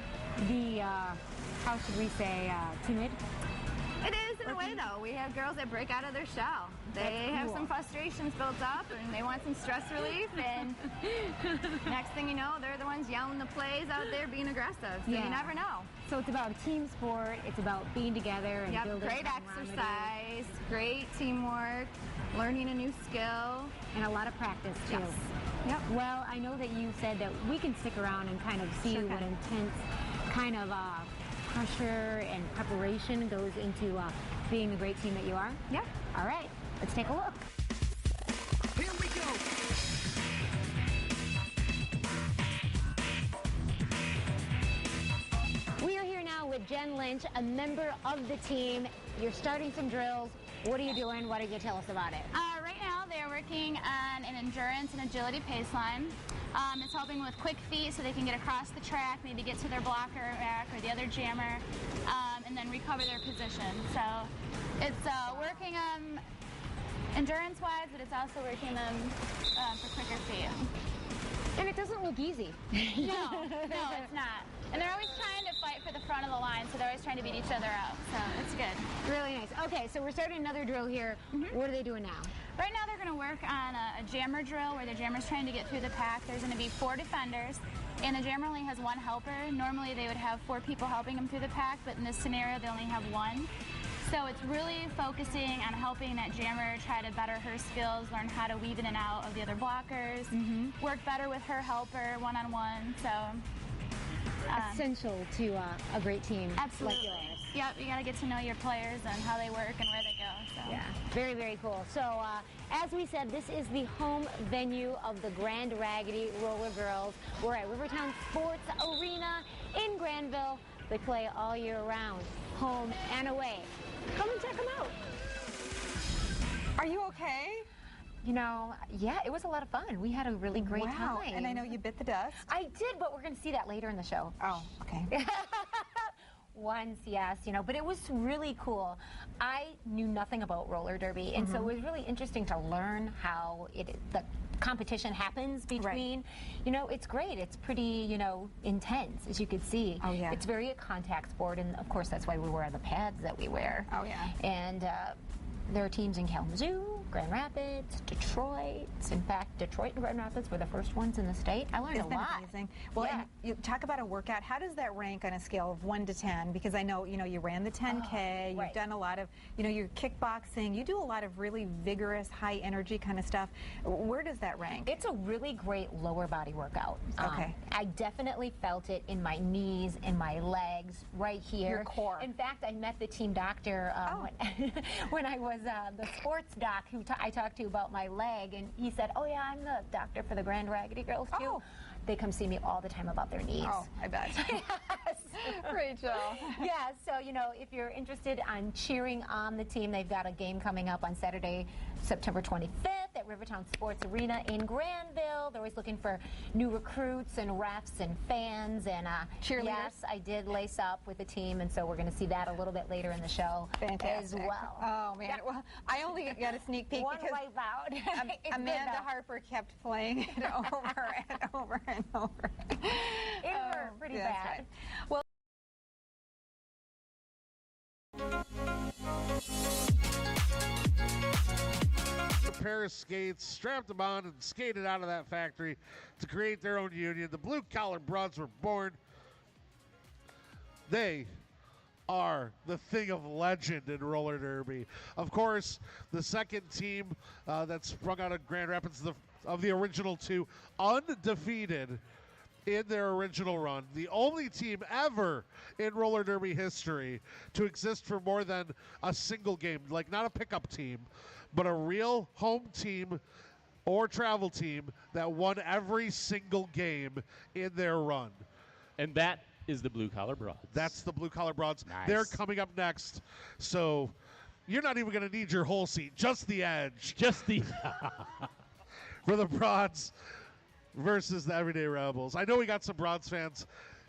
[SPEAKER 4] the, how should we say, timid?
[SPEAKER 5] It is in a way, though. We have girls that break out of their shell. They have some frustrations built up, and they want some stress relief, and next thing you know, they're the ones yelling the plays out there, being aggressive. So you never know.
[SPEAKER 4] So it's about a team sport. It's about being together and building
[SPEAKER 5] great
[SPEAKER 4] camaraderie.
[SPEAKER 5] exercise, great teamwork, learning a new skill.
[SPEAKER 4] And a lot of practice, too.
[SPEAKER 5] Yes. Yep.
[SPEAKER 4] Well, I know that you said that we can stick around and kind of see what intense kind of pressure and preparation goes into being the great team that you are.
[SPEAKER 5] Yeah.
[SPEAKER 4] All right, let's take a look.
[SPEAKER 12] Here we go.
[SPEAKER 4] We are here now with Jen Lynch, a member of the team. You're starting some drills. What are you doing? What are you going to tell us about it?
[SPEAKER 13] Right now, they're working on an endurance and agility pace line. It's helping with quick feet so they can get across the track, maybe get to their blocker rack or the other jammer, and then recover their position. So it's working endurance-wise, but it's also working them for quicker feet.
[SPEAKER 4] And it doesn't look easy.
[SPEAKER 13] No, it's not. And they're always trying to fight for the front of the line, so they're always trying to beat each other out. So it's good.
[SPEAKER 4] Really nice. Okay, so we're starting another drill here. What are they doing now?
[SPEAKER 13] Right now they're going to work on a jammer drill where the jammer's trying to get through the pack. There's going to be 4 defenders, and the jammer only has 1 helper. Normally they would have 4 people helping them through the pack, but in this scenario they only have 1. So it's really focusing on helping that jammer try to better her skills, learn how to weave in and out of the other blockers, work better with her helper one-on-one. So
[SPEAKER 4] essential to a great team.
[SPEAKER 13] Absolutely.
[SPEAKER 4] Like yours.
[SPEAKER 13] Yep, you got to get to know your players and how they work and where they go. So.
[SPEAKER 4] Yeah, very, very cool. So as we said, this is the home venue of the Grand Raggedy Roller Girls. We're at Rivertown Sports Arena in Granville. They play all year round, home and away. Come and check them out.
[SPEAKER 14] Are you okay?
[SPEAKER 4] You know, yeah, it was a lot of fun. We had a really great time.
[SPEAKER 14] And I know you bit the dust.
[SPEAKER 4] I did, but we're going to see that later in the show.
[SPEAKER 14] Oh, okay.
[SPEAKER 4] Once, yes, you know, but it was really cool. I knew nothing about roller derby, and so it was really interesting to learn how the competition happens between, you know, it's great. It's pretty, you know, intense, as you could see.
[SPEAKER 14] Oh, yeah.
[SPEAKER 4] It's very a contact sport, and of course that's why we wear the pads that we wear.
[SPEAKER 14] Oh, yeah.
[SPEAKER 4] And there are teams in Kalamazoo, Grand Rapids, Detroit. In fact, Detroit and Grand Rapids were the first ones in the state. I learned
[SPEAKER 14] Isn't
[SPEAKER 4] a lot.
[SPEAKER 14] Amazing. Well, and you talk about a workout. How does that rank on a scale of 1 to 10? Because I know, you know, you ran the 10K, you've done a lot of, you know, your kickboxing. You do a lot of really vigorous, high energy kind of stuff. Where does that rank?
[SPEAKER 4] It's a really great lower body workout.
[SPEAKER 14] Okay.
[SPEAKER 4] I definitely felt it in my knees, in my legs, right here.
[SPEAKER 14] Your core.
[SPEAKER 4] In fact, I met the team doctor when I was the sports doc who I talked to about my leg, and he said, "Oh yeah, I'm the doctor for the Grand Raggedy Girls too."
[SPEAKER 14] Oh.
[SPEAKER 4] They come see me all the time about their knees.
[SPEAKER 14] Oh, I bet.
[SPEAKER 4] Yes.
[SPEAKER 14] Rachel.
[SPEAKER 4] Yeah, so, you know, if you're interested on cheering on the team, they've got a game coming up on Saturday, September 25th at Rivertown Sports Arena in Granville. They're always looking for new recruits and refs and fans. And
[SPEAKER 14] cheerleaders.
[SPEAKER 4] Yes, I did lace up with the team, and so we're going to see that a little bit later in the show as well.
[SPEAKER 14] Oh, man. Yeah. Well, I only got a sneak peek
[SPEAKER 4] One
[SPEAKER 14] because
[SPEAKER 4] wipe out.
[SPEAKER 14] Amanda Harper kept playing it over and over and over.
[SPEAKER 4] It hurt pretty
[SPEAKER 14] that's
[SPEAKER 4] bad.
[SPEAKER 14] Right. Well,
[SPEAKER 8] A pair of skates, strapped them on, and skated out of that factory to create their own union. The Blue Collar Broads were born. They are the thing of legend in roller derby. Of course, the second team that sprung out of Grand Rapids of the original 2, undefeated in their original run. The only team ever in roller derby history to exist for more than a single game, like not a pickup team, but a real home team or travel team that won every single game in their run.
[SPEAKER 9] And that is the Blue Collar Broads.
[SPEAKER 8] That's the Blue Collar Broads.
[SPEAKER 9] Nice.
[SPEAKER 8] They're coming up next. So you're not even going to need your whole seat, just the edge.
[SPEAKER 9] Just the
[SPEAKER 8] for the Broads. versus the Everyday Rebels. I know we got some Bronze fans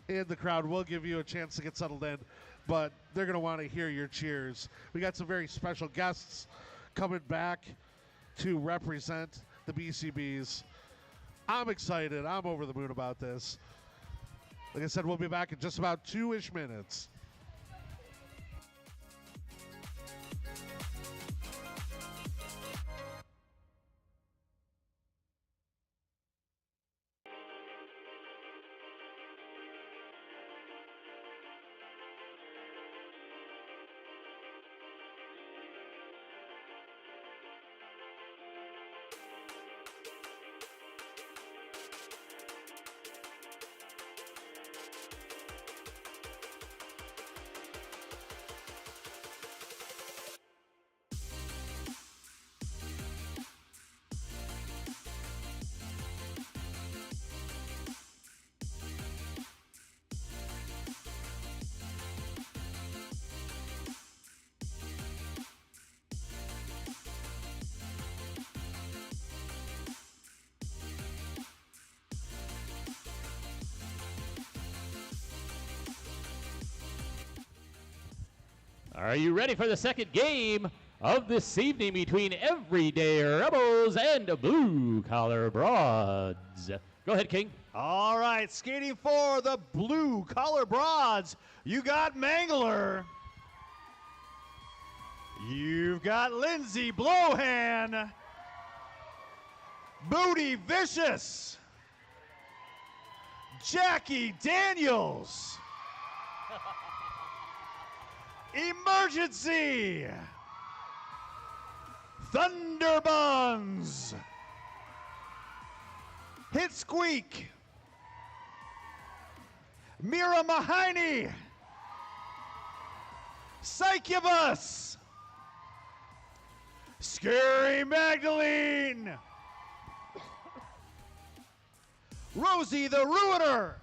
[SPEAKER 8] in the crowd. We'll give you a chance to get settled in, but they're going to want to hear your cheers. We got some very special guests coming back to represent the BCBs. I'm excited. I'm over the moon about this. Like I said, we'll be back in just about 2-ish minutes.
[SPEAKER 9] Are you ready for the second game of this evening between Everyday Rebels and Blue Collar Broads? Go ahead, King.
[SPEAKER 10] All right, skating for the Blue Collar Broads, you got Mangler. You've got Lindsay Blowhand. Booty Vicious. Jackie Daniels. Emergency! Thunderbuns! Hit Squeak! Mira Mahoney! Succubus! Scary Magdalene! Rosie the Ruiner!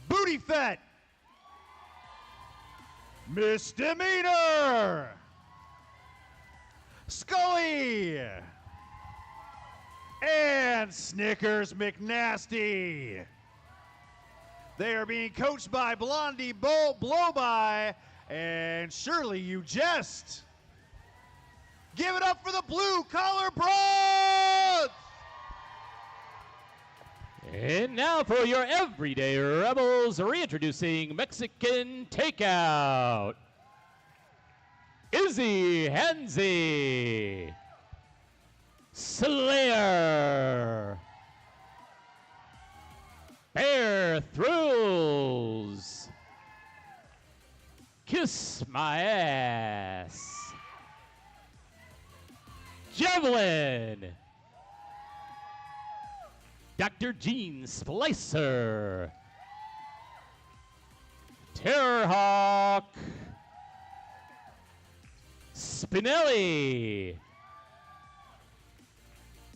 [SPEAKER 10] Booty Fett! Misdemeanor! Scully! And Snickers McNasty. They are being coached by Blondie Blowby and Shirley You Jest. Give it up for the Blue Collar Broads!
[SPEAKER 9] And now for your Everyday Rebels, reintroducing Mexican Takeout. Izzy Hanzi. Slayer. Bear Thrills. Kiss My Ass. Javelin. Dr. Gene Splicer. Terrorhawk. Spinelli.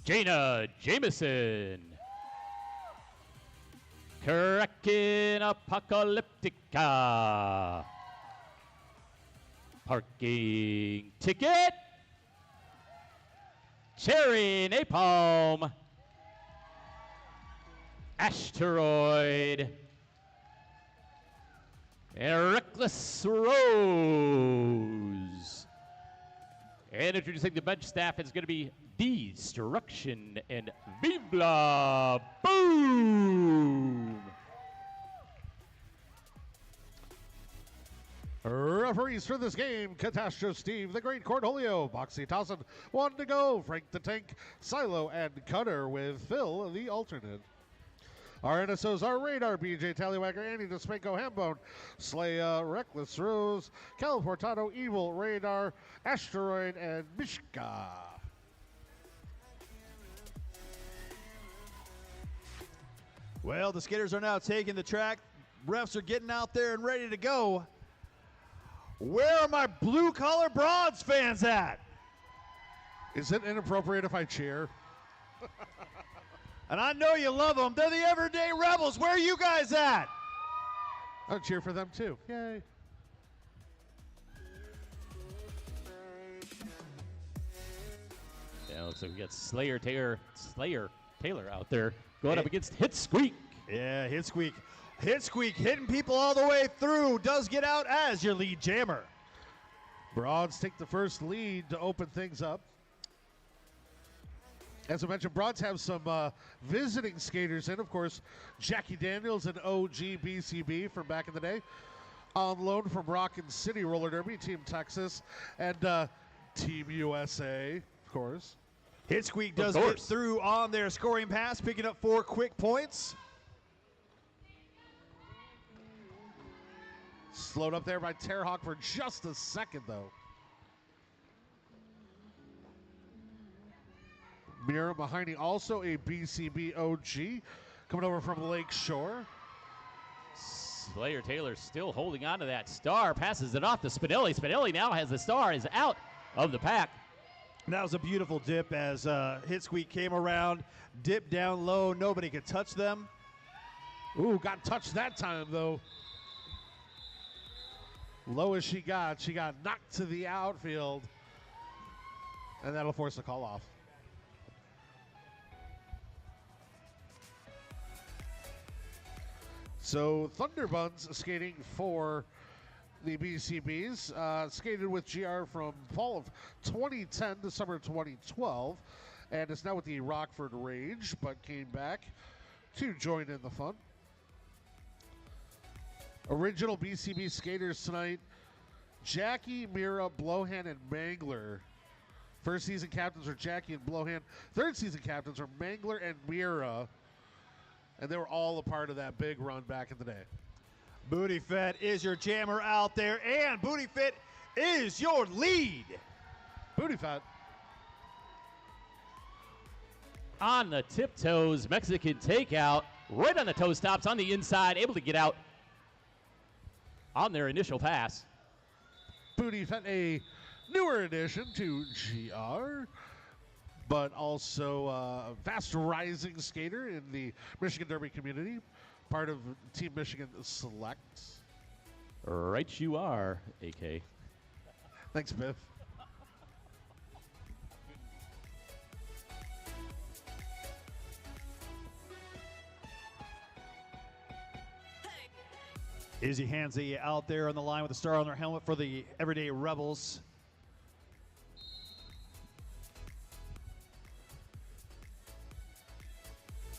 [SPEAKER 9] Jaina Jameson. Kraken Apocalyptica. Parking Ticket. Cherry Napalm. Asteroid. And Reckless Rose. And introducing the bench staff is going to be Destruction and Vibla Boom.
[SPEAKER 8] Referees for this game: Catastro Steve, the Great Cornholio, Boxy Towson, One to Go, Frank the Tank, Silo, and Cutter with Phil, the alternate. Our NSOs are Radar, BJ Tallywhacker, Andy DeSpanko, Hambone, Slaya, Reckless Rose, Cal Portado, Evil, Radar, Asteroid, and Mishka.
[SPEAKER 10] Well, the skaters are now taking the track. Refs are getting out there and ready to go. Where are my Blue Collar Broads fans at?
[SPEAKER 8] Is it inappropriate if I cheer?
[SPEAKER 10] And I know you love them. They're the Everyday Rebels. Where are you guys at?
[SPEAKER 8] I'll cheer for them too. Yay.
[SPEAKER 9] Yeah, looks like we got Slayer Taylor out there going up against Hit Squeak.
[SPEAKER 10] Yeah, Hit Squeak. Hit Squeak hitting people all the way through. Does get out as your lead jammer.
[SPEAKER 8] Broads take the first lead to open things up. As I mentioned, Broads have some visiting skaters in. Of course, Jackie Daniels and OG BCB from back in the day. On loan from Rockin' City Roller Derby, Team Texas, and Team USA, of course.
[SPEAKER 10] Hit Squeak does get through on their scoring pass, picking up 4 quick points.
[SPEAKER 8] Slowed up there by Terrahawk for just a second, though. Mira Mahoney, also a BCB OG, coming over from Lake Shore.
[SPEAKER 9] Slayer Taylor still holding on to that star, passes it off to Spinelli. Spinelli now has the star, is out of the pack.
[SPEAKER 10] That was a beautiful dip as Hit Squeak came around, dipped down low, nobody could touch them.
[SPEAKER 8] Ooh, got touched that time, though. Low as she got knocked to the outfield, and that'll force a call off. So Thunderbuns skating for the BCBs, skated with GR from fall of 2010 to summer 2012, and is now with the Rockford Rage, but came back to join in the fun. Original BCB skaters tonight, Jackie, Mira, Blowhand, and Mangler. First season captains are Jackie and Blowhand. Third season captains are Mangler and Mira. And they were all a part of that big run back in the day.
[SPEAKER 10] Booty Fett is your jammer out there, and Booty Fett is your lead.
[SPEAKER 8] Booty Fett.
[SPEAKER 9] On the tiptoes, Mexican takeout, right on the toe stops on the inside, able to get out on their initial pass.
[SPEAKER 8] Booty Fett, a newer addition to GR, but also a fast rising skater in the Michigan Derby community, part of Team Michigan Select.
[SPEAKER 9] Right you are, AK.
[SPEAKER 8] Thanks, Biff.
[SPEAKER 10] Izzy Hansey out there on the line with a star on their helmet for the Everyday Rebels.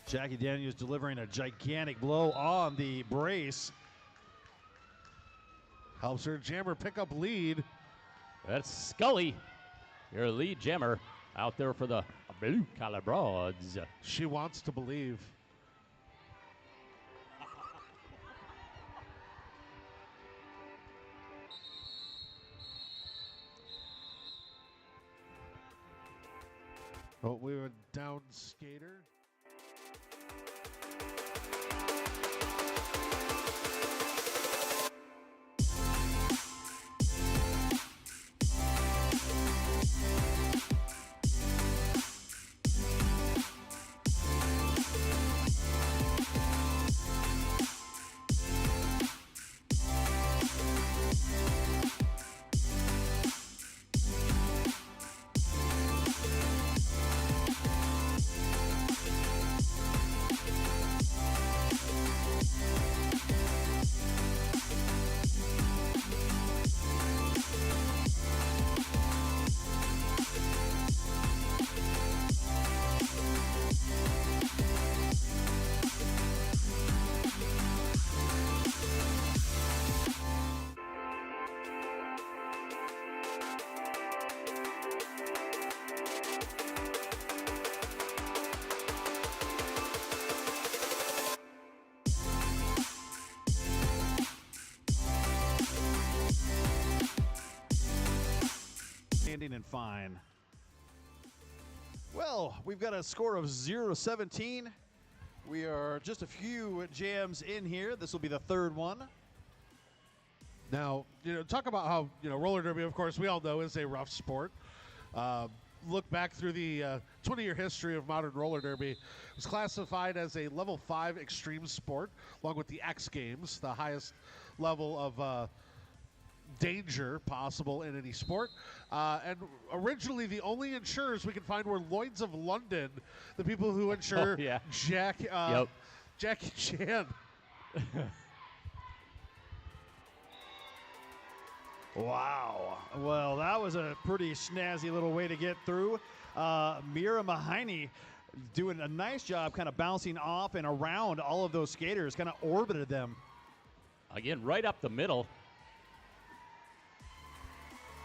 [SPEAKER 10] Jackie Daniels delivering a gigantic blow on the brace.
[SPEAKER 8] Helps her jammer pick up lead.
[SPEAKER 9] That's Scully, your lead jammer, out there for the Blue Collar Broads.
[SPEAKER 8] She wants to believe. Oh, we were down skater.
[SPEAKER 10] And fine. Well, we've got a score of 0-17. We are just a few jams in here. This will be the third one.
[SPEAKER 8] Now, talk about how, roller derby, of course, we all know is a rough sport. Look back through the 20-year history of modern roller derby. It was classified as a level 5 extreme sport, along with the X Games, the highest level of danger possible in any sport. And originally, the only insurers we could find were Lloyd's of London, the people who insure Jackie Chan.
[SPEAKER 10] Wow. Well, that was a pretty snazzy little way to get through. Mira Mahoney doing a nice job kind of bouncing off and around all of those skaters, kind of orbited them.
[SPEAKER 9] Again, right up the middle.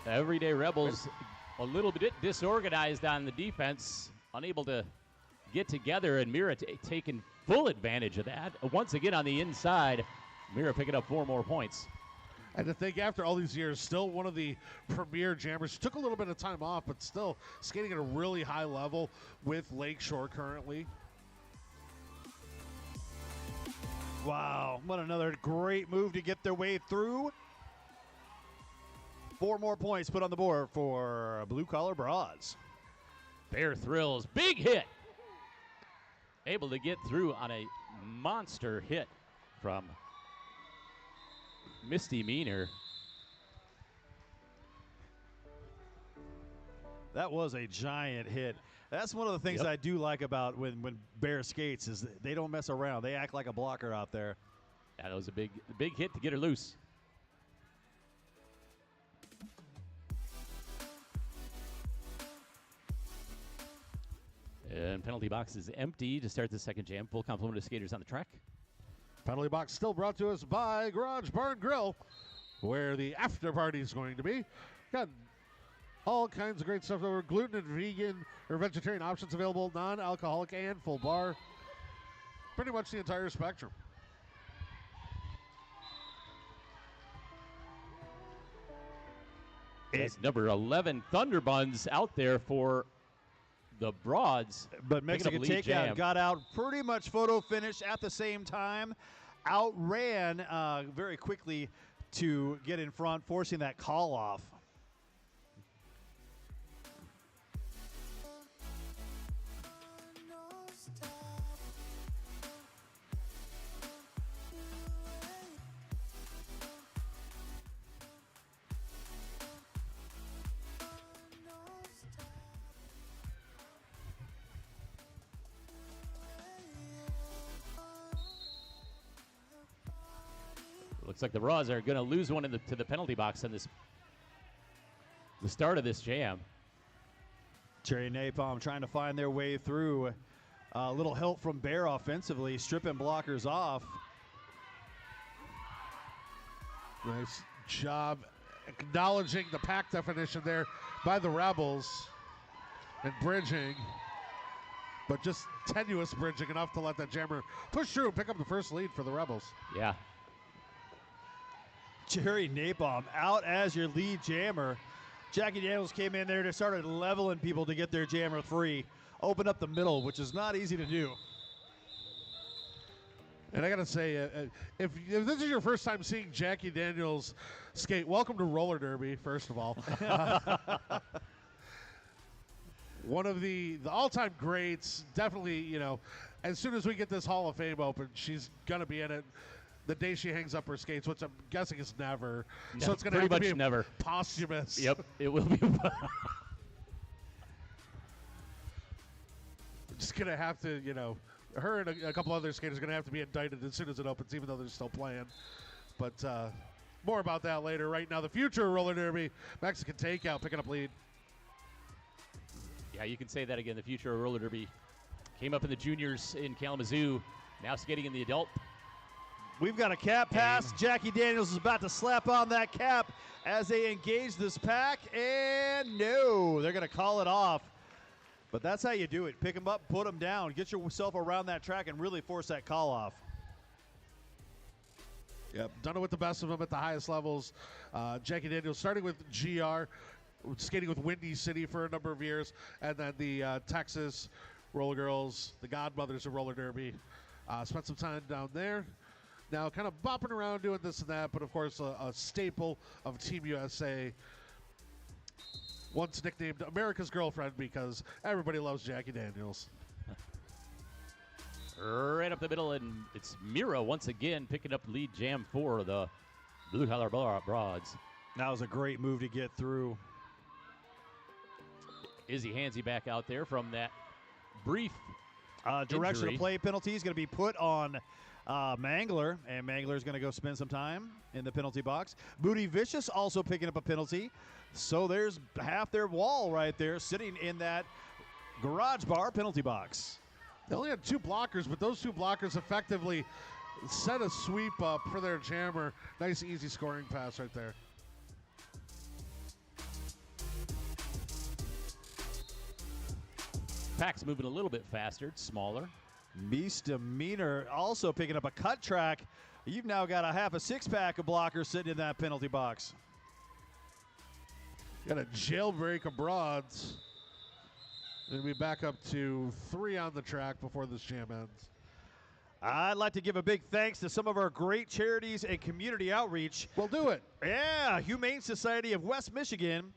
[SPEAKER 9] Everyday Rebels a little bit disorganized on the defense, unable to get together, and Mira taking full advantage of that. Once again on the inside, Mira picking up 4 more points.
[SPEAKER 8] And to think after all these years, still one of the premier jammers. Took a little bit of time off, but still skating at a really high level with Lakeshore currently.
[SPEAKER 10] Wow, what another great move to get their way through. 4 more points put on the board for Blue Collar Broads.
[SPEAKER 9] Bear Thrills, big hit. Able to get through on a monster hit from Misty Meaner.
[SPEAKER 10] That was a giant hit. That's one of the things I do like about when Bear skates is they don't mess around. They act like a blocker out there.
[SPEAKER 9] Yeah, that was a big hit to get her loose. And penalty box is empty to start the second jam. Full complement of skaters on the track.
[SPEAKER 8] Penalty box still brought to us by Garage Barn Grill, where the after party is going to be. Got all kinds of great stuff over gluten and vegan or vegetarian options available, non-alcoholic and full bar. Pretty much the entire spectrum.
[SPEAKER 9] It's number 11 Thunder Buns out there for the Broads.
[SPEAKER 10] But Mexican Takeout got out pretty much photo finish at the same time. Outran very quickly to get in front, forcing that call off.
[SPEAKER 9] Looks like the Broads are going to lose one to the penalty box in the start of this jam.
[SPEAKER 10] Cherry Napalm trying to find their way through. A little help from Bear offensively, stripping blockers off.
[SPEAKER 8] Nice job acknowledging the pack definition there by the Rebels and bridging, but just tenuous bridging enough to let that jammer push through and pick up the first lead for the Rebels.
[SPEAKER 9] Yeah.
[SPEAKER 10] Cherry Napalm out as your lead jammer. Jackie Daniels came in there to start leveling people to get their jammer free. Open up the middle, which is not easy to do.
[SPEAKER 8] And I got to say, if this is your first time seeing Jackie Daniels skate, welcome to roller derby, first of all. One of the all-time greats, definitely, you know, as soon as we get this Hall of Fame open, she's going to be in it the day she hangs up her skates, which I'm guessing is never.
[SPEAKER 9] No,
[SPEAKER 8] so it's going to have to be
[SPEAKER 9] never.
[SPEAKER 8] Posthumous.
[SPEAKER 9] Yep, it will be.
[SPEAKER 8] Just going to have to, you know, her and a couple other skaters are going to have to be indicted as soon as it opens, even though they're still playing. But more about that later. Right now, the future of roller derby, Mexican Takeout picking up lead.
[SPEAKER 9] Yeah, you can say that again. The future of roller derby came up in the juniors in Kalamazoo, now skating in the adult.
[SPEAKER 10] We've got a cap pass. Jackie Daniels is about to slap on that cap as they engage this pack, and no, they're going to call it off. But that's how you do it. Pick them up, put them down, get yourself around that track, and really force that call off.
[SPEAKER 8] Yep, done it with the best of them at the highest levels. Jackie Daniels starting with GR, skating with Windy City for a number of years, and then the Texas Roller Girls, the godmothers of roller derby. Spent some time down there. Now kind of bopping around doing this and that, but of course a staple of Team USA. Once nicknamed America's Girlfriend because everybody loves Jackie Daniels.
[SPEAKER 9] Right up the middle, and it's Mira once again picking up lead jam for the Blue Collar Broads.
[SPEAKER 10] That was a great move to get through.
[SPEAKER 9] Izzy Hansey back out there from that brief
[SPEAKER 10] direction
[SPEAKER 9] injury.
[SPEAKER 10] of play penalty is going to be put on Mangler, and Mangler is going to go spend some time in the penalty box. Booty Vicious also picking up a penalty. So there's half their wall right there sitting in that garage bar penalty box.
[SPEAKER 8] They only had 2 blockers, but those 2 blockers effectively set a sweep up for their jammer. Nice, easy scoring pass right there.
[SPEAKER 9] Pack's moving a little bit faster. It's smaller.
[SPEAKER 10] Misdemeanor also picking up a cut track. You've now got a half a 6-pack of blockers sitting in that penalty box.
[SPEAKER 8] Got a jailbreak of broads. And we back up to 3 on the track before this jam ends.
[SPEAKER 10] I'd like to give a big thanks to some of our great charities and community outreach.
[SPEAKER 8] We'll do it.
[SPEAKER 10] Yeah, Humane Society of West Michigan,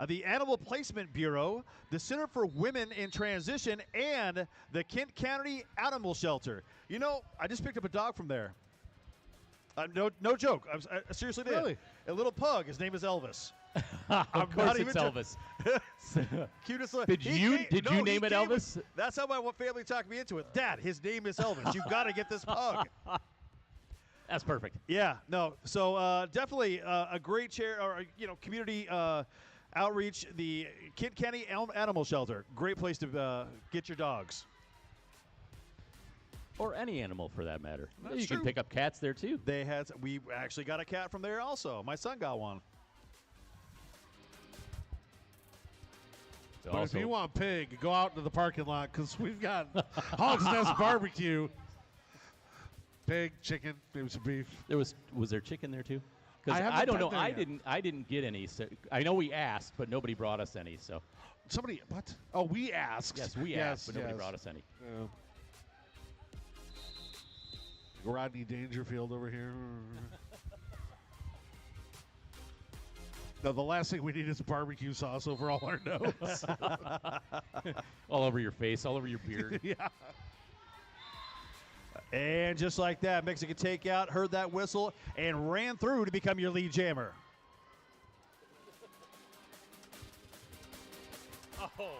[SPEAKER 10] the Animal Placement Bureau, the Center for Women in Transition, and the Kent County Animal Shelter. You know, I just picked up a dog from there. No joke. I seriously did.
[SPEAKER 8] Really?
[SPEAKER 10] A little pug. His name is Elvis.
[SPEAKER 9] Of course it's Elvis.
[SPEAKER 10] Cutest.
[SPEAKER 9] Did you name it Elvis?
[SPEAKER 10] That's how my family talked me into it. Dad, his name is Elvis. You've got to get this pug.
[SPEAKER 9] That's perfect.
[SPEAKER 10] Yeah, no. So definitely a great community outreach. The Kent County Animal Shelter, great place to get your dogs.
[SPEAKER 9] Or any animal for that matter.
[SPEAKER 10] That's
[SPEAKER 9] you
[SPEAKER 10] true.
[SPEAKER 9] can pick up cats there too.
[SPEAKER 10] We actually got a cat from there also. My son got one.
[SPEAKER 8] But if you want pig, go out into the parking lot because we've got Hog's Nest Barbecue. Pig, chicken, maybe some beef.
[SPEAKER 9] Was there chicken there too? Because I don't know. I didn't get any. So I know we asked, but nobody brought us any. So
[SPEAKER 8] somebody what? Oh, we asked.
[SPEAKER 9] Yes, we asked, but nobody brought us any.
[SPEAKER 8] Yeah. Rodney Dangerfield over here. No, the last thing we need is barbecue sauce over all our nose.
[SPEAKER 9] All over your face, all over your beard.
[SPEAKER 8] Yeah.
[SPEAKER 10] And just like that, Mexican takeout heard that whistle and ran through to become your lead jammer.
[SPEAKER 9] Oh,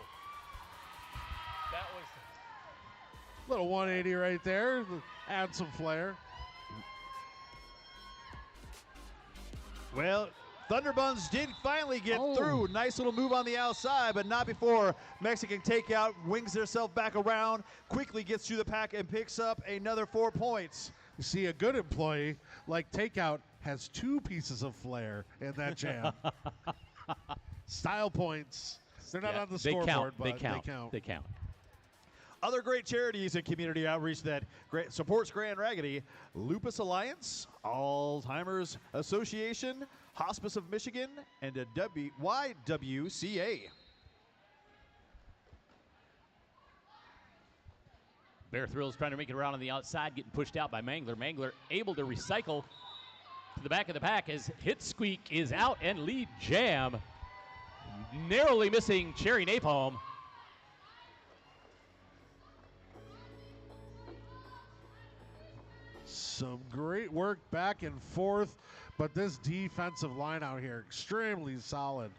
[SPEAKER 9] that was
[SPEAKER 8] Little 180 right there. Add some flair.
[SPEAKER 10] Well, Thunderbuns did finally get through. Nice little move on the outside, but not before Mexican Takeout wings herself back around, quickly gets through the pack and picks up another 4 points.
[SPEAKER 8] You see, a good employee like Takeout has 2 pieces of flair in that jam. Style points. They're not on the scoreboard, but
[SPEAKER 9] They count.
[SPEAKER 10] Other great charities and community outreach that supports Grand Raggedy: Lupus Alliance, Alzheimer's Association, Hospice of Michigan, and a YWCA.
[SPEAKER 9] Bear Thrills trying to make it around on the outside, getting pushed out by Mangler. Mangler able to recycle to the back of the pack as Hit Squeak is out and lead jam. Narrowly missing Cherry Napalm.
[SPEAKER 8] Some great work back and forth, but this defensive line out here extremely solid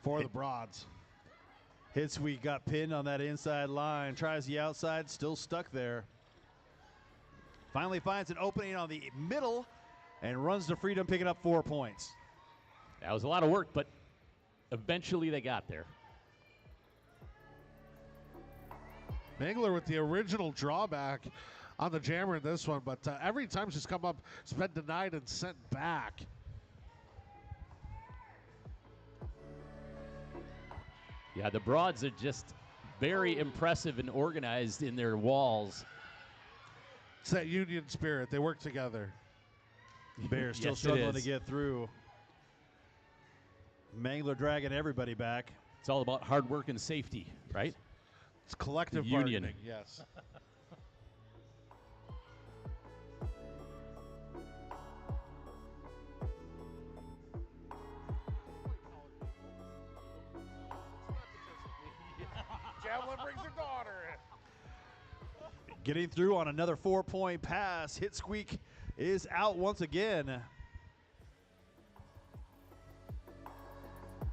[SPEAKER 8] for the Broads.
[SPEAKER 10] Hitsweet got pinned on that inside line, tries the outside, still stuck there. Finally finds an opening on the middle and runs to freedom, picking up 4 points.
[SPEAKER 9] That was a lot of work, but eventually they got there.
[SPEAKER 8] Mangler with the original drawback on the jammer in this one, but every time she's come up, it's been denied and sent back.
[SPEAKER 9] Yeah, the Broads are just very impressive and organized in their walls.
[SPEAKER 8] It's that union spirit. They work together.
[SPEAKER 10] Bears still struggling to get through. Mangler dragging everybody back.
[SPEAKER 9] It's all about hard work and safety, right?
[SPEAKER 8] It's collective
[SPEAKER 9] union.
[SPEAKER 8] bargaining, yes. Javelin brings her daughter.
[SPEAKER 10] Getting through on another 4-point pass. Hit Squeak is out once again.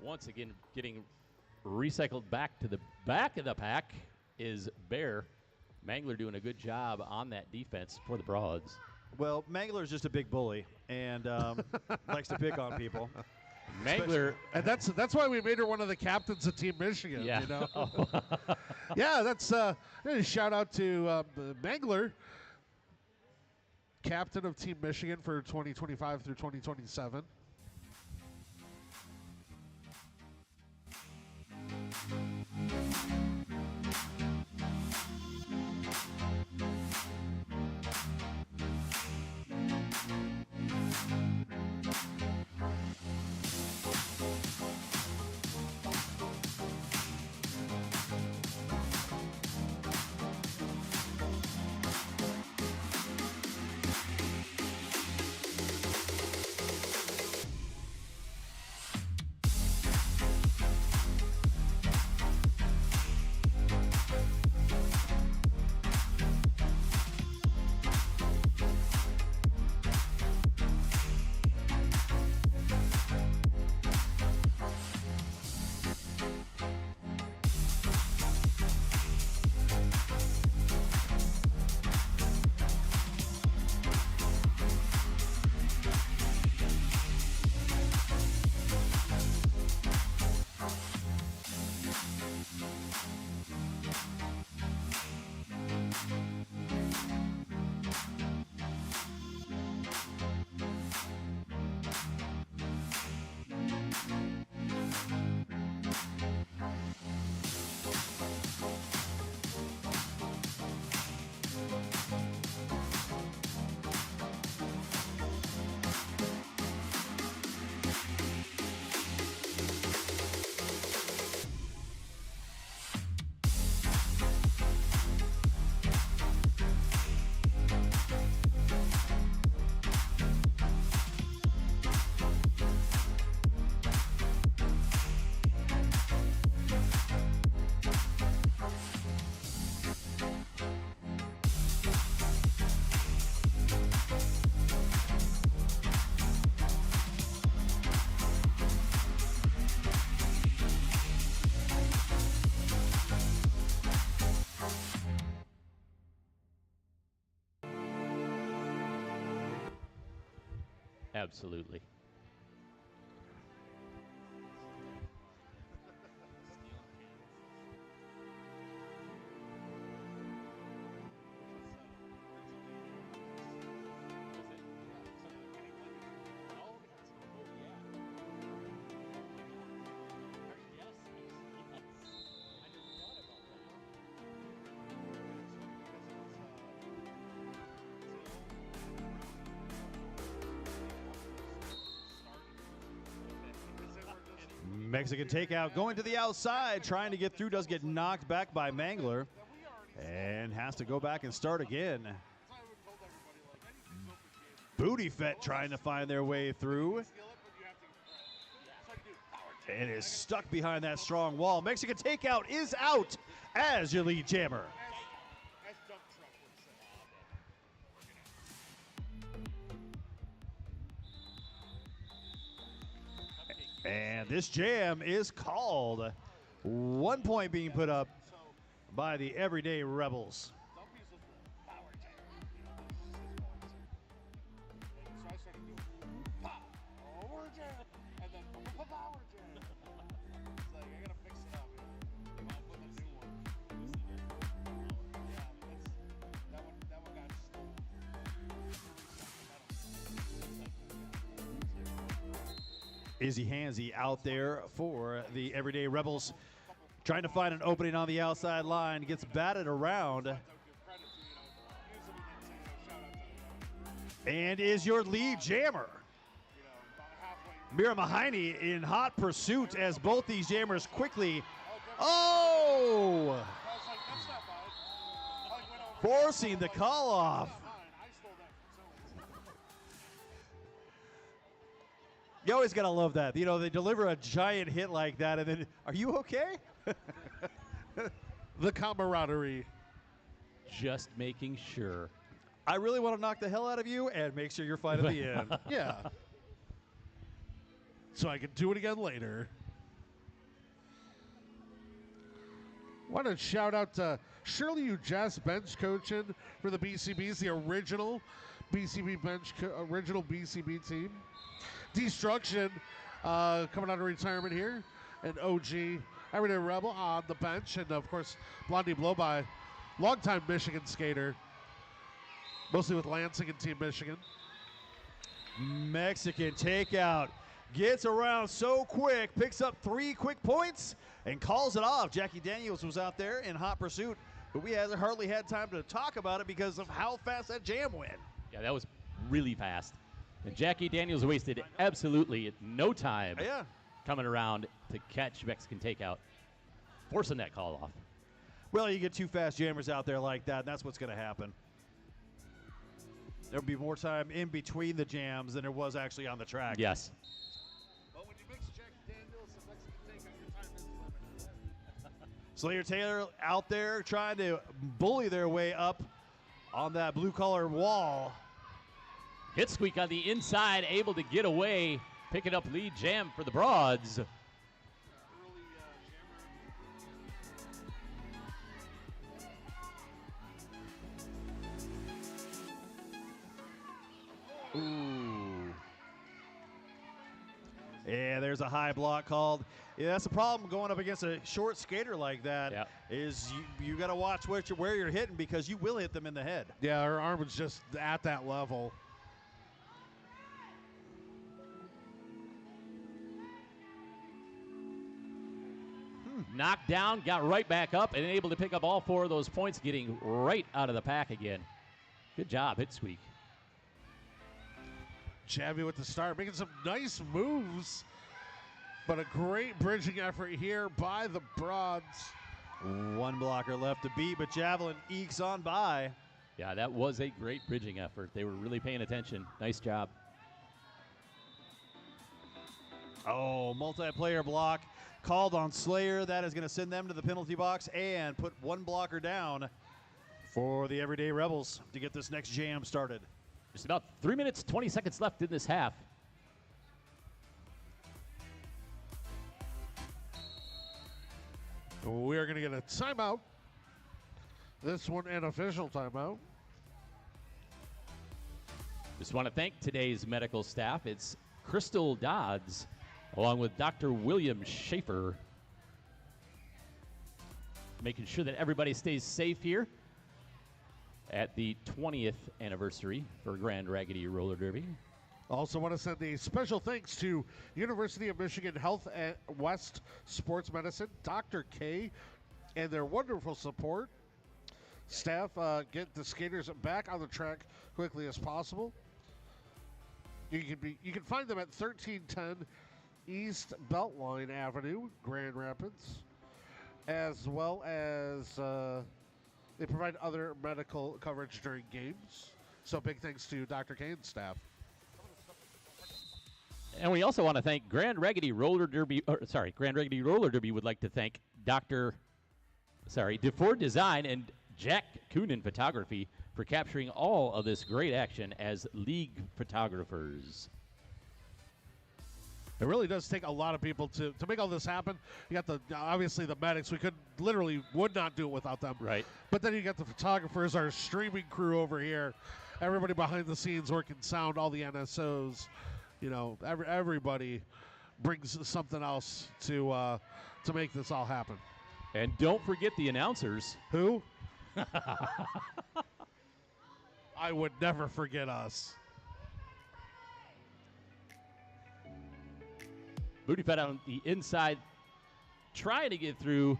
[SPEAKER 9] once again getting recycled back to the back of the pack is Bear. Mangler doing a good job on that defense for the Broads.
[SPEAKER 10] Well, Mangler's just a big bully and likes to pick on people.
[SPEAKER 9] Mangler,
[SPEAKER 8] and that's why we made her one of the captains of Team Michigan.
[SPEAKER 9] Yeah.
[SPEAKER 8] You know? Yeah, that's shout out to Mangler, captain of Team Michigan for 2025 through 2027.
[SPEAKER 9] Absolutely.
[SPEAKER 10] Mexican takeout going to the outside, trying to get through, does get knocked back by Mangler and has to go back and start again. Booty Fett trying to find their way through and is stuck behind that strong wall. Mexican takeout is out as your lead jammer. And this jam is called. 1 point being put up by the Everyday Rebels. Izzy Hansy out there for the Everyday Rebels, trying to find an opening on the outside line, gets batted around, and is your lead jammer. Mira Mahiney in hot pursuit as both these jammers quickly, forcing the call off. You always got to love that. You know, they deliver a giant hit like that, and then, are you okay?
[SPEAKER 8] The camaraderie.
[SPEAKER 9] Just making sure.
[SPEAKER 10] I really want to knock the hell out of you and make sure you're fine at the end.
[SPEAKER 8] Yeah. So I can do it again later. Want to shout out to Shirley Ujess, bench coaching for the BCBs, the original BCB original BCB team. Destruction coming out of retirement here, and OG Everyday Rebel on the bench, and of course Blondie Blowby, longtime Michigan skater, mostly with Lansing and Team Michigan.
[SPEAKER 10] Mexican takeout. Gets around so quick, picks up 3 quick points, and calls it off. Jackie Daniels was out there in hot pursuit, but we hardly had time to talk about it because of how fast that jam went.
[SPEAKER 9] Yeah, that was really fast. And Jackie Daniels wasted absolutely no time coming around to catch Mexican takeout, forcing that call off.
[SPEAKER 10] Well, you get 2 fast jammers out there like that, and that's what's going to happen. There'll be more time in between the jams than there was actually on the track.
[SPEAKER 9] Yes.
[SPEAKER 10] Slayer Taylor out there trying to bully their way up on that blue-collar wall.
[SPEAKER 9] Hit squeak on the inside, able to get away, picking up lead jam for the Broads.
[SPEAKER 10] Ooh. Yeah, there's a high block called. Yeah, that's the problem going up against a short skater like that. Is you got to watch where you're hitting because you will hit them in the head.
[SPEAKER 8] Yeah, her arm was just at that level.
[SPEAKER 9] Knocked down, got right back up, and able to pick up all 4 of those points, getting right out of the pack again. Good job, Hit Squeak.
[SPEAKER 8] Chavy with the start, making some nice moves, but a great bridging effort here by the Broads.
[SPEAKER 10] 1 blocker left to beat, but Javelin ekes on by.
[SPEAKER 9] Yeah, that was a great bridging effort. They were really paying attention. Nice job.
[SPEAKER 10] Oh, multiplayer block called on Slayer. That is going to send them to the penalty box and put 1 blocker down for the Everyday Rebels to get this next jam started.
[SPEAKER 9] Just about 3 minutes, 20 seconds left in this half.
[SPEAKER 8] We are going to get a timeout. This one an official timeout.
[SPEAKER 9] Just want to thank today's medical staff. It's Crystal Dodds, along with Dr. William Schaefer, making sure that everybody stays safe here at the 20th anniversary for Grand Raggedy Roller Derby.
[SPEAKER 8] Also want to send a special thanks to University of Michigan Health at West Sports Medicine, Dr. K, and their wonderful support. Staff, get the skaters back on the track quickly as possible. You can find them at 1310 East Beltline Avenue, Grand Rapids, as well as they provide other medical coverage during games. So big thanks to Dr. K and staff.
[SPEAKER 9] And we also want to thank Grand Raggedy Roller Derby. Grand Raggedy Roller Derby would like to thank DeFord Design and Jack Coonan Photography for capturing all of this great action as league photographers.
[SPEAKER 8] It really does take a lot of people to make all this happen. You got obviously the medics. We would not do it without them.
[SPEAKER 9] Right.
[SPEAKER 8] But then you got the photographers, our streaming crew over here, everybody behind the scenes working sound, all the NSOs. You know, everybody brings something else to make this all happen.
[SPEAKER 9] And don't forget the announcers.
[SPEAKER 8] Who? I would never forget us.
[SPEAKER 9] Booty Fed on the inside, trying to get through,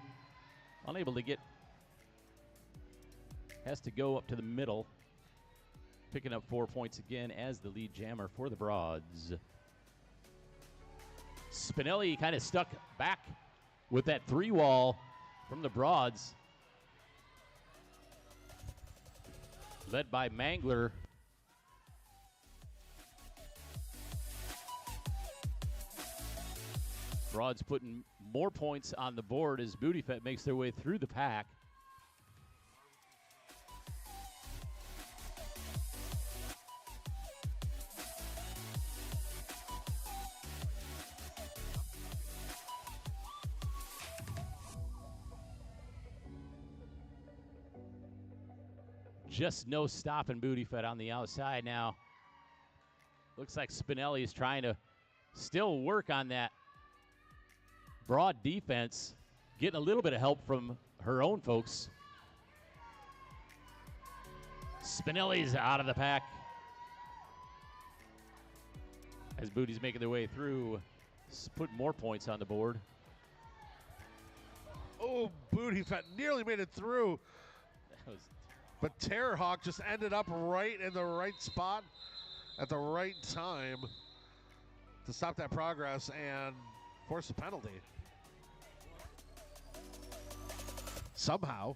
[SPEAKER 9] unable to get. Has to go up to the middle. Picking up 4 points again as the lead jammer for the Broads. Spinelli kind of stuck back with that 3-wall from the Broads. Led by Mangler. Broads putting more points on the board as Booty Fett makes their way through the pack. Just no stopping Booty Fed on the outside now. Looks like Spinelli is trying to still work on that broad defense, getting a little bit of help from her own folks. Spinelli's out of the pack as Booty's making their way through, put more points on the board.
[SPEAKER 8] Oh, Booty Fed nearly made it through. But Terror Hawk just ended up right in the right spot at the right time to stop that progress and force a penalty. Somehow.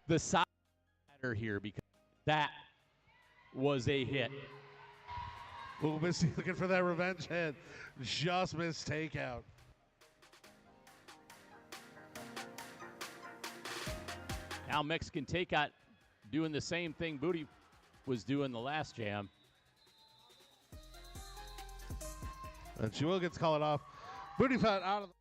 [SPEAKER 9] The side matter here because that was a hit.
[SPEAKER 8] Ooh, Misty looking for that revenge hit. Just missed takeout.
[SPEAKER 9] Now Mexican takeout doing the same thing Booty was doing the last jam.
[SPEAKER 8] And she will get to call it off. Booty Fed out of the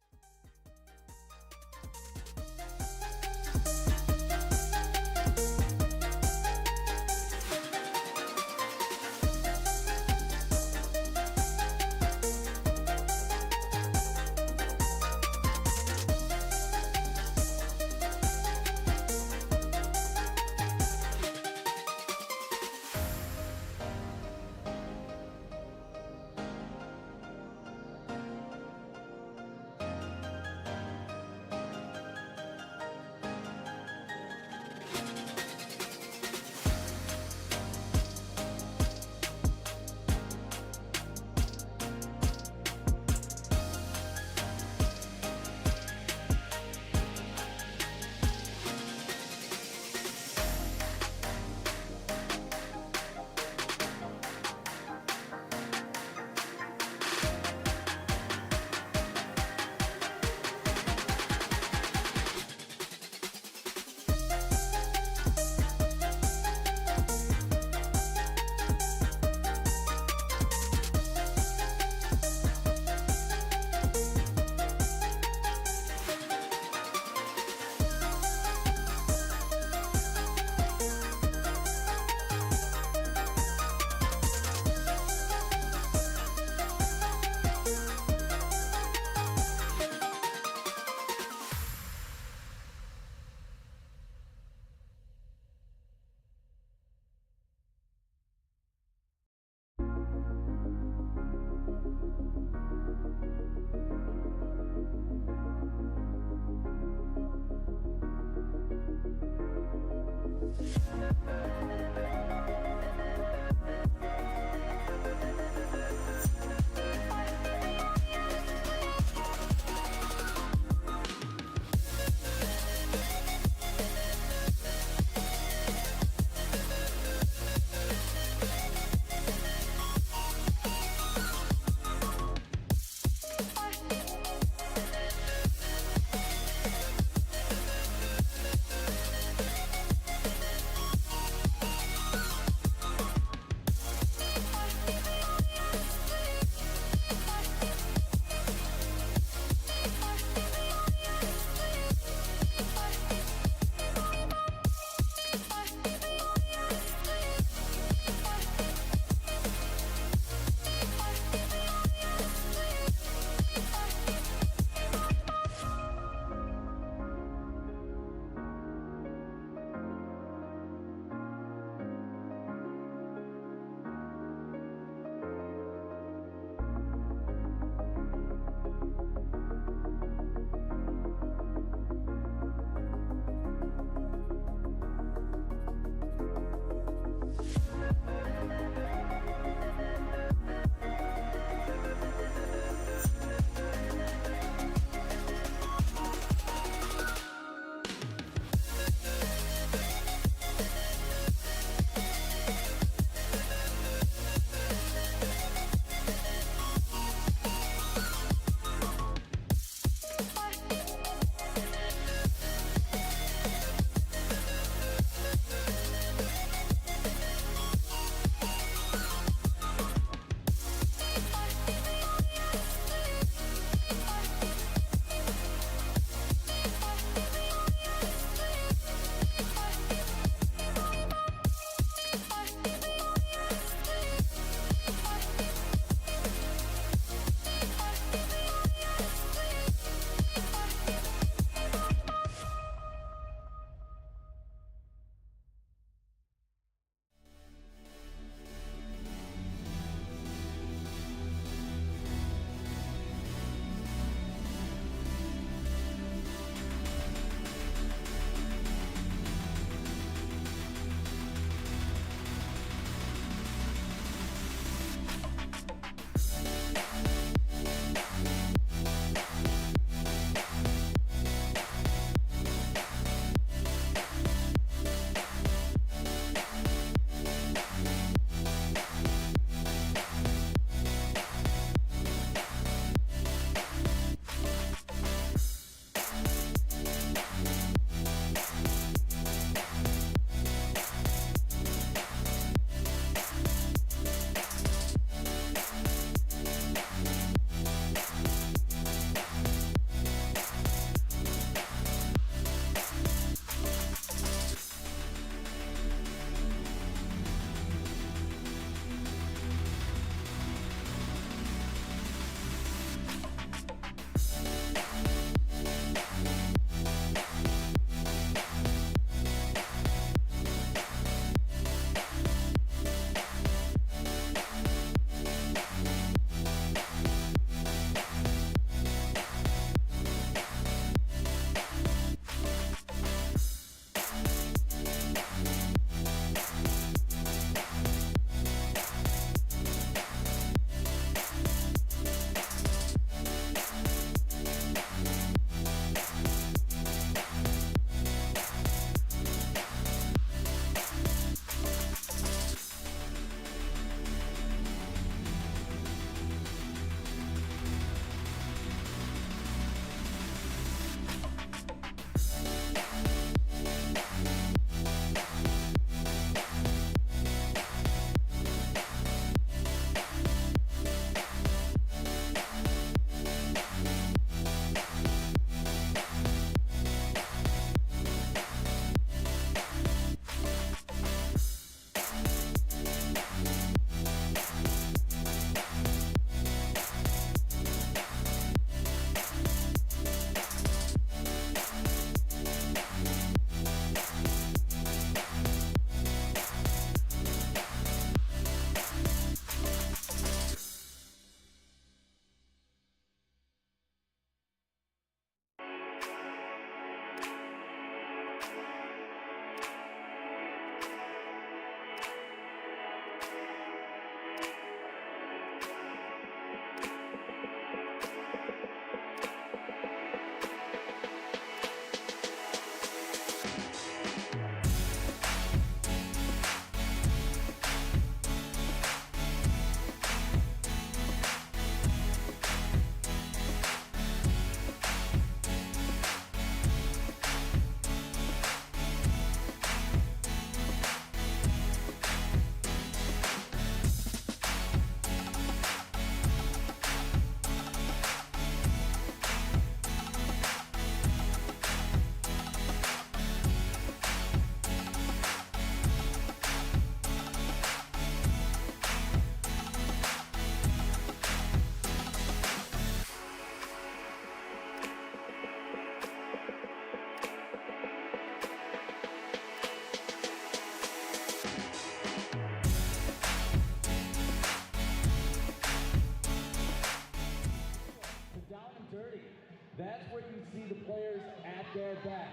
[SPEAKER 1] where you see the players at their best.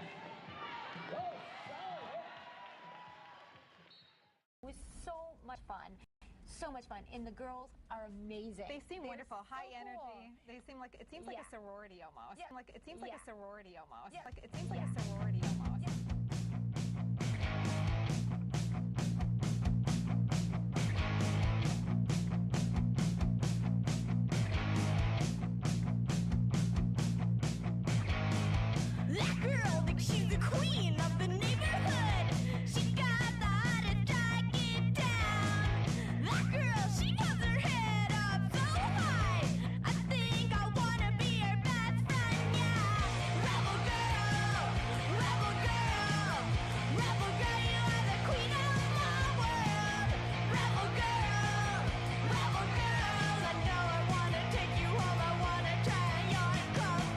[SPEAKER 1] Oh, solid hit.
[SPEAKER 4] It was so much fun. So much fun, and the girls are amazing.
[SPEAKER 14] They seem wonderful, high
[SPEAKER 4] so
[SPEAKER 14] energy.
[SPEAKER 4] cool.
[SPEAKER 14] They seem like it seems like a sorority almost.
[SPEAKER 4] Yeah.
[SPEAKER 14] Like it seems like a sorority almost.
[SPEAKER 4] Yeah.
[SPEAKER 14] Like it seems like a sorority almost.
[SPEAKER 12] That girl thinks she's the queen of the neighborhood. She got the heart to drag it down. That girl, she has her head up so high. I think I wanna be her best friend, yeah. Rebel girl, rebel girl, rebel girl, you are the queen of my world. Rebel girl, I know I wanna take you home. I wanna try on your clothes.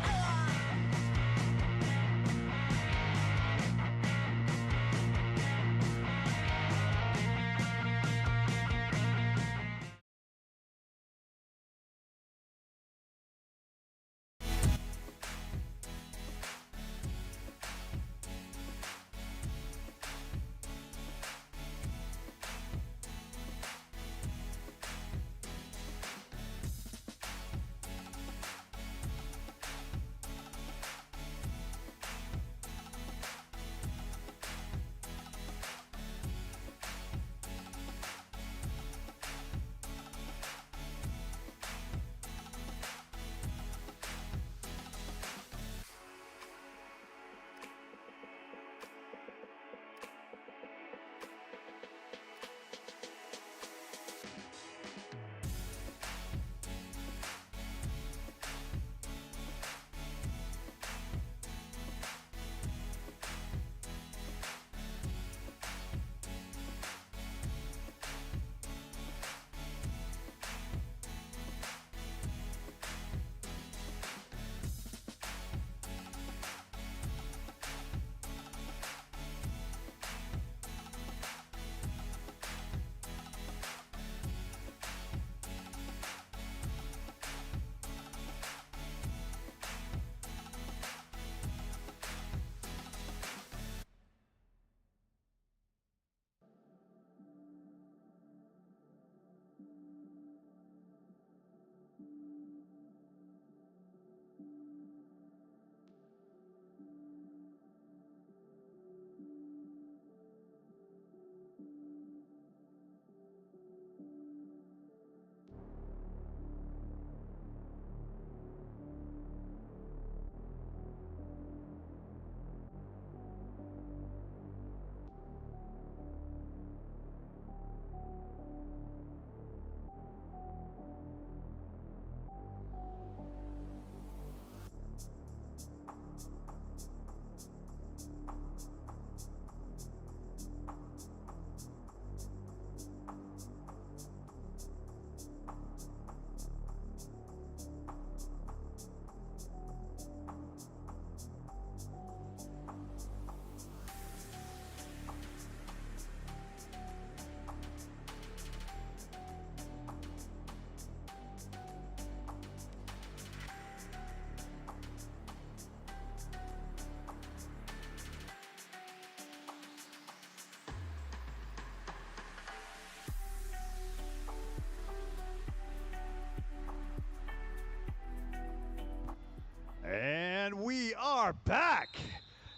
[SPEAKER 10] And we are back.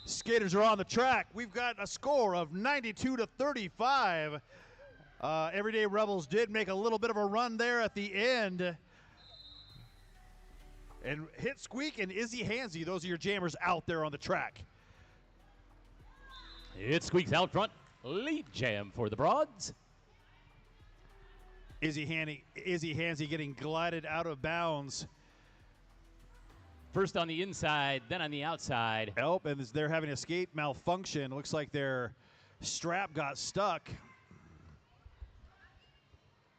[SPEAKER 10] Skaters are on the track. We've got a score of 92-35. Everyday Rebels did make a little bit of a run there at the end. And Hit Squeak and Izzy Hansy, those are your jammers out there on the track.
[SPEAKER 9] It squeaks out front. Lead jam for the Broads.
[SPEAKER 10] Izzy Hansy getting glided out of bounds.
[SPEAKER 9] First on the inside, then on the outside.
[SPEAKER 10] Help, and they're having a skate malfunction. Looks like their strap got stuck.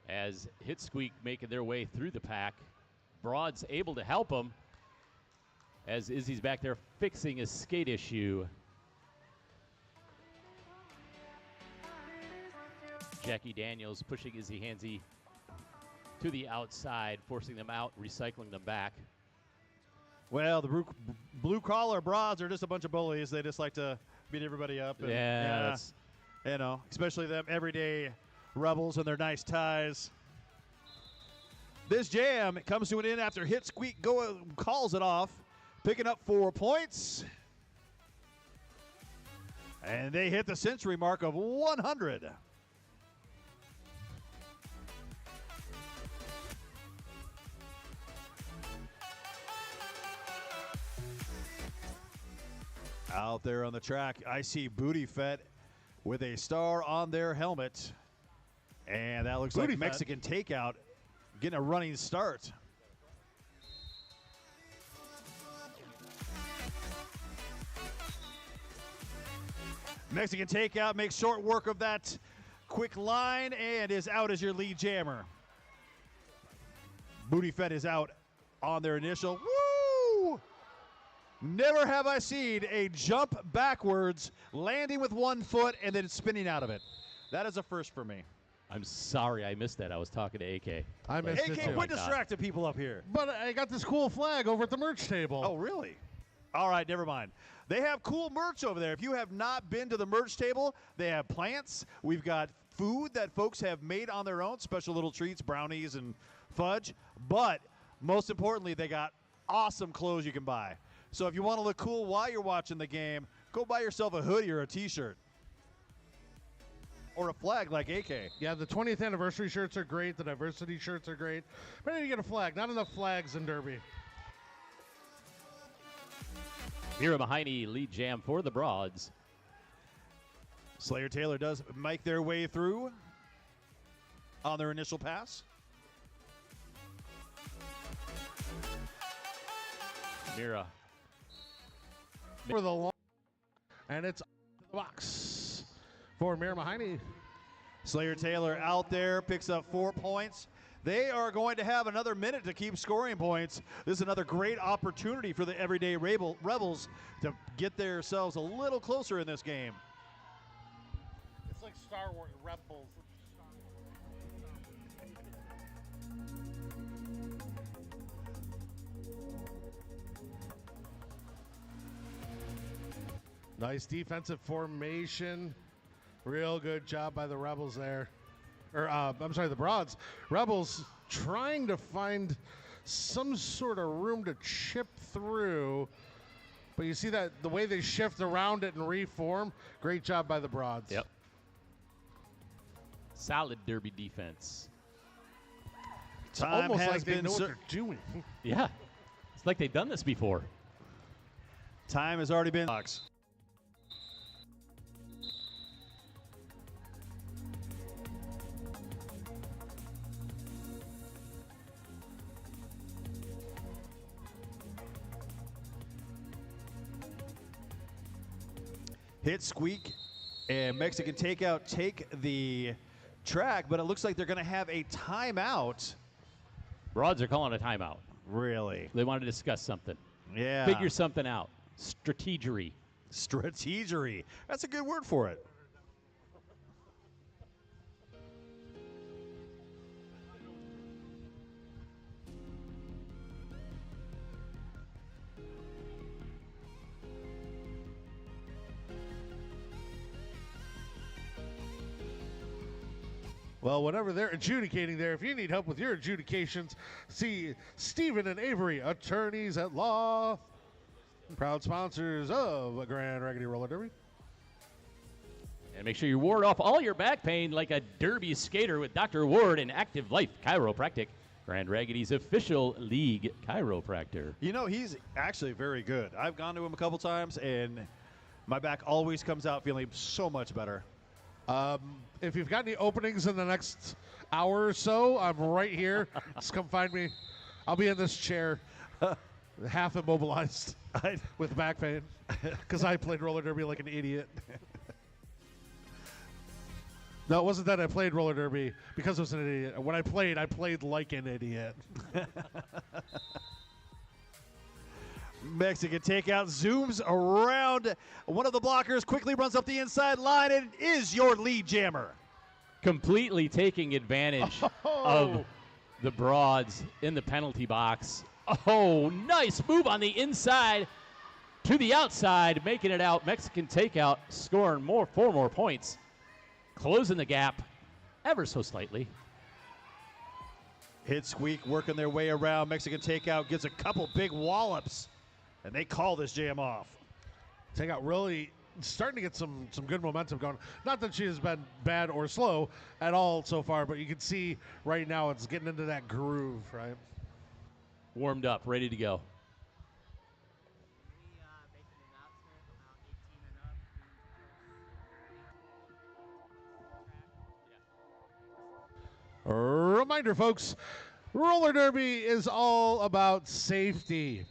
[SPEAKER 9] As Hit Squeak making their way through the pack. Broad's able to help them as Izzy's back there fixing a skate issue. Jackie Daniels pushing Izzy Hansy to the outside, forcing them out, recycling them back.
[SPEAKER 10] Well, the blue-collar broads are just a bunch of bullies. They just like to beat everybody up. And,
[SPEAKER 9] Yeah.
[SPEAKER 10] you know, especially them everyday rebels and their nice ties. This jam comes to an end after Hit Squeak calls it off, picking up 4 points. And they hit the century mark of 100. Out there on the track, I see Booty Fett with a star on their helmet. And that looks
[SPEAKER 8] Booty
[SPEAKER 10] like
[SPEAKER 8] Fett.
[SPEAKER 10] Mexican Takeout getting a running start. Mexican Takeout makes short work of that quick line and is out as your lead jammer. Booty Fett is out on their initial. Woo! Never have I seen a jump backwards, landing with one foot, and then spinning out of it. That is a first for me.
[SPEAKER 9] I'm sorry I missed that. I was talking to AK.
[SPEAKER 8] I missed it
[SPEAKER 10] AK,
[SPEAKER 8] too.
[SPEAKER 10] quit distracting people up here.
[SPEAKER 8] But I got this cool flag over at the merch table.
[SPEAKER 10] Oh, really? All right, never mind. They have cool merch over there. If you have not been to the merch table, they have plants. We've got food that folks have made on their own, special little treats, brownies and fudge. But most importantly, they got awesome clothes you can buy. So if you want to look cool while you're watching the game, go buy yourself a hoodie or a T-shirt. Or a flag like AK.
[SPEAKER 8] Yeah, the 20th anniversary shirts are great. The diversity shirts are great. But I need to get a flag. Not enough flags in Derby.
[SPEAKER 9] Mira Mahoney lead jam for the Broads.
[SPEAKER 10] Slayer Taylor does make their way through on their initial pass.
[SPEAKER 9] Mira.
[SPEAKER 8] For the long, and it's the box for Mira Mahoney.
[SPEAKER 10] Slayer Taylor out there picks up 4 points. They are going to have another minute to keep scoring points. This is another great opportunity for the everyday Rebels to get themselves a little closer in this game.
[SPEAKER 8] It's like Star Wars Rebels. Nice defensive formation. Real good job by the Rebels there. I'm sorry, the Broads. Rebels trying to find some sort of room to chip through. But you see that the way they shift around it and reform. Great job by the Broads.
[SPEAKER 9] Yep. Solid Derby defense.
[SPEAKER 8] It's almost like they know what they're doing.
[SPEAKER 9] Yeah. It's like they've done this before.
[SPEAKER 10] Time has already been. Hit Squeak and Mexican Takeout take the track, but it looks like they're going to have a timeout.
[SPEAKER 9] Broads are calling a timeout.
[SPEAKER 10] Really?
[SPEAKER 9] They want to discuss something.
[SPEAKER 10] Yeah.
[SPEAKER 9] Figure something out. Strategery.
[SPEAKER 10] Strategery. That's a good word for it.
[SPEAKER 8] Well, whatever they're adjudicating there, if you need help with your adjudications, see Stephen and Avery, attorneys at law, proud sponsors of a Grand Raggedy Roller Derby.
[SPEAKER 9] And make sure you ward off all your back pain like a Derby skater with Dr. Ward and Active Life Chiropractic, Grand Raggedy's official league chiropractor.
[SPEAKER 10] You know, he's actually very good. I've gone to him a couple times, and my back always comes out feeling so much better.
[SPEAKER 8] If you've got any openings in the next hour or so, I'm right here. Just come find me. I'll be in this chair, half immobilized with back pain, because I played roller derby like an idiot. No, it wasn't that I played roller derby because I was an idiot. When I played like an idiot.
[SPEAKER 10] Mexican Takeout zooms around one of the blockers, quickly runs up the inside line, and is your lead jammer.
[SPEAKER 9] Completely taking advantage of the Broads in the penalty box Oh, nice move on the inside to the outside, making it out. Mexican takeout, scoring 4 more points, closing the gap ever so slightly.
[SPEAKER 10] Hit squeak working their way around. Mexican takeout gets a couple big wallops, and they call this jam off.
[SPEAKER 8] Takeout really starting to get some good momentum going. Not that she has been bad or slow at all so far, but you can see right now it's getting into that groove, right?
[SPEAKER 9] Warmed up, ready to go.
[SPEAKER 8] Reminder, folks, roller derby is all about safety.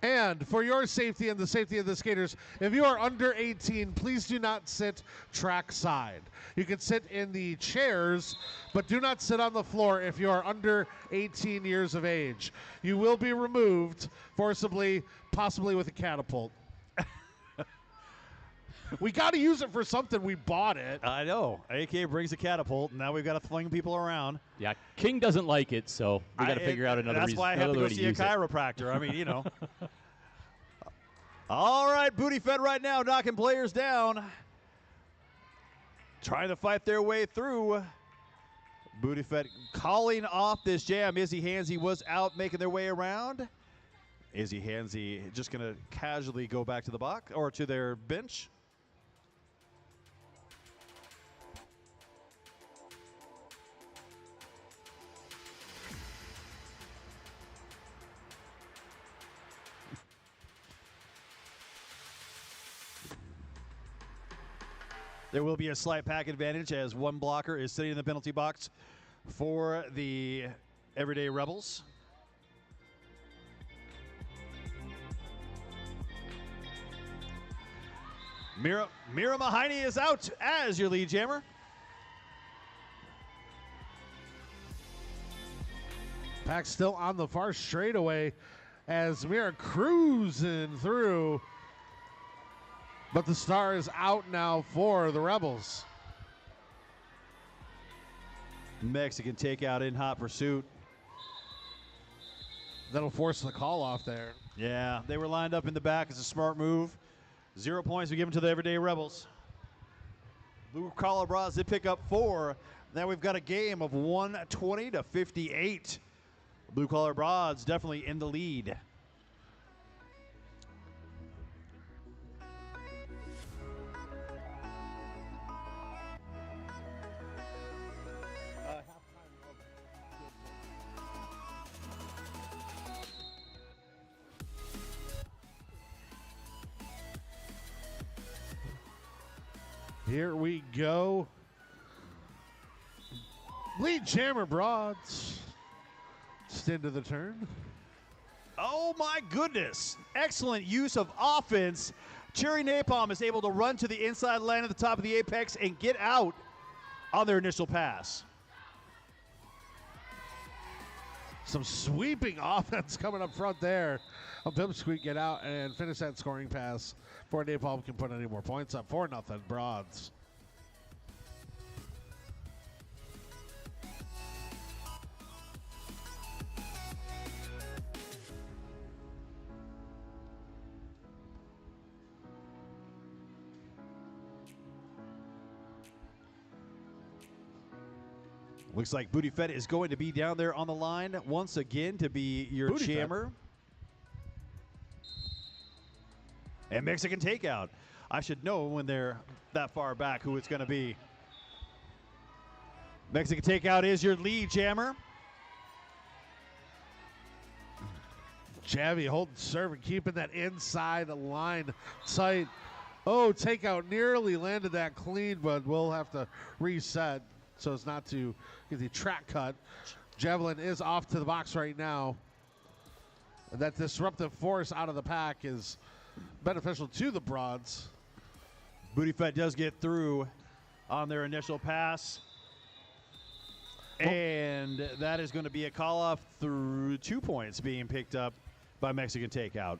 [SPEAKER 8] And for your safety and the safety of the skaters, if you are under 18, please do not sit trackside. You can sit in the chairs, but do not sit on the floor if you are under 18 years of age. You will be removed forcibly, possibly with a catapult. We got to use it for something. We bought it.
[SPEAKER 10] I know. AK brings a catapult, and now we've got to fling people around.
[SPEAKER 9] Yeah, King doesn't like it, so we got to figure out another reason.
[SPEAKER 10] That's why I have to go see a chiropractor. I mean, you know. All right, Booty Fed right now, knocking players down. Trying to fight their way through. Booty Fed calling off this jam. Izzy Hansy was out making their way around. Izzy Hansy just going to casually go back to the box or to their bench. There will be a slight pack advantage as one blocker is sitting in the penalty box for the Everyday Rebels. Mira Mahoney is out as your lead jammer.
[SPEAKER 8] Pack still on the far straightaway as Mira cruising through. But the star is out now for the Rebels.
[SPEAKER 10] Mexican takeout in hot pursuit.
[SPEAKER 8] That'll force the call off there.
[SPEAKER 10] Yeah, they were lined up in the back. It's a smart move. 0 points we given to the Everyday Rebels. Blue Collar Bras did pick up 4. Now we've got a game of 120 to 58. Blue Collar Bras definitely in the lead.
[SPEAKER 8] Here we go. Lead jammer Broads. Just into the turn.
[SPEAKER 10] Oh my goodness. Excellent use of offense. Cherry Napalm is able to run to the inside lane at the top of the apex and get out on their initial pass.
[SPEAKER 8] Some sweeping offense coming up front there. Pipsqueak get out and finish that scoring pass before Napalm can put any more points up. 4-0 Broads.
[SPEAKER 10] Looks like Booty Fed is going to be down there on the line once again to be your
[SPEAKER 8] Booty
[SPEAKER 10] jammer. And Mexican takeout. I should know when they're that far back who it's going to be. Mexican takeout is your lead jammer.
[SPEAKER 8] Javi holding serve and keeping that inside line tight. Oh, takeout nearly landed that clean, but we'll have to reset so as not to get the track cut. Javelin is off to the box right now. And that disruptive force out of the pack is beneficial to the Broads.
[SPEAKER 10] Booty Fed does get through on their initial pass. And that is going to be a call off through 2 points being picked up by Mexican takeout.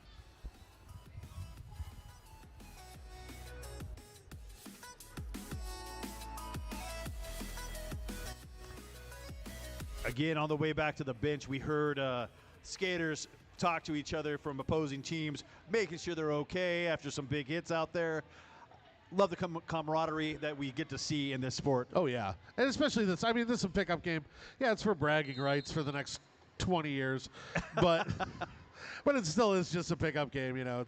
[SPEAKER 10] Again, on the way back to the bench, we heard skaters talk to each other from opposing teams, making sure they're okay after some big hits out there. Love the camaraderie that we get to see in this sport.
[SPEAKER 8] Oh, yeah. And especially this. I mean, this is a pickup game. Yeah, it's for bragging rights for the next 20 years. But but it still is just a pickup game, you know.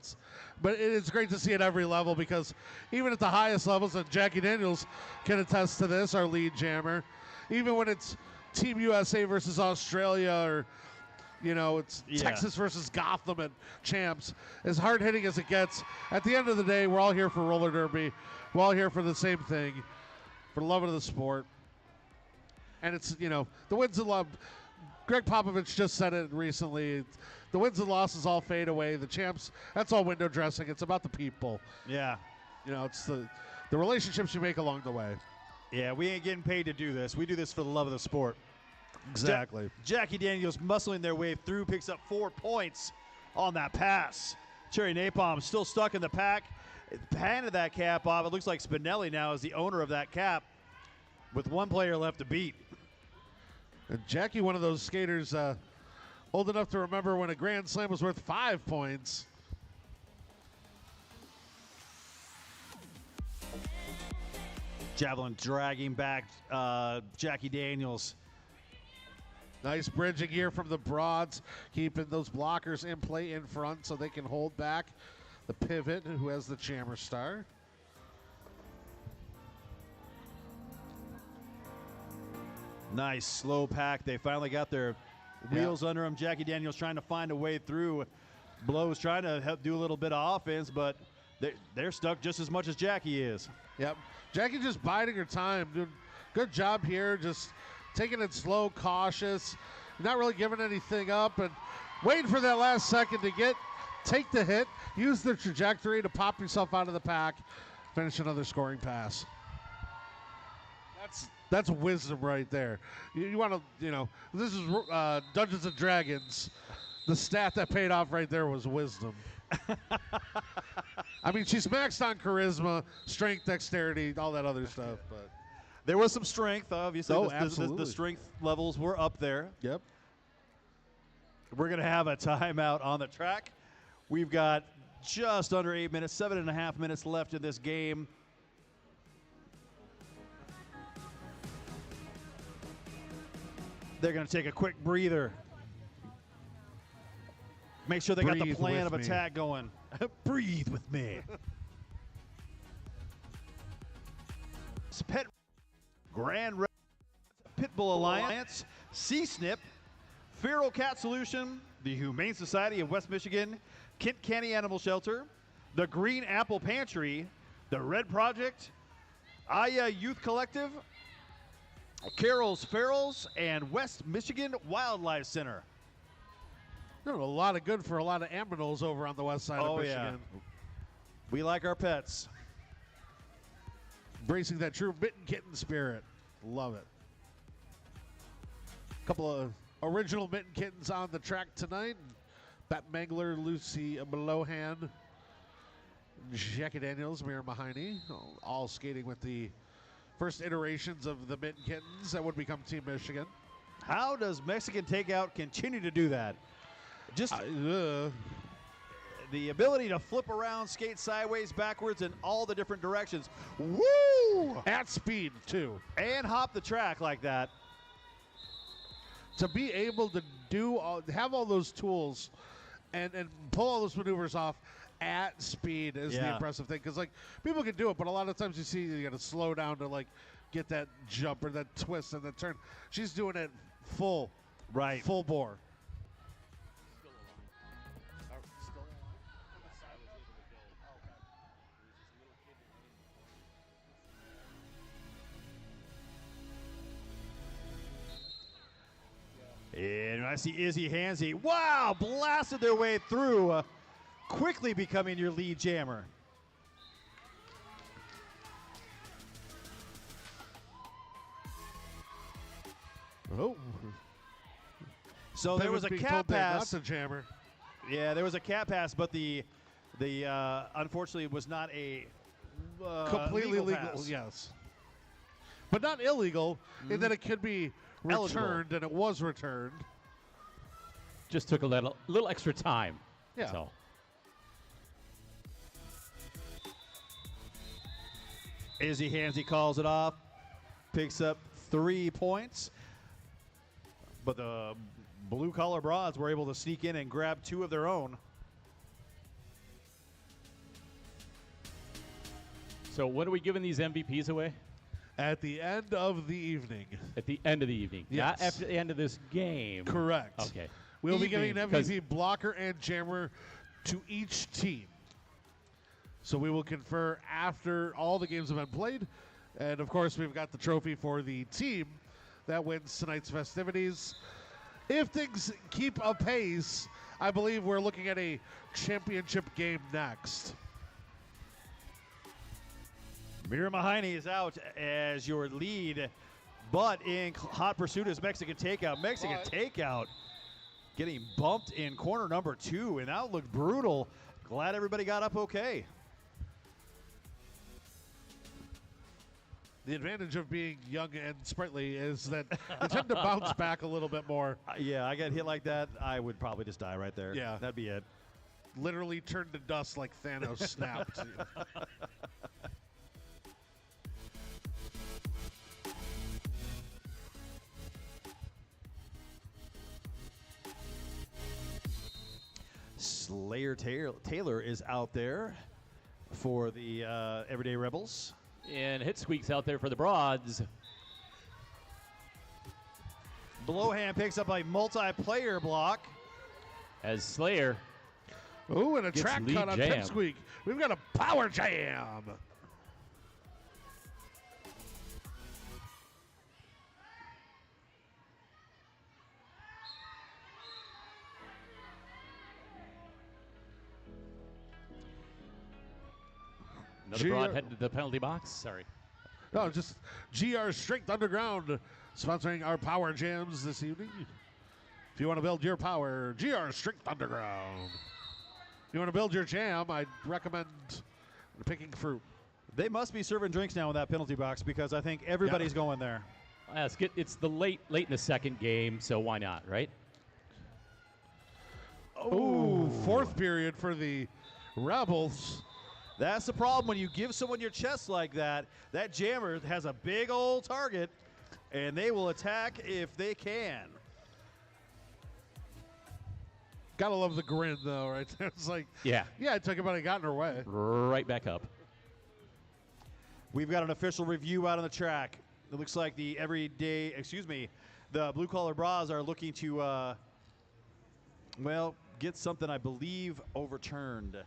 [SPEAKER 8] But it's great to see at every level because even at the highest levels, and Jackie Daniels can attest to this, our lead jammer, even when it's Team USA versus Australia or, you know, it's Texas versus Gotham at Champs, as hard-hitting as it gets, at the end of the day, we're all here for roller derby. We're all here for the same thing, for the love of the sport. And it's, you know, the wins and love. Greg Popovich just said it recently. The wins and losses all fade away. The champs, that's all window dressing. It's about the people.
[SPEAKER 10] Yeah.
[SPEAKER 8] You know, it's the relationships you make along the way.
[SPEAKER 10] Yeah, we ain't getting paid to do this. We do this for the love of the sport.
[SPEAKER 8] Exactly.
[SPEAKER 10] Jackie Daniels muscling their way through, picks up 4 points on that pass. Cherry Napalm still stuck in the pack. Handed that cap off. It looks like Spinelli now is the owner of that cap with 1 player left to beat.
[SPEAKER 8] And Jackie, one of those skaters old enough to remember when a Grand Slam was worth 5 points.
[SPEAKER 10] Javelin dragging back Jackie Daniels.
[SPEAKER 8] Nice bridging here from the Broads, keeping those blockers in play in front so they can hold back the pivot, who has the jammer star.
[SPEAKER 10] Nice slow pack. They finally got their wheels under them. Jackie Daniels trying to find a way through. Blows trying to help do a little bit of offense, but they're stuck just as much as Jackie is.
[SPEAKER 8] Yep. Jackie just biding her time. Doing good job here, just taking it slow, cautious, not really giving anything up, and waiting for that last second to take the hit, use the trajectory to pop yourself out of the pack, finish another scoring pass. That's wisdom right there. You want to, you know, this is Dungeons and Dragons. The stat that paid off right there was wisdom. I mean, she's maxed on charisma, strength, dexterity, all that other stuff, but
[SPEAKER 10] there was some strength, obviously.
[SPEAKER 8] Oh, absolutely.
[SPEAKER 10] The strength levels were up there.
[SPEAKER 8] Yep.
[SPEAKER 10] We're going to have a timeout on the track. We've got just under 8 minutes, 7.5 minutes left in this game. They're going to take a quick breather. Make sure they got the plan of attack going. Breathe with me. Pet Grand Pitbull Alliance, C-Snip, Feral Cat Solution, the Humane Society of West Michigan, Kent County Animal Shelter, the Green Apple Pantry, the Red Project, Aya Youth Collective, Carol's Ferals, and West Michigan Wildlife Center.
[SPEAKER 8] Doing a lot of good for a lot of aminals over on the west side of Michigan.
[SPEAKER 10] Yeah. We like our pets.
[SPEAKER 8] Embracing that true mitten kitten spirit. Love it. A couple of original mitten kittens on the track tonight. Bat Mangler, Lucy Belohan, Jackie Daniels, Mira Mahoney, all skating with the first iterations of the mitten kittens that would become Team Michigan.
[SPEAKER 10] How does Mexican Takeout continue to do that? Just the ability to flip around, skate sideways, backwards, in all the different directions. Woo!
[SPEAKER 8] At speed, too.
[SPEAKER 10] And hop the track like that.
[SPEAKER 8] To be able to have all those tools and pull all those maneuvers off at speed is the impressive thing. Because, like, people can do it, but a lot of times you see you got to slow down to, like, get that jump or that twist and that turn. She's doing it full bore.
[SPEAKER 10] And I see Izzy Hansey. Wow, blasted their way through, quickly becoming your lead jammer.
[SPEAKER 8] Oh.
[SPEAKER 10] So there was a cap pass.
[SPEAKER 8] Not a jammer.
[SPEAKER 10] Yeah, there was a cap pass, but the unfortunately was not a
[SPEAKER 8] completely legal.
[SPEAKER 10] Pass.
[SPEAKER 8] Yes, but not illegal in that it could be returned, and it was returned.
[SPEAKER 9] Just took a little extra time.
[SPEAKER 8] Yeah.
[SPEAKER 9] So.
[SPEAKER 10] Izzy Hansey calls it off, picks up 3 points. But the blue-collar broads were able to sneak in and grab 2 of their own.
[SPEAKER 9] So when are we giving these MVPs away?
[SPEAKER 8] At the end of the evening.
[SPEAKER 9] At the end of the evening.
[SPEAKER 8] Yes.
[SPEAKER 9] Not after the end of this game.
[SPEAKER 8] Correct.
[SPEAKER 9] Okay.
[SPEAKER 8] We'll be giving an MVP blocker and jammer to each team. So we will confer after all the games have been played. And, of course, we've got the trophy for the team that wins tonight's festivities. If things keep apace, I believe we're looking at a championship game next.
[SPEAKER 10] Mira Mahoney is out as your lead, but in hot pursuit is Mexican Takeout. Mexican Takeout getting bumped in corner number 2, and that looked brutal. Glad everybody got up okay.
[SPEAKER 8] The advantage of being young and sprightly is that they tend to bounce back a little bit more.
[SPEAKER 10] Yeah, I got hit like that, I would probably just die right there.
[SPEAKER 8] Yeah.
[SPEAKER 10] That'd be it.
[SPEAKER 8] Literally turned to dust like Thanos snapped.
[SPEAKER 10] Slayer Taylor is out there for the Everyday Rebels.
[SPEAKER 9] And Hit Squeak's out there for the Broads.
[SPEAKER 10] Blowhand picks up a multiplayer block.
[SPEAKER 9] As Slayer.
[SPEAKER 8] Ooh, and a
[SPEAKER 9] gets
[SPEAKER 8] track
[SPEAKER 9] lead
[SPEAKER 8] cut on
[SPEAKER 9] jam.
[SPEAKER 8] Pipsqueak. We've got a power jam.
[SPEAKER 9] Another broad headed to the penalty box. Sorry.
[SPEAKER 8] No, just GR Strength Underground sponsoring our power jams this evening. If you want to build your power, GR Strength Underground. If you want to build your jam, I'd recommend picking fruit.
[SPEAKER 10] They must be serving drinks now in that penalty box because I think everybody's going there.
[SPEAKER 9] It's the late in the second game, so why not, right?
[SPEAKER 8] Oh, fourth period for the Rebels.
[SPEAKER 10] That's the problem when you give someone your chest like that. That jammer has a big old target, and they will attack if they can.
[SPEAKER 8] Gotta love the grin, though, right there. It's like,
[SPEAKER 9] yeah,
[SPEAKER 8] I took it, but I got in her way.
[SPEAKER 9] Right back up.
[SPEAKER 10] We've got an official review out on the track. It looks like the Blue Collar Bras are looking to, get something, I believe, overturned.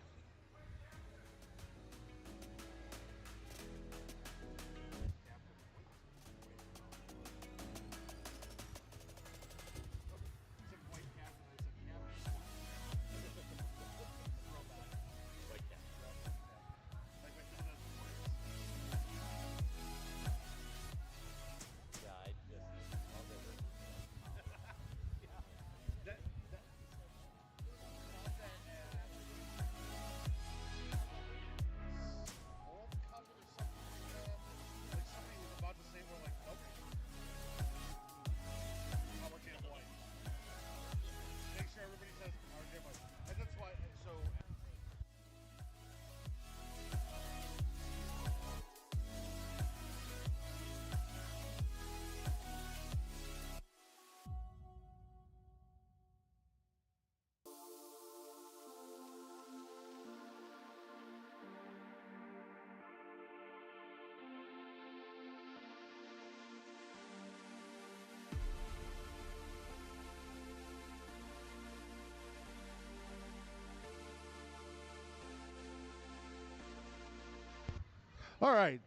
[SPEAKER 8] All right.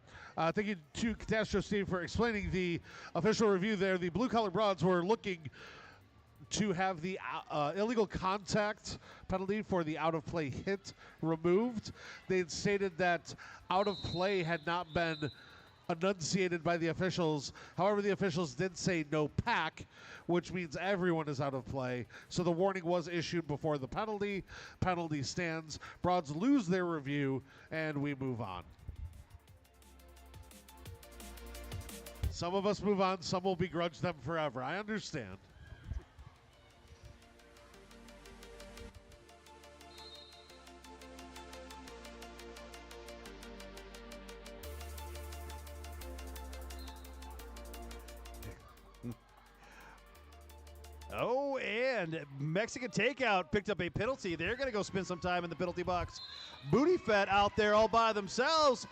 [SPEAKER 8] Thank you to Catastro Steve for explaining the official review there. The Blue Collar Broads were looking to have the illegal contact penalty for the out-of-play hit removed. They had stated that out-of-play had not been enunciated by the officials. However, the officials did say no pack, which means everyone is out of play. So the warning was issued before the penalty. Penalty stands. Broads lose their review, and we move on. Some of us move on, some will begrudge them forever. I understand.
[SPEAKER 10] And Mexican Takeout picked up a penalty. They're going to go spend some time in the penalty box. Booty Fett out there all by themselves.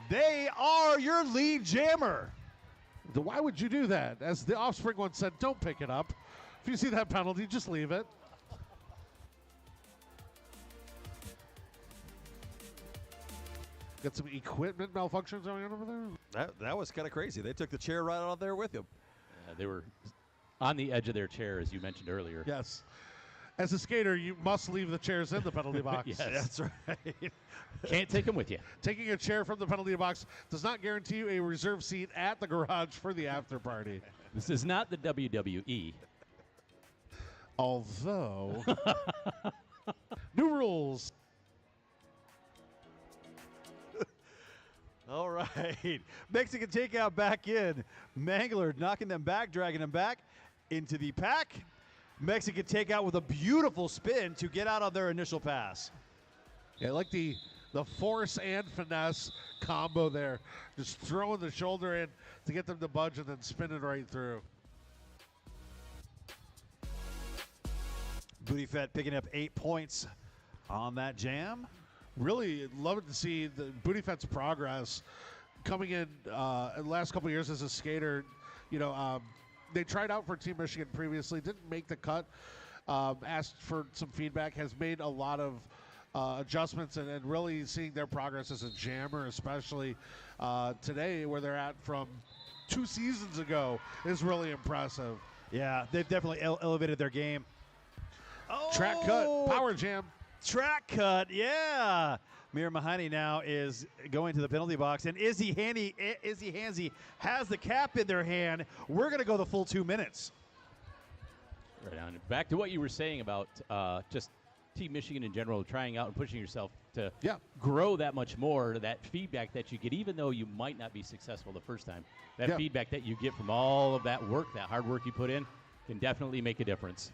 [SPEAKER 10] They are your lead jammer.
[SPEAKER 8] Why would you do that? As the Offspring one said, don't pick it up. If you see that penalty, just leave it. Got some equipment malfunctions going on over there?
[SPEAKER 10] That was kind of crazy. They took the chair right out of there with him.
[SPEAKER 9] They were on the edge of their chair, as you mentioned earlier.
[SPEAKER 8] Yes. As a skater, you must leave the chairs in the penalty box.
[SPEAKER 9] Yes.
[SPEAKER 10] That's right.
[SPEAKER 9] Can't take them with you.
[SPEAKER 8] Taking a chair from the penalty box does not guarantee you a reserved seat at the garage for the after party.
[SPEAKER 9] This is not the WWE.
[SPEAKER 8] Although, new rules.
[SPEAKER 10] All right. Mexican Takeout back in. Mangler knocking them back, dragging them back into the pack. Mexican Takeout with a beautiful spin to get out on their initial pass.
[SPEAKER 8] Yeah, I like the force and finesse combo there. Just throwing the shoulder in to get them to budge and then spin it right through.
[SPEAKER 10] Booty Fett picking up 8 points on that jam.
[SPEAKER 8] Really love to see the Booty Fett's progress coming in the last couple of years as a skater. You know, they tried out for Team Michigan previously, didn't make the cut, asked for some feedback, has made a lot of adjustments and really seeing their progress as a jammer, especially today where they're at from 2 seasons ago, is really impressive.
[SPEAKER 10] Yeah, they've definitely elevated their game.
[SPEAKER 8] Track cut, power jam.
[SPEAKER 10] Track cut, yeah. Mira Mahoney now is going to the penalty box, and Izzy Hansey has the cap in their hand. We're going to go the full 2 minutes.
[SPEAKER 9] Right on. Back to what you were saying about just Team Michigan in general, trying out and pushing yourself to grow that much more, that feedback that you get, even though you might not be successful the first time, that feedback that you get from all of that work, that hard work you put in, can definitely make a difference.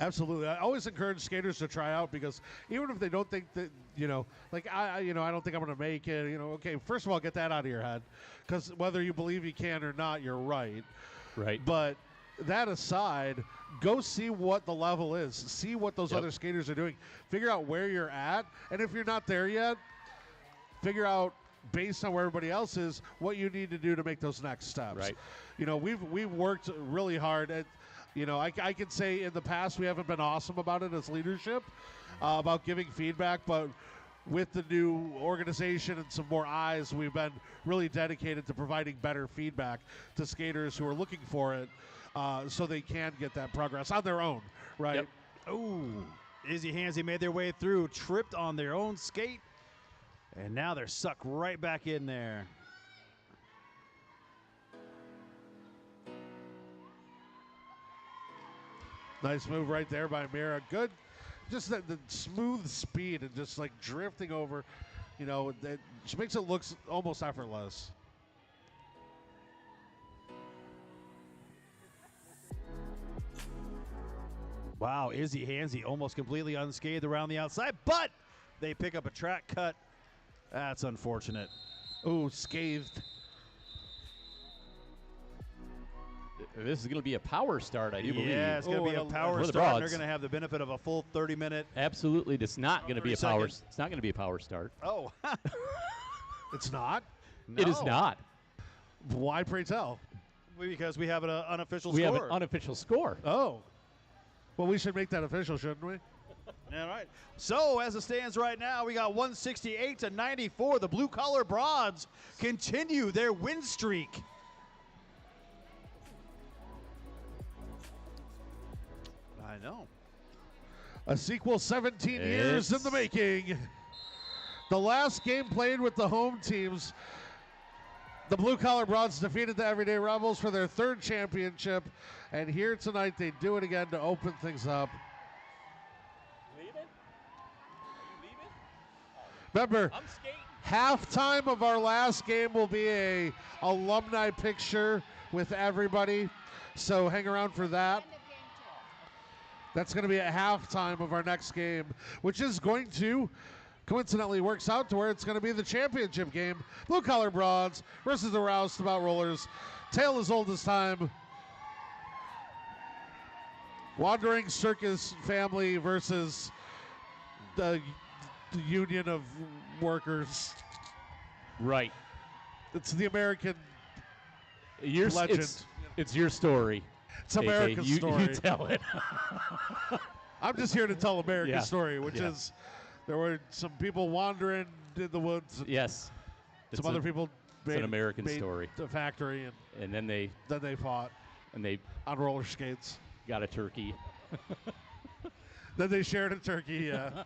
[SPEAKER 8] Absolutely. I always encourage skaters to try out because even if they don't think that, you know, like I don't think I'm going to make it, you know, okay, first of all, get that out of your head because whether you believe you can or not, you're right.
[SPEAKER 9] Right.
[SPEAKER 8] But that aside, go see what the level is. See what those other skaters are doing. Figure out where you're at. And if you're not there yet, figure out based on where everybody else is what you need to do to make those next steps.
[SPEAKER 9] Right.
[SPEAKER 8] You know, we've worked really hard at, you know, I can say in the past we haven't been awesome about it as leadership, about giving feedback, but with the new organization and some more eyes, we've been really dedicated to providing better feedback to skaters who are looking for it so they can get that progress on their own, right?
[SPEAKER 10] Yep. Ooh, Izzy Hansey made their way through, tripped on their own skate, and now they're sucked right back in there.
[SPEAKER 8] Nice move right there by Mira. Good, just the smooth speed and just like drifting over, you know, that she makes it look almost effortless.
[SPEAKER 10] Wow, Izzy Hansey almost completely unscathed around the outside, but they pick up a track cut. That's unfortunate.
[SPEAKER 8] Ooh, scathed.
[SPEAKER 9] This is going to be a power start, I do believe.
[SPEAKER 10] Yeah, it's going to be a power start. They're going to have the benefit of a full 30-minute.
[SPEAKER 9] Absolutely, it's not going to be a power. It's not going to be a power start.
[SPEAKER 10] Oh,
[SPEAKER 8] it's not.
[SPEAKER 9] No. It is not.
[SPEAKER 8] Why, pray tell?
[SPEAKER 10] Because we have an unofficial
[SPEAKER 9] score.
[SPEAKER 10] We
[SPEAKER 9] have an unofficial score.
[SPEAKER 8] Oh, well, we should make that official, shouldn't we?
[SPEAKER 10] All right. So as it stands right now, we got 168-94. The Blue Collar Broads continue their win streak. I know.
[SPEAKER 8] A sequel 17 years in the making. The last game played with the home teams, the Blue Collar Broads defeated the Everyday Rebels for their 3rd championship. And here tonight, they do it again to open things up. Remember, halftime of our last game will be a alumni picture with everybody. So hang around for that. That's going to be at halftime of our next game, which is going to, coincidentally, works out to where it's going to be the championship game. Blue Collar Broads versus the Roustabout Rollers. Tale as old as time. Wandering Circus family versus the Union of Workers.
[SPEAKER 9] Right.
[SPEAKER 8] It's the American
[SPEAKER 9] legend. It's your story.
[SPEAKER 8] It's America's story.
[SPEAKER 9] You tell it.
[SPEAKER 8] I'm just here to tell America's
[SPEAKER 9] Yeah.
[SPEAKER 8] story, which is there were some people wandering in the woods.
[SPEAKER 9] Yes.
[SPEAKER 8] Some other people
[SPEAKER 9] It's an American
[SPEAKER 8] made
[SPEAKER 9] story.
[SPEAKER 8] the factory,
[SPEAKER 9] And then they
[SPEAKER 8] fought.
[SPEAKER 9] And they
[SPEAKER 8] on roller skates.
[SPEAKER 9] Got a turkey.
[SPEAKER 8] Then they shared a turkey, yeah.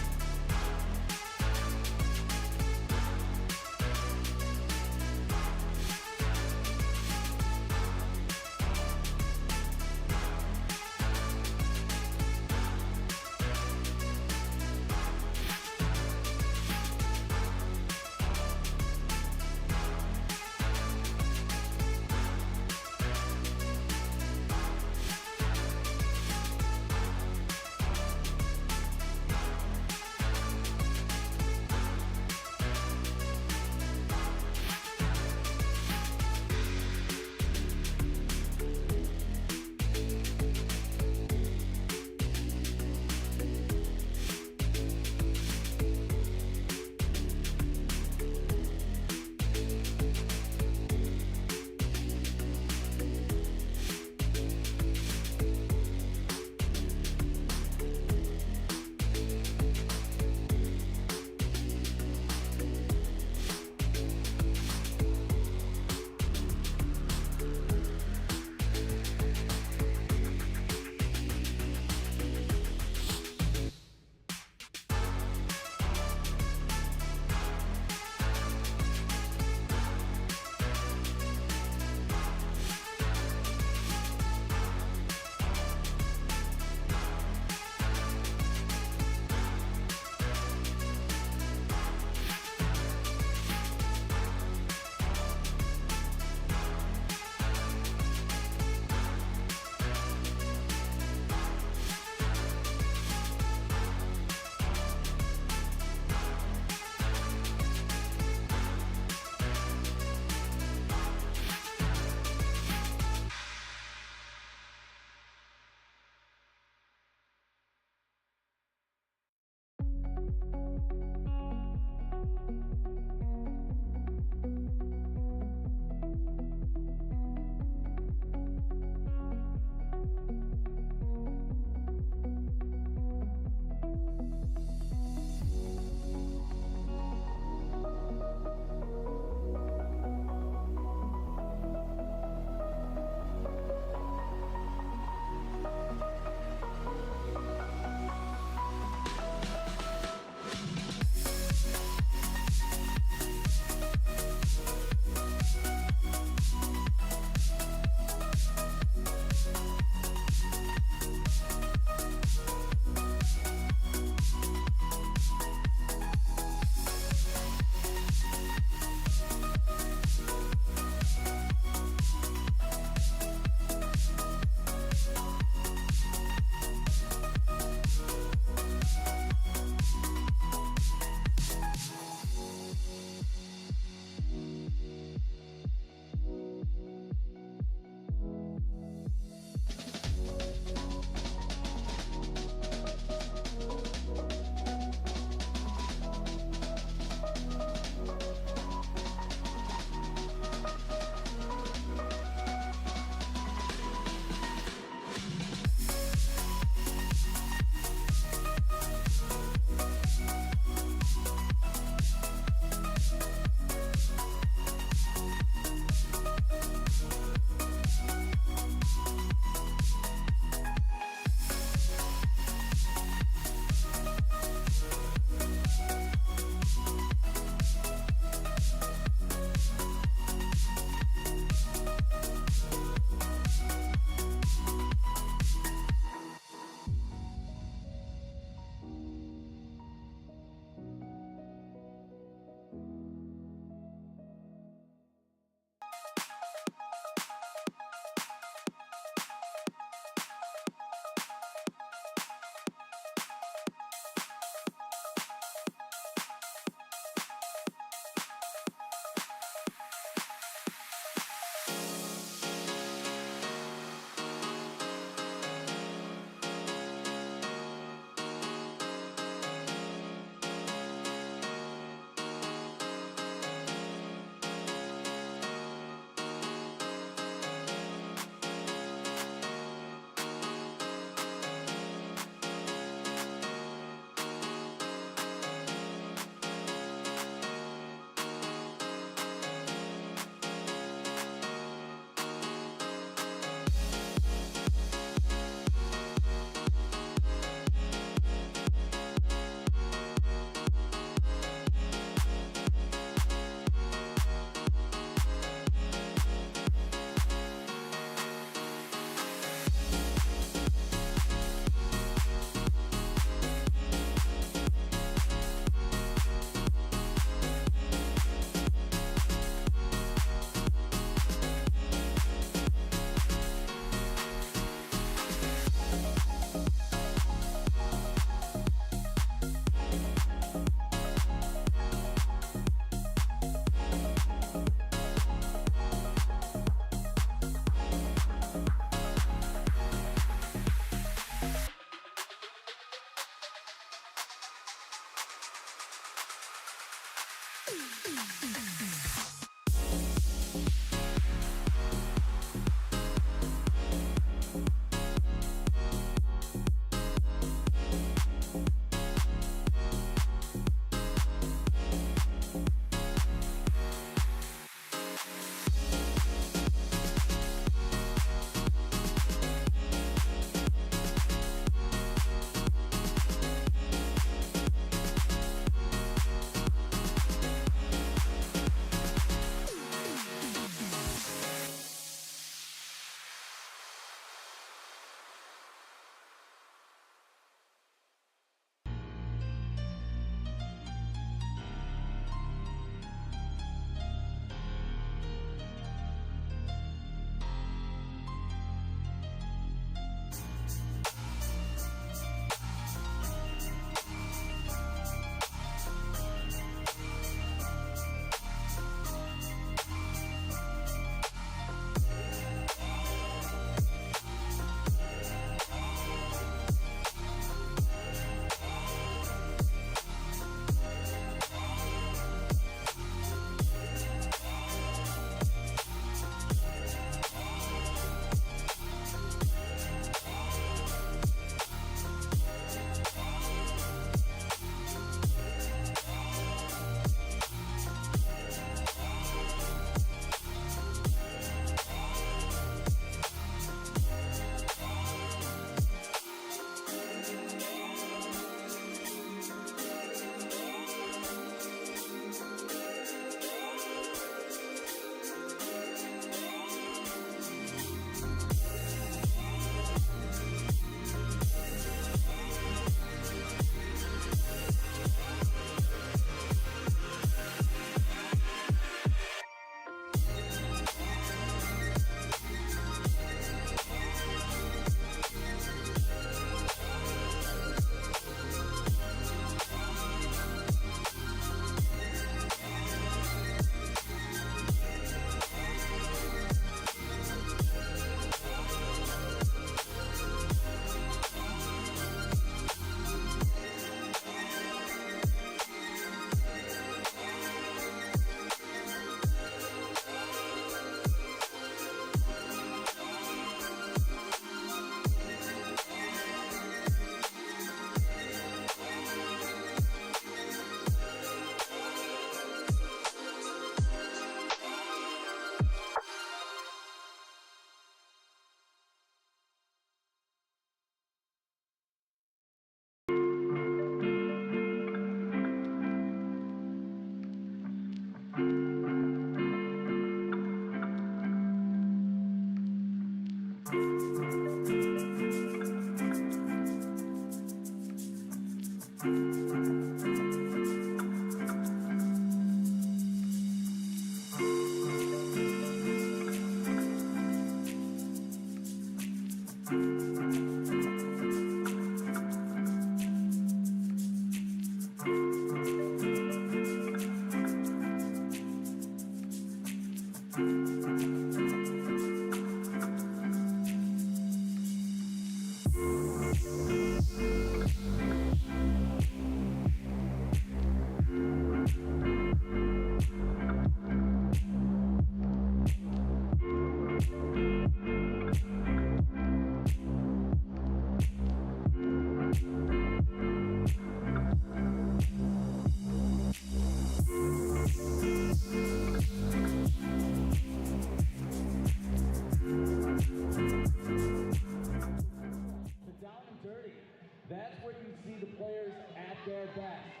[SPEAKER 1] their best.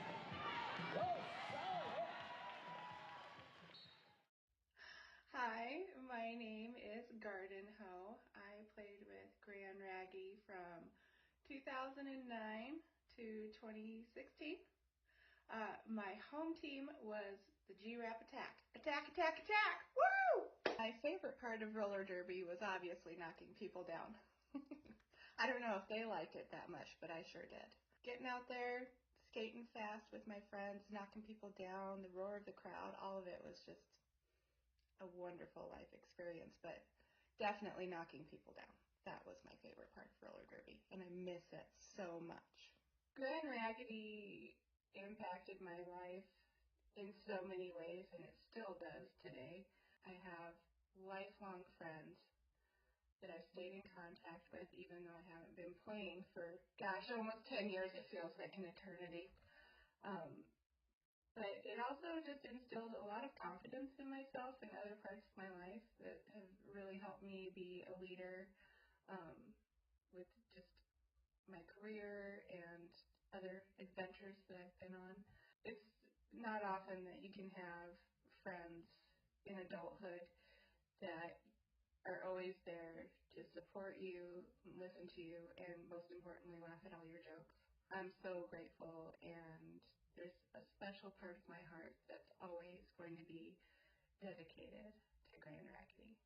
[SPEAKER 15] Hi, my name is Garden Ho. I played with Grand Raggy from 2009 to 2016. My home team was the G-Rap Attack. Attack, attack, attack! Woo! My favorite part of roller derby was obviously knocking people down. I don't know if they liked it that much, but I sure did. Getting out there, skating fast with my friends, knocking people down, the roar of the crowd, all of it was just a wonderful life experience, but definitely knocking people down. That was my favorite part of roller derby, and I miss it so much. Grand Raggidy impacted my life in so many ways, and it still does today. I have lifelong friends that I've stayed in contact with, even though I haven't been playing for, gosh, almost 10 years. It feels like an eternity. But it also just instilled a lot of confidence in myself in other parts of my life that have really helped me be a leader with just my career and other adventures that I've been on. It's not often that you can have friends in adulthood that are always there to support you, listen to you, and most importantly, laugh at all your jokes. I'm so grateful, and there's a special part of my heart that's always going to be dedicated to Grand Raggidy.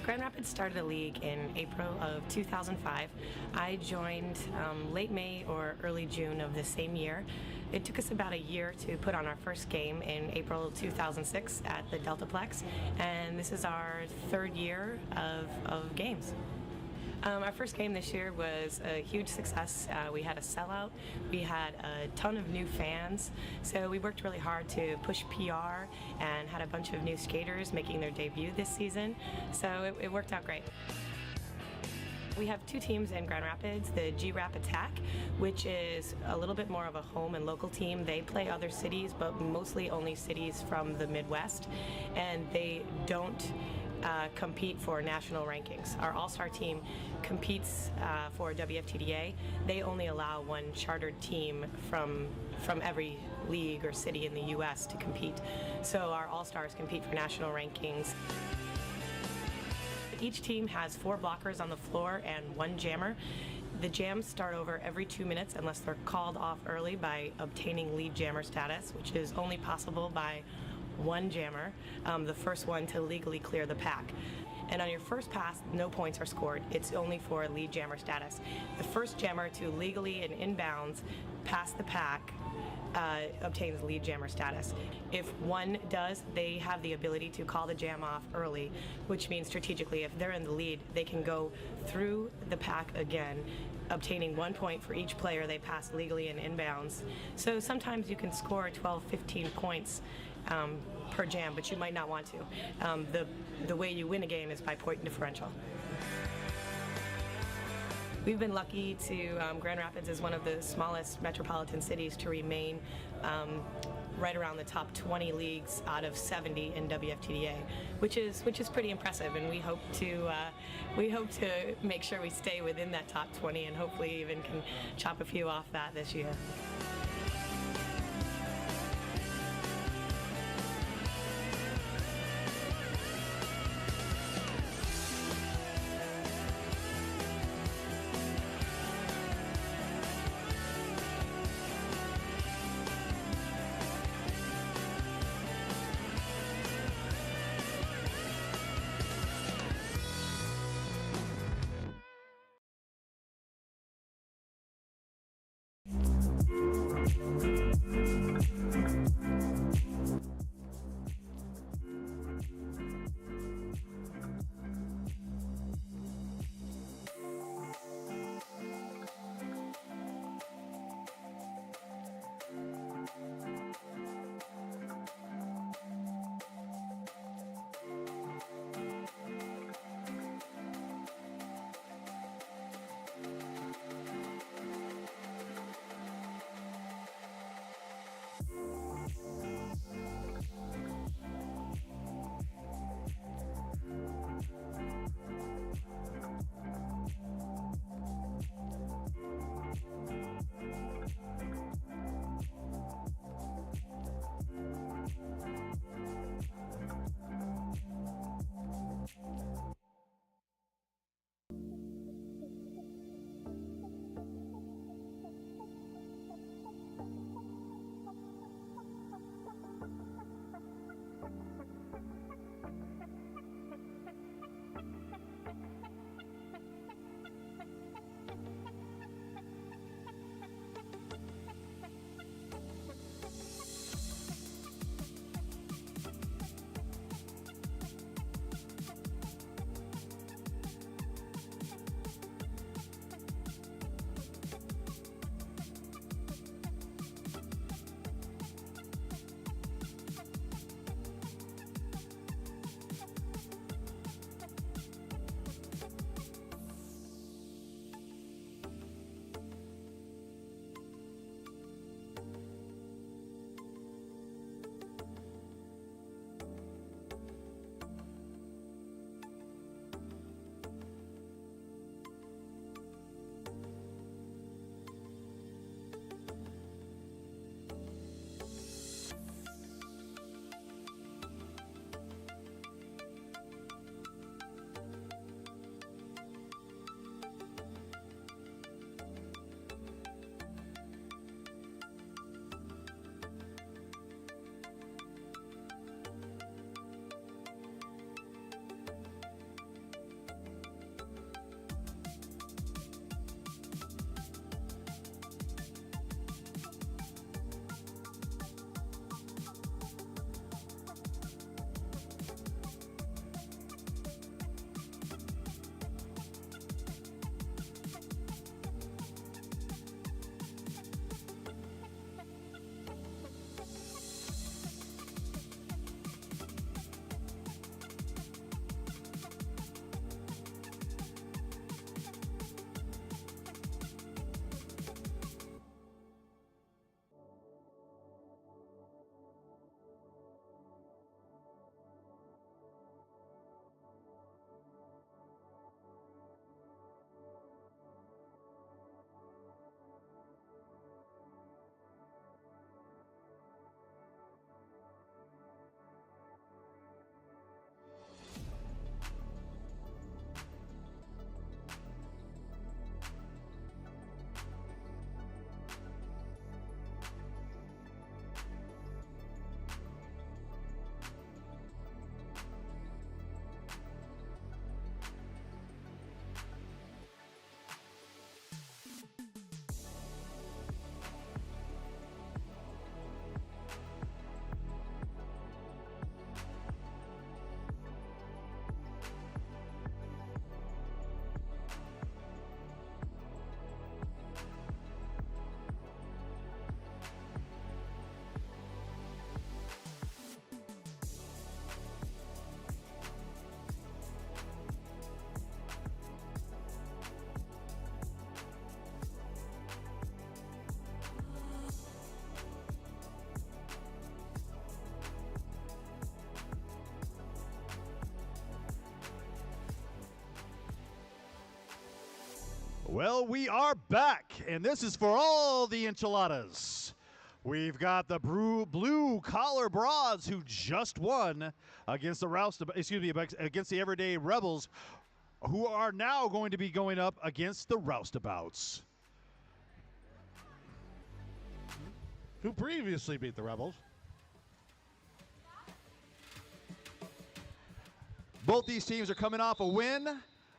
[SPEAKER 16] Grand Rapids started a league in April of 2005. I joined late May or early June of the same year. It took us about a year to put on our first game in April 2006 at the Deltaplex, and this is our third year of games. Our first game this year was a huge success. We had a sellout. We had a ton of new fans. So we worked really hard to push PR and had a bunch of new skaters making their debut this season. So it worked out great. We have two teams in Grand Rapids, the G-Rap Attack, which is a little bit more of a home and local team. They play other cities, but mostly only cities from the Midwest, and they don't compete for national rankings. Our all-star team competes for WFTDA. They only allow one chartered team from every league or city in the U.S. to compete. So our all-stars compete for national rankings. Each team has 4 blockers on the floor and 1 jammer. The jams start over every 2 minutes unless they're called off early by obtaining lead jammer status, which is only possible by 1 jammer, the first one to legally clear the pack. And on your first pass, no points are scored. It's only for lead jammer status. The first jammer to legally and inbounds pass the pack obtains lead jammer status. If one does, they have the ability to call the jam off early, which means strategically, if they're in the lead, they can go through the pack again, obtaining 1 point for each player they pass legally and inbounds. So sometimes you can score 12, 15 points per jam, but you might not want to. The way you win a game is by point differential. We've been lucky to, Grand Rapids is one of the smallest metropolitan cities to remain right around the top 20 leagues out of 70 in WFTDA, which is pretty impressive, and we hope to make sure we stay within that top 20 and hopefully even can chop a few off that this year.
[SPEAKER 10] Well, we are back, and this is for all the enchiladas. We've got the blue collar broads who just won against the against the Everyday Rebels, who are now going to be going up against the Roustabouts,
[SPEAKER 8] who previously beat the Rebels.
[SPEAKER 10] Both these teams are coming off a win,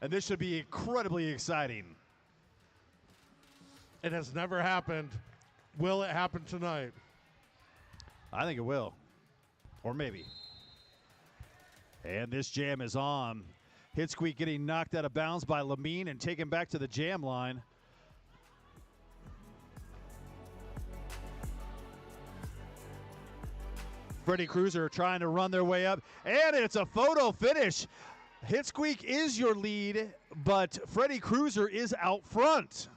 [SPEAKER 10] and this should be incredibly exciting.
[SPEAKER 8] It has never happened. Will it happen tonight?
[SPEAKER 10] I think it will. Or maybe. And this jam is on. Hitsqueak getting knocked out of bounds by Lamine and taken back to the jam line. Freddy Cruiser trying to run their way up. And it's a photo finish. Hitsqueak is your lead, but Freddy Cruiser is out front.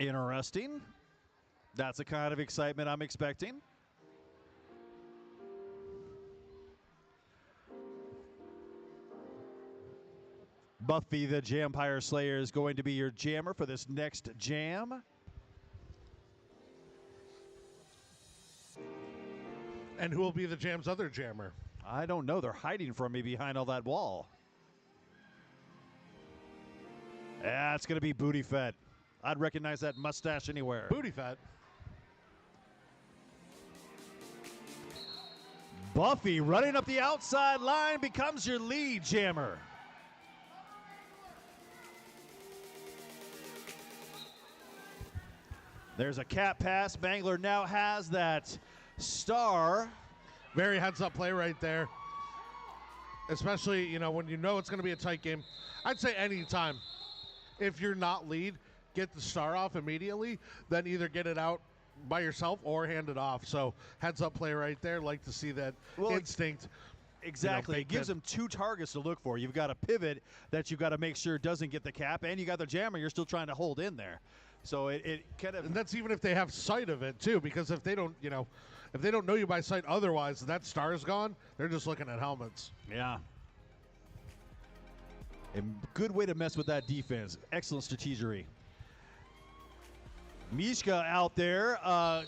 [SPEAKER 10] Interesting. That's the kind of excitement I'm expecting. Buffy the Jampire Slayer is going to be your jammer for this next jam.
[SPEAKER 8] And who will be the jam's other jammer?
[SPEAKER 10] I don't know. They're hiding from me behind all that wall. Yeah, it's going to be Booty Fett. I'd recognize that mustache anywhere.
[SPEAKER 8] Booty Fett.
[SPEAKER 10] Buffy running up the outside line becomes your lead jammer. There's a cat pass. Bangler now has that star.
[SPEAKER 8] Very heads-up play right there. Especially, you know, when you know it's going to be a tight game. I'd say any time. If you're not lead, get the star off immediately, then either get it out by yourself or hand it off. So heads-up play right there. Like to see that instinct.
[SPEAKER 10] Exactly. It gives them two targets to look for. You've got a pivot that you've got to make sure doesn't get the cap, and you got the jammer you're still trying to hold in there. So it kind of...
[SPEAKER 8] And that's even if they have sight of it, too, because if they don't, you know, if they don't know you by sight otherwise, that star's gone, they're just looking at helmets.
[SPEAKER 10] Yeah. A good way to mess with that defense. Excellent strategery. Mishka out there.
[SPEAKER 8] Oh,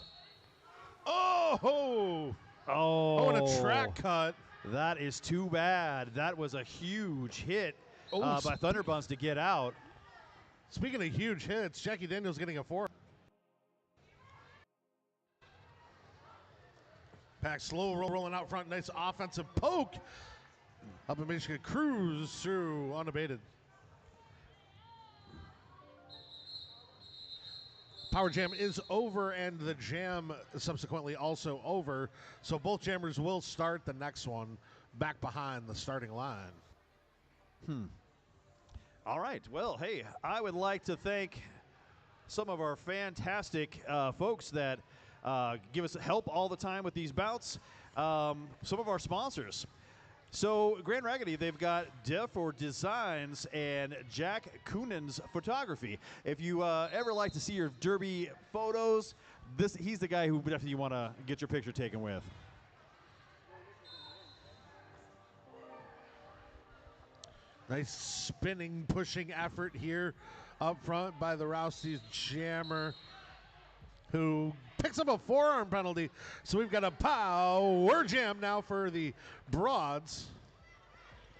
[SPEAKER 8] and a track cut.
[SPEAKER 10] That is too bad. That was a huge hit by Thunderbuns to get out.
[SPEAKER 8] Speaking of huge hits, Jackie Daniels getting a 4. Pack slow rolling out front. Nice offensive poke. Up in Michigan, cruise through unabated. Power jam is over, and the jam subsequently also over. So both jammers will start the next one back behind the starting line.
[SPEAKER 10] All right. Well, hey, I would like to thank some of our fantastic folks that give us help all the time with these bouts. Some of our sponsors. So, Grand Raggidy, they've got Def or Designs and Jack Coonan's Photography. If you ever like to see your derby photos, he's the guy who definitely you want to get your picture taken with.
[SPEAKER 8] Nice spinning, pushing effort here up front by the Rousty's jammer, who picks up a forearm penalty. So we've got a power jam now for the Broads.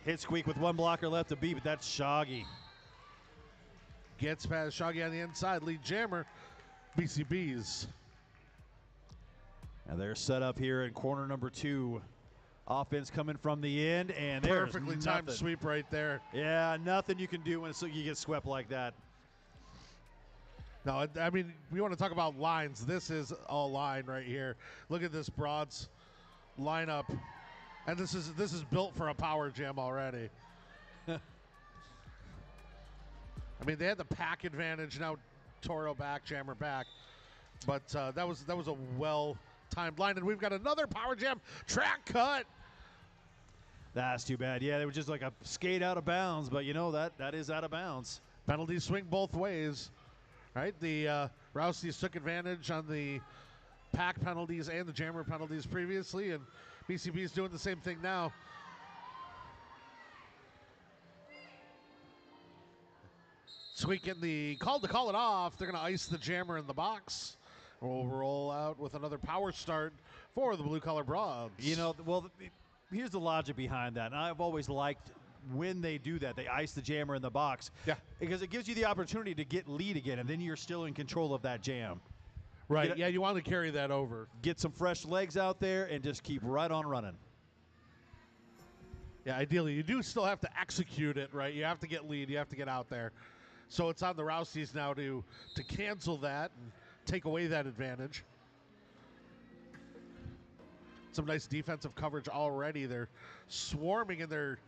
[SPEAKER 10] Hitsqueak with one blocker left to beat, but that's Shoggy.
[SPEAKER 8] Gets past Shoggy on the inside. Lead jammer, BCBs.
[SPEAKER 10] And they're set up here in corner number 2. Offense coming from the end, and there's
[SPEAKER 8] perfectly timed sweep right there.
[SPEAKER 10] Yeah, nothing you can do when you get swept like that.
[SPEAKER 8] No, I mean, we want to talk about lines. This is a line right here. Look at this Broads lineup, and this is built for a power jam already. I mean, they had the pack advantage. Now Toro back, jammer back, but that was a well-timed line, and we've got another power jam track cut.
[SPEAKER 10] That's too bad. Yeah, they were just like a skate out of bounds, but you know that is out of bounds.
[SPEAKER 8] Penalties swing both ways. Right, the Rousties took advantage on the pack penalties and the jammer penalties previously, and BCB is doing the same thing now. So we get the call to call it off. They're going to ice the jammer in the box. We'll roll out with another power start for the blue-collar Broads.
[SPEAKER 10] You know, well, here's the logic behind that. And I've always liked when they do that, they ice the jammer in the box.
[SPEAKER 8] Yeah.
[SPEAKER 10] Because it gives you the opportunity to get lead again, and then you're still in control of that jam.
[SPEAKER 8] Right, yeah, you want to carry that over.
[SPEAKER 10] Get some fresh legs out there and just keep right on running.
[SPEAKER 8] Yeah, ideally, you do still have to execute it, right? You have to get lead. You have to get out there. So it's on the Rousties now to cancel that and take away that advantage. Some nice defensive coverage already. They're swarming, and they're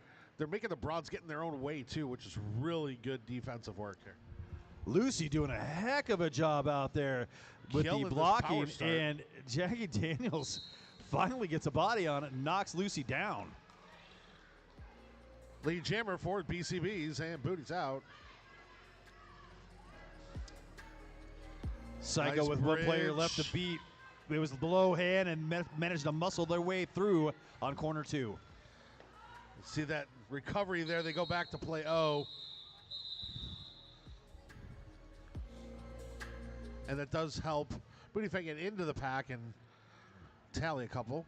[SPEAKER 8] making the Broads get in their own way, too, which is really good defensive work here.
[SPEAKER 10] Lucy doing a heck of a job out there with
[SPEAKER 8] Killing
[SPEAKER 10] the
[SPEAKER 8] this
[SPEAKER 10] blocking,
[SPEAKER 8] power start.
[SPEAKER 10] and Jackie Daniels finally gets a body on it and knocks Lucy down.
[SPEAKER 8] Lead jammer for BCBs, and booties out.
[SPEAKER 10] Psycho
[SPEAKER 8] Nice
[SPEAKER 10] with one player left to
[SPEAKER 8] bridge.
[SPEAKER 10] beat. It was below hand and managed to muscle their way through on corner 2.
[SPEAKER 8] See that recovery there. They go back to play O. And that does help Booty Fight get into the pack and tally a couple.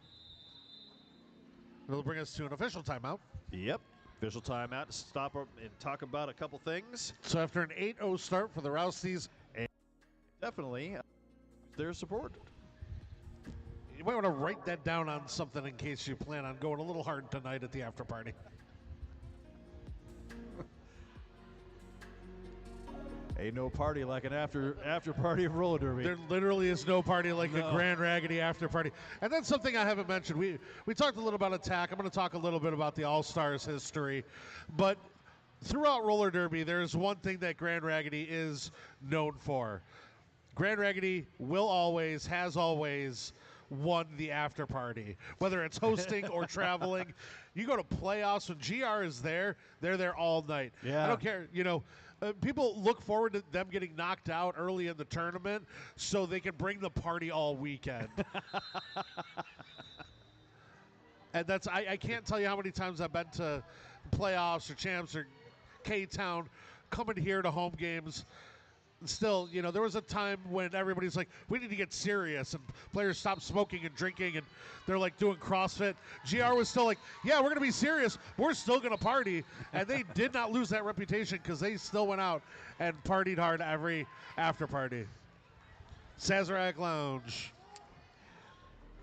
[SPEAKER 8] It'll bring us to an official timeout.
[SPEAKER 10] Yep. Official timeout to stop and talk about a couple things.
[SPEAKER 8] So after an 8-0 start for the Rousties.
[SPEAKER 10] And definitely their support.
[SPEAKER 8] You might want to write that down on something in case you plan on going a little hard tonight at the after party.
[SPEAKER 10] Ain't no party like an after party of roller derby.
[SPEAKER 8] There literally is no party like a Grand Raggidy after party. And that's something I haven't mentioned. We talked a little about attack. I'm going to talk a little bit about the All-Stars history. But throughout roller derby, there's one thing that Grand Raggidy is known for. Grand Raggidy has always won the after party. Whether it's hosting or traveling, you go to playoffs when GR is there, they're there all night.
[SPEAKER 10] Yeah.
[SPEAKER 8] I don't care, people look forward to them getting knocked out early in the tournament so they can bring the party all weekend. And that's I can't tell you how many times I've been to playoffs or champs or K-Town coming here to home games. Still, there was a time when everybody's like, we need to get serious, and players stopped smoking and drinking, and they're like doing CrossFit. GR was still like, yeah, we're going to be serious. We're still going to party. And they did not lose that reputation because they still went out and partied hard every after party. Sazerac Lounge,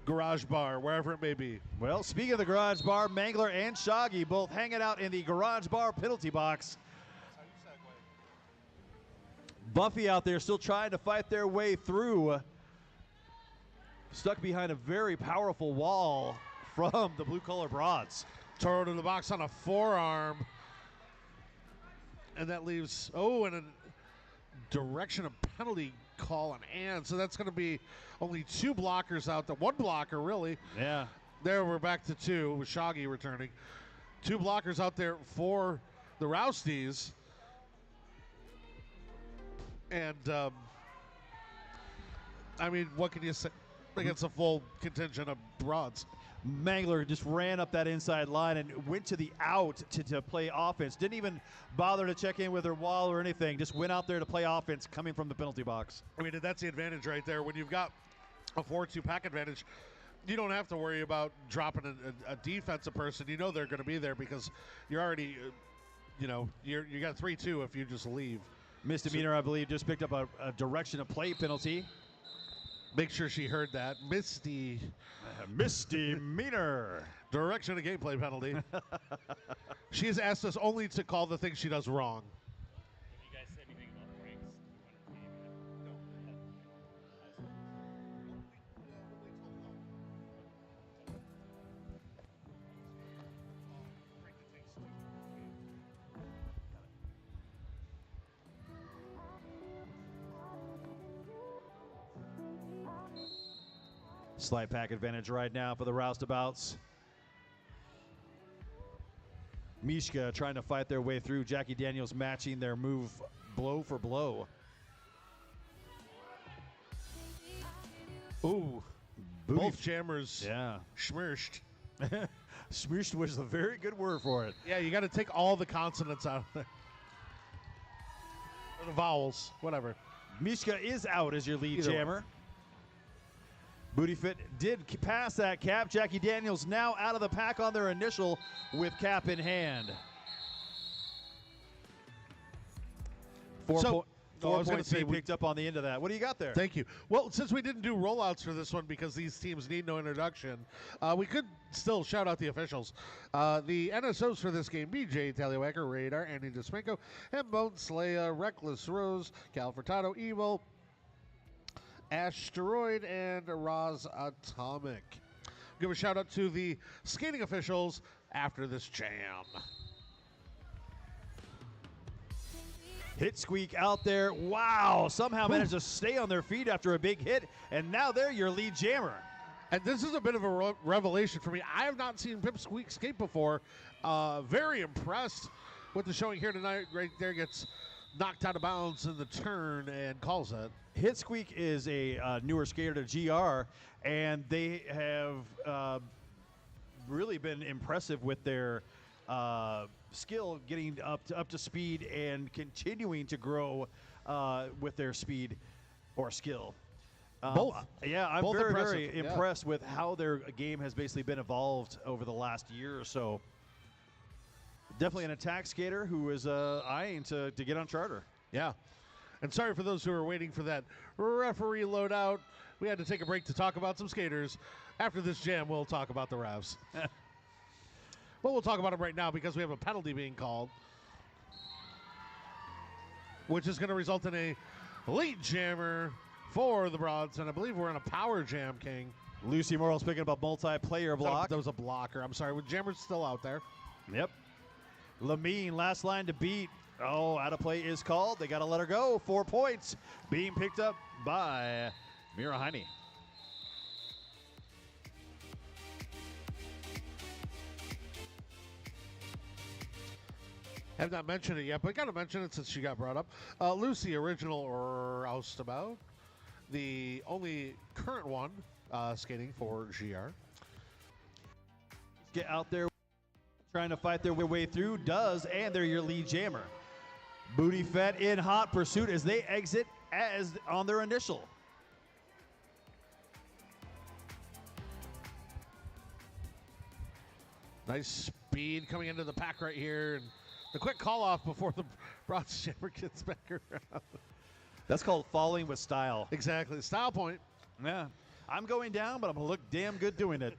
[SPEAKER 8] Garage Bar, wherever it may be.
[SPEAKER 10] Well, speaking of the Garage Bar, Mangler and Shoggy both hanging out in the Garage Bar penalty box. Buffy out there still trying to fight their way through. Stuck behind a very powerful wall from the blue-collar Broads.
[SPEAKER 8] Toro to the box on a forearm. And that leaves, in a direction of penalty call on Ann. So that's going to be only 2 blockers out there. 1 blocker, really.
[SPEAKER 10] Yeah.
[SPEAKER 8] There we're back to 2 with Shoggy returning. 2 blockers out there for the Rousties. And, what can you say against a full contingent of Broads?
[SPEAKER 10] Mangler just ran up that inside line and went to the out to play offense. Didn't even bother to check in with her wall or anything. Just went out there to play offense coming from the penalty box.
[SPEAKER 8] That's the advantage right there. When you've got a 4-2 pack advantage, you don't have to worry about dropping a defensive person. You know they're going to be there because you're already, you got 3-2 if you just leave.
[SPEAKER 10] Misdemeanor, I believe, just picked up a direction of play penalty.
[SPEAKER 8] Make sure she heard that.
[SPEAKER 10] Misdemeanor.
[SPEAKER 8] Direction of gameplay penalty. She has asked us only to call the things she does wrong.
[SPEAKER 9] Have you guys said anything about ranks?
[SPEAKER 10] Slight pack advantage right now for the Roustabouts. Mishka trying to fight their way through. Jackie Daniels matching their move blow for blow.
[SPEAKER 8] Ooh. Both jammers.
[SPEAKER 10] Yeah.
[SPEAKER 8] Schmershed.
[SPEAKER 10] Schmershed was a very good word for it.
[SPEAKER 8] Yeah, you got to take all the consonants out of there. The vowels, whatever.
[SPEAKER 10] Mishka is out as your lead
[SPEAKER 8] Either
[SPEAKER 10] jammer. Booty Fit did pass that cap. Jackie Daniels now out of the pack on their initial with cap in hand. 4 points being picked up on the end of that. What do you got there?
[SPEAKER 8] Thank you. Well, since we didn't do rollouts for this one because these teams need no introduction, we could still shout out the officials. The NSOs for this game, BJ, Tallywacker, Radar, Andy DeSpanko, Hembone, Slaya, Reckless Rose, Cal Furtado, Evil, Asteroid, and Roz Atomic. Give a shout out to the skating officials after this jam.
[SPEAKER 10] Hit Squeak out there. Wow, somehow managed to stay on their feet after a big hit, and now they're your lead jammer.
[SPEAKER 8] And this is a bit of a revelation for me. I have not seen Pip Squeak skate before. Very impressed with the showing here tonight. Right there, gets knocked out of bounds in the turn and calls it.
[SPEAKER 10] Hit Squeak is a newer skater to GR, and they have really been impressive with their skill, getting up to speed and continuing to grow with their speed or skill.
[SPEAKER 8] Both.
[SPEAKER 10] Yeah, I'm
[SPEAKER 8] Both
[SPEAKER 10] very impressed with how their game has basically been evolved over the last year or so. Definitely an attack skater who is eyeing to get on charter.
[SPEAKER 8] Yeah. And sorry for those who are waiting for that referee loadout. We had to take a break to talk about some skaters. After this jam, we'll talk about the refs. Well, we'll talk about them right now because we have a penalty being called, which is going to result in a late jammer for the Broads, and I believe we're in a power jam, King.
[SPEAKER 10] Lucy Morrill's picking up a multiplayer block.
[SPEAKER 8] That was a blocker. I'm sorry. Jammer's still out there.
[SPEAKER 10] Yep. Lamine, last line to beat. Oh, out of play is called. They got to let her go. 4 points being picked up by Mira Heine.
[SPEAKER 8] Have not mentioned it yet, but got to mention it since she got brought up. Lucy, original Roustabout, the only current one skating for GR.
[SPEAKER 10] Get out there, trying to fight their way through, does, and they're your lead jammer. Booty Fett in hot pursuit as they exit as on their initial.
[SPEAKER 8] Nice speed coming into the pack right here, and the quick call off before the bronze jammer gets back around.
[SPEAKER 10] That's called falling with style.
[SPEAKER 8] Exactly, style point.
[SPEAKER 10] Yeah, I'm going down, but I'm gonna look damn good doing it.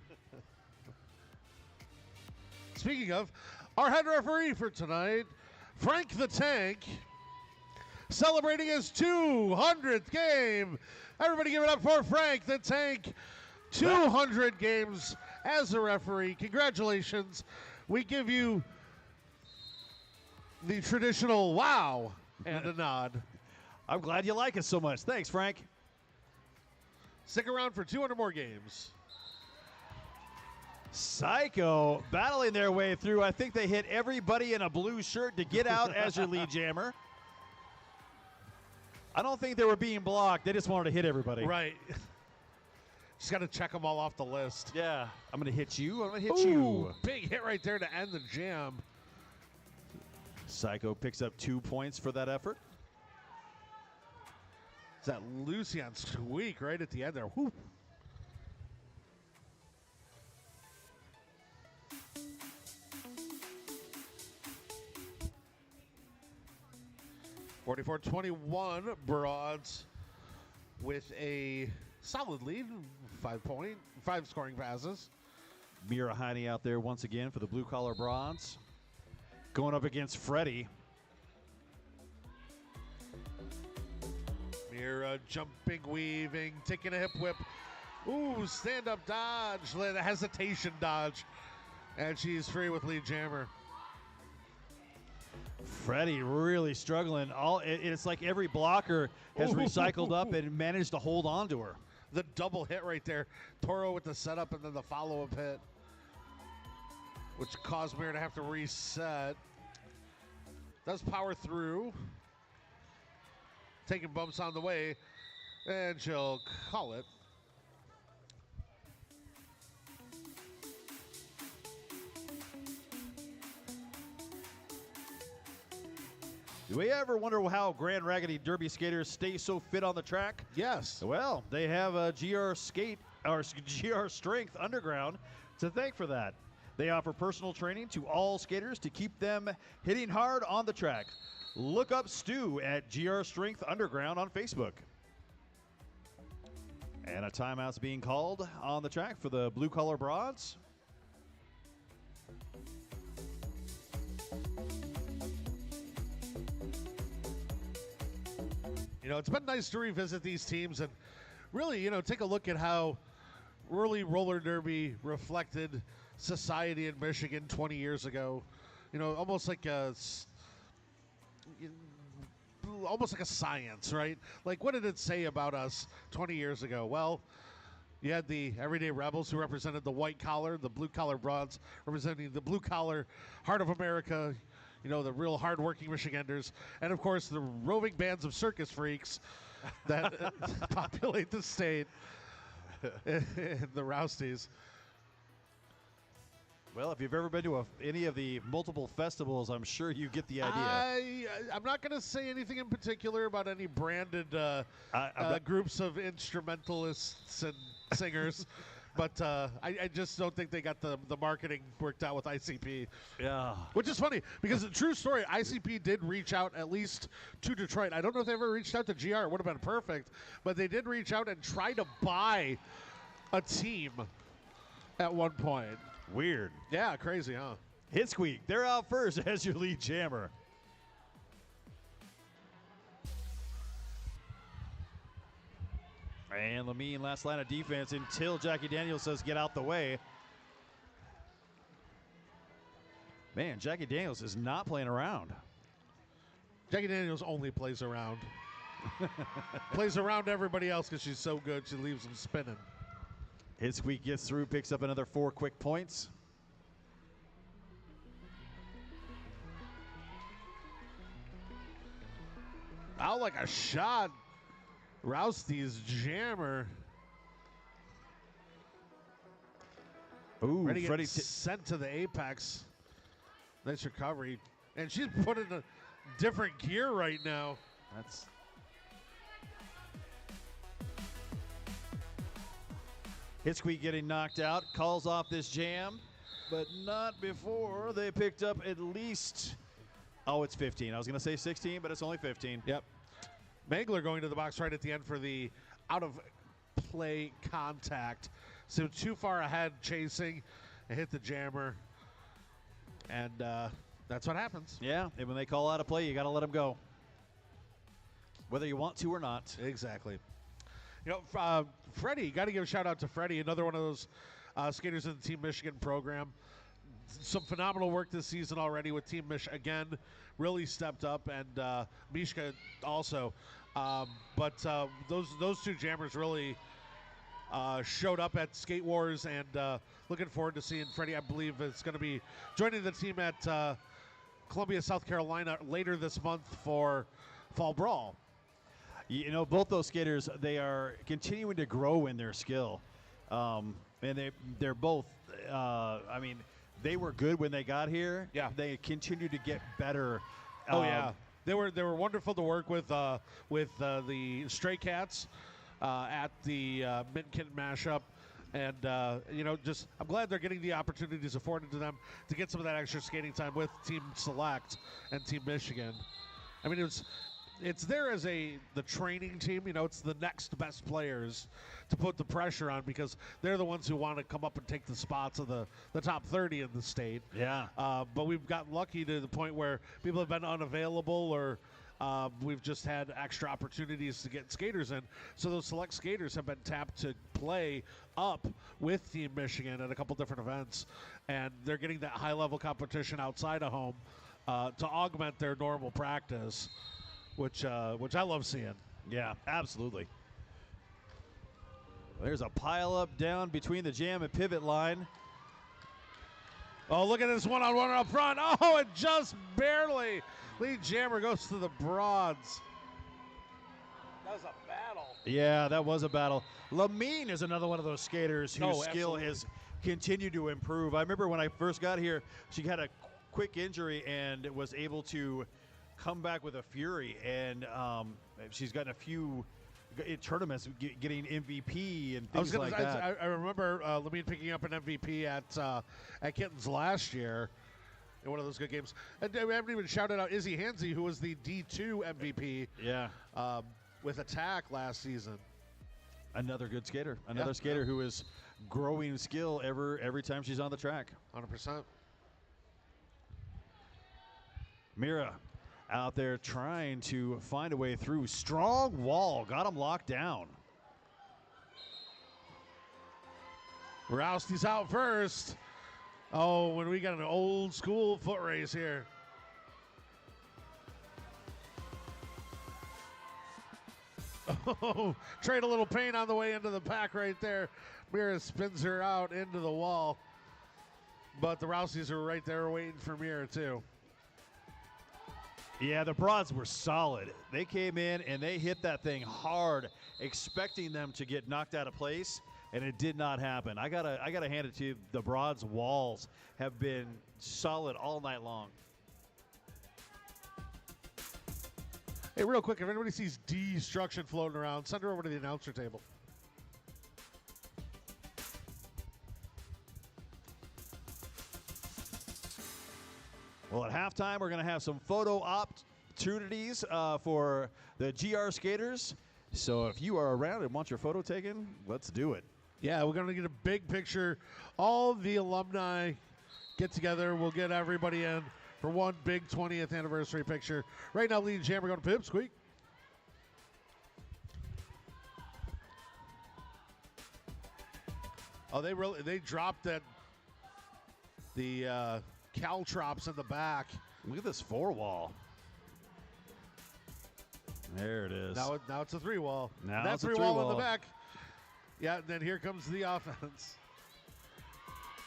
[SPEAKER 8] Speaking of, our head referee for tonight, Frank the Tank, celebrating his 200th game. Everybody give it up for Frank the Tank. 200 games as a referee. Congratulations. We give you the traditional wow and a nod.
[SPEAKER 10] I'm glad you like us so much. Thanks, Frank.
[SPEAKER 8] Stick around for 200 more games.
[SPEAKER 10] Psycho battling their way through. I think they hit everybody in a blue shirt to get out as your lead jammer. I don't think they were being blocked. They just wanted to hit everybody.
[SPEAKER 8] Right. Just got to check them all off the list.
[SPEAKER 10] Yeah. I'm going to hit you. I'm going to hit
[SPEAKER 8] Ooh,
[SPEAKER 10] you.
[SPEAKER 8] Big hit right there to end the jam.
[SPEAKER 10] Psycho picks up 2 points for that effort.
[SPEAKER 8] It's that Lucy on Squeak right at the end there. Whew. (44-21) Broads with a solid lead, 5 scoring passes.
[SPEAKER 10] Mira Heine out there once again for the blue collar Broads, going up against Freddie.
[SPEAKER 8] Mira jumping, weaving, taking a hip whip. Ooh, stand-up dodge, the hesitation dodge. And she's free with lead jammer.
[SPEAKER 10] Freddie really struggling. It's like every blocker has recycled up and managed to hold on to her.
[SPEAKER 8] The double hit right there. Toro with the setup and then the follow-up hit, which caused Mira to have to reset. Does power through. Taking bumps on the way, and she'll call it.
[SPEAKER 10] Do we ever wonder how Grand Raggedy Derby skaters stay so fit on the track?
[SPEAKER 8] Yes.
[SPEAKER 10] Well, they have a GR Strength Underground to thank for that. They offer personal training to all skaters to keep them hitting hard on the track. Look up Stu at GR Strength Underground on Facebook. And a timeout's being called on the track for the Blue Collar Broads.
[SPEAKER 8] You know, it's been nice to revisit these teams and really, you know, take a look at how early roller derby reflected society in Michigan 20 years ago. You know, almost like a science, right? Like, what did it say about us 20 years ago? Well, you had the Everyday Rebels, who represented the white collar, the blue collar broads representing the blue collar heart of America, you know, the real hardworking Michiganders, and of course the roving bands of circus freaks that populate the state and the Rousties.
[SPEAKER 10] Well, if you've ever been to any of the multiple festivals, I'm sure you get the idea.
[SPEAKER 8] I'm not going to say anything in particular about any branded groups of instrumentalists and singers, but I just don't think they got the marketing worked out with ICP.
[SPEAKER 10] Yeah.
[SPEAKER 8] Which is funny, because the true story, ICP did reach out at least to Detroit. I don't know if they ever reached out to GR. It would have been perfect, but they did reach out and try to buy a team at one point.
[SPEAKER 10] Weird.
[SPEAKER 8] Yeah, crazy, huh?
[SPEAKER 10] Hit Squeak, they're out first as your lead jammer. And Lamine, last line of defense until Jackie Daniels says get out the way. Man, Jackie Daniels is not playing around.
[SPEAKER 8] Jackie Daniels only plays around. Plays around everybody else because she's so good, she leaves them spinning.
[SPEAKER 10] Hit Squeak gets through, picks up another 4 quick points.
[SPEAKER 8] Out like a shot. Rousty's jammer.
[SPEAKER 10] Ooh,
[SPEAKER 8] ready to
[SPEAKER 10] Freddie
[SPEAKER 8] get sent to the apex. Nice recovery. And she's put in a different gear right now.
[SPEAKER 10] That's... Hit Squeak getting knocked out, calls off this jam, but not before they picked up at least, it's 15. I was going to say 16, but it's only 15.
[SPEAKER 8] Yep. Mangler going to the box right at the end for the out-of-play contact. So too far ahead chasing, hit the jammer, and that's what happens.
[SPEAKER 10] Yeah, and when they call out a play, you got to let them go, whether you want to or not.
[SPEAKER 8] Exactly. You know, Freddie, got to give a shout out to Freddie, another one of those skaters in the Team Michigan program. Some phenomenal work this season already with Team Mich again, really stepped up, and Mishka also. But those two jammers really showed up at Skate Wars, and looking forward to seeing Freddie. I believe is going to be joining the team at Columbia, South Carolina later this month for Fall Brawl.
[SPEAKER 10] You know, both those skaters, they are continuing to grow in their skill. And they're both, I mean, they were good when they got here.
[SPEAKER 8] Yeah.
[SPEAKER 10] They continue to get better.
[SPEAKER 8] Yeah. They were wonderful to work with the Stray Cats at the Mint Kitten mashup. And, you know, just I'm glad they're getting the opportunities afforded to them to get some of that extra skating time with Team Select and Team Michigan. I mean, it's there as the training team. You know, it's the next best players to put the pressure on because they're the ones who want to come up and take the spots of the top 30 in the state.
[SPEAKER 10] Yeah.
[SPEAKER 8] But we've gotten lucky to the point where people have been unavailable or we've just had extra opportunities to get skaters in. So those select skaters have been tapped to play up with Team Michigan at a couple different events. And they're getting that high-level competition outside of home to augment their normal practice. Which I love seeing.
[SPEAKER 10] Yeah, absolutely. There's a pile up down between the jam and pivot line.
[SPEAKER 8] Oh, look at this one-on-one up front. Oh, it just barely. Lead jammer goes to the broads. That was a battle.
[SPEAKER 10] Yeah, that was a battle. Lamine is another one of those skaters whose skill
[SPEAKER 8] absolutely.
[SPEAKER 10] has continued to improve. I remember when I first got here, she had a quick injury and was able to come back with a fury, and she's gotten a few tournaments getting MVP and things like that.
[SPEAKER 8] I remember Lamine picking up an MVP at Kittens last year in one of those good games. And we haven't even shouted out Izzy Hansey, who was the D2 MVP with Attack last season.
[SPEAKER 10] Another good skater. Another skater who is growing skill every time she's on the track.
[SPEAKER 8] 100%.
[SPEAKER 10] Mira out there trying to find a way through. Strong wall. Got him locked down.
[SPEAKER 8] Rousty's out first. Oh, when we got an old school foot race here. Oh, trade a little pain on the way into the pack right there. Mira spins her out into the wall. But the Rouseys are right there waiting for Mira too.
[SPEAKER 10] Yeah, the Broads were solid. They came in and they hit that thing hard, expecting them to get knocked out of place, and it did not happen. I gotta hand it to you. The Broads' walls have been solid all night long.
[SPEAKER 8] Hey, real quick, if anybody sees destruction floating around, send her over to the announcer table.
[SPEAKER 10] Well, at halftime, we're going to have some photo opportunities for the GR skaters. So if you are around and want your photo taken, let's do it.
[SPEAKER 8] Yeah, we're going to get a big picture. All the alumni get together. We'll get everybody in for one big 20th anniversary picture. Right now, leading jam, we're going to Pipsqueak. Oh, they dropped the caltrops in the back.
[SPEAKER 10] Look at this 4-wall. There it is.
[SPEAKER 8] Now it's a 3-wall.
[SPEAKER 10] Now
[SPEAKER 8] that's
[SPEAKER 10] it's a
[SPEAKER 8] 3-wall
[SPEAKER 10] 3-wall
[SPEAKER 8] in the back. Yeah, and then here comes the offense.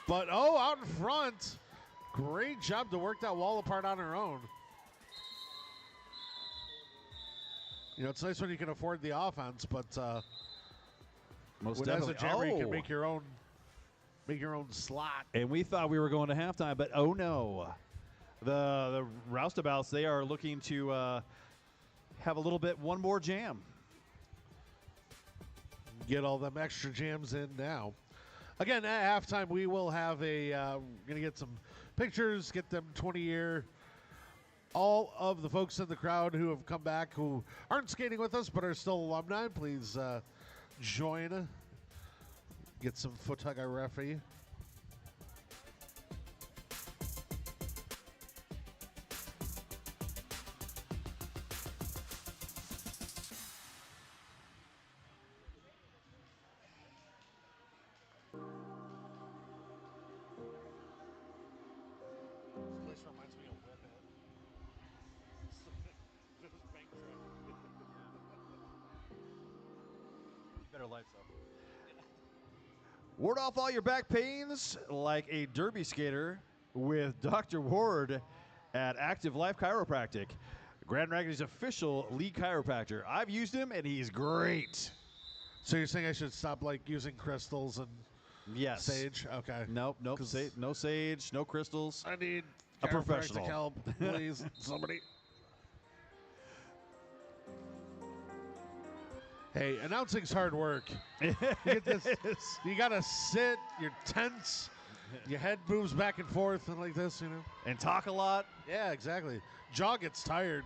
[SPEAKER 8] But out in front, great job to work that wall apart on her own. You know, it's nice when you can afford the offense, but
[SPEAKER 10] most
[SPEAKER 8] as a
[SPEAKER 10] definitely.
[SPEAKER 8] jammer, you can make your own slot.
[SPEAKER 10] And we thought we were going to halftime, but oh no. The Roustabouts, they are looking to have a little bit, one more jam.
[SPEAKER 8] Get all them extra jams in now. Again, at halftime, we will have we're going to get some pictures, get them 20-year. All of the folks in the crowd who have come back who aren't skating with us but are still alumni, please join. Get some photography.
[SPEAKER 10] Better lights up. Ward off all your back pains like a derby skater with Dr. Ward at Active Life Chiropractic, Grand Raggidy's official lead chiropractor. I've used him and he's great.
[SPEAKER 8] So you're saying I should stop using crystals and sage? Okay.
[SPEAKER 10] Nope. No sage, no crystals.
[SPEAKER 8] I need
[SPEAKER 10] a professional
[SPEAKER 8] help, please. Somebody. Hey, announcing's hard work. You gotta sit, you're tense, your head moves back and forth and like this,
[SPEAKER 10] and talk a lot.
[SPEAKER 8] Yeah, exactly. Jaw gets tired.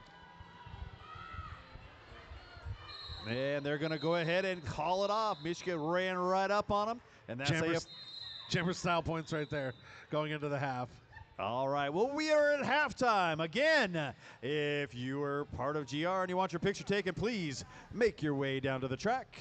[SPEAKER 10] And they're gonna go ahead and call it off. Michigan ran right up on them, and that's
[SPEAKER 8] Chamber style points right there going into the half.
[SPEAKER 10] All right, well, we are at halftime. Again, if you are part of GR and you want your picture taken, please make your way down to the track.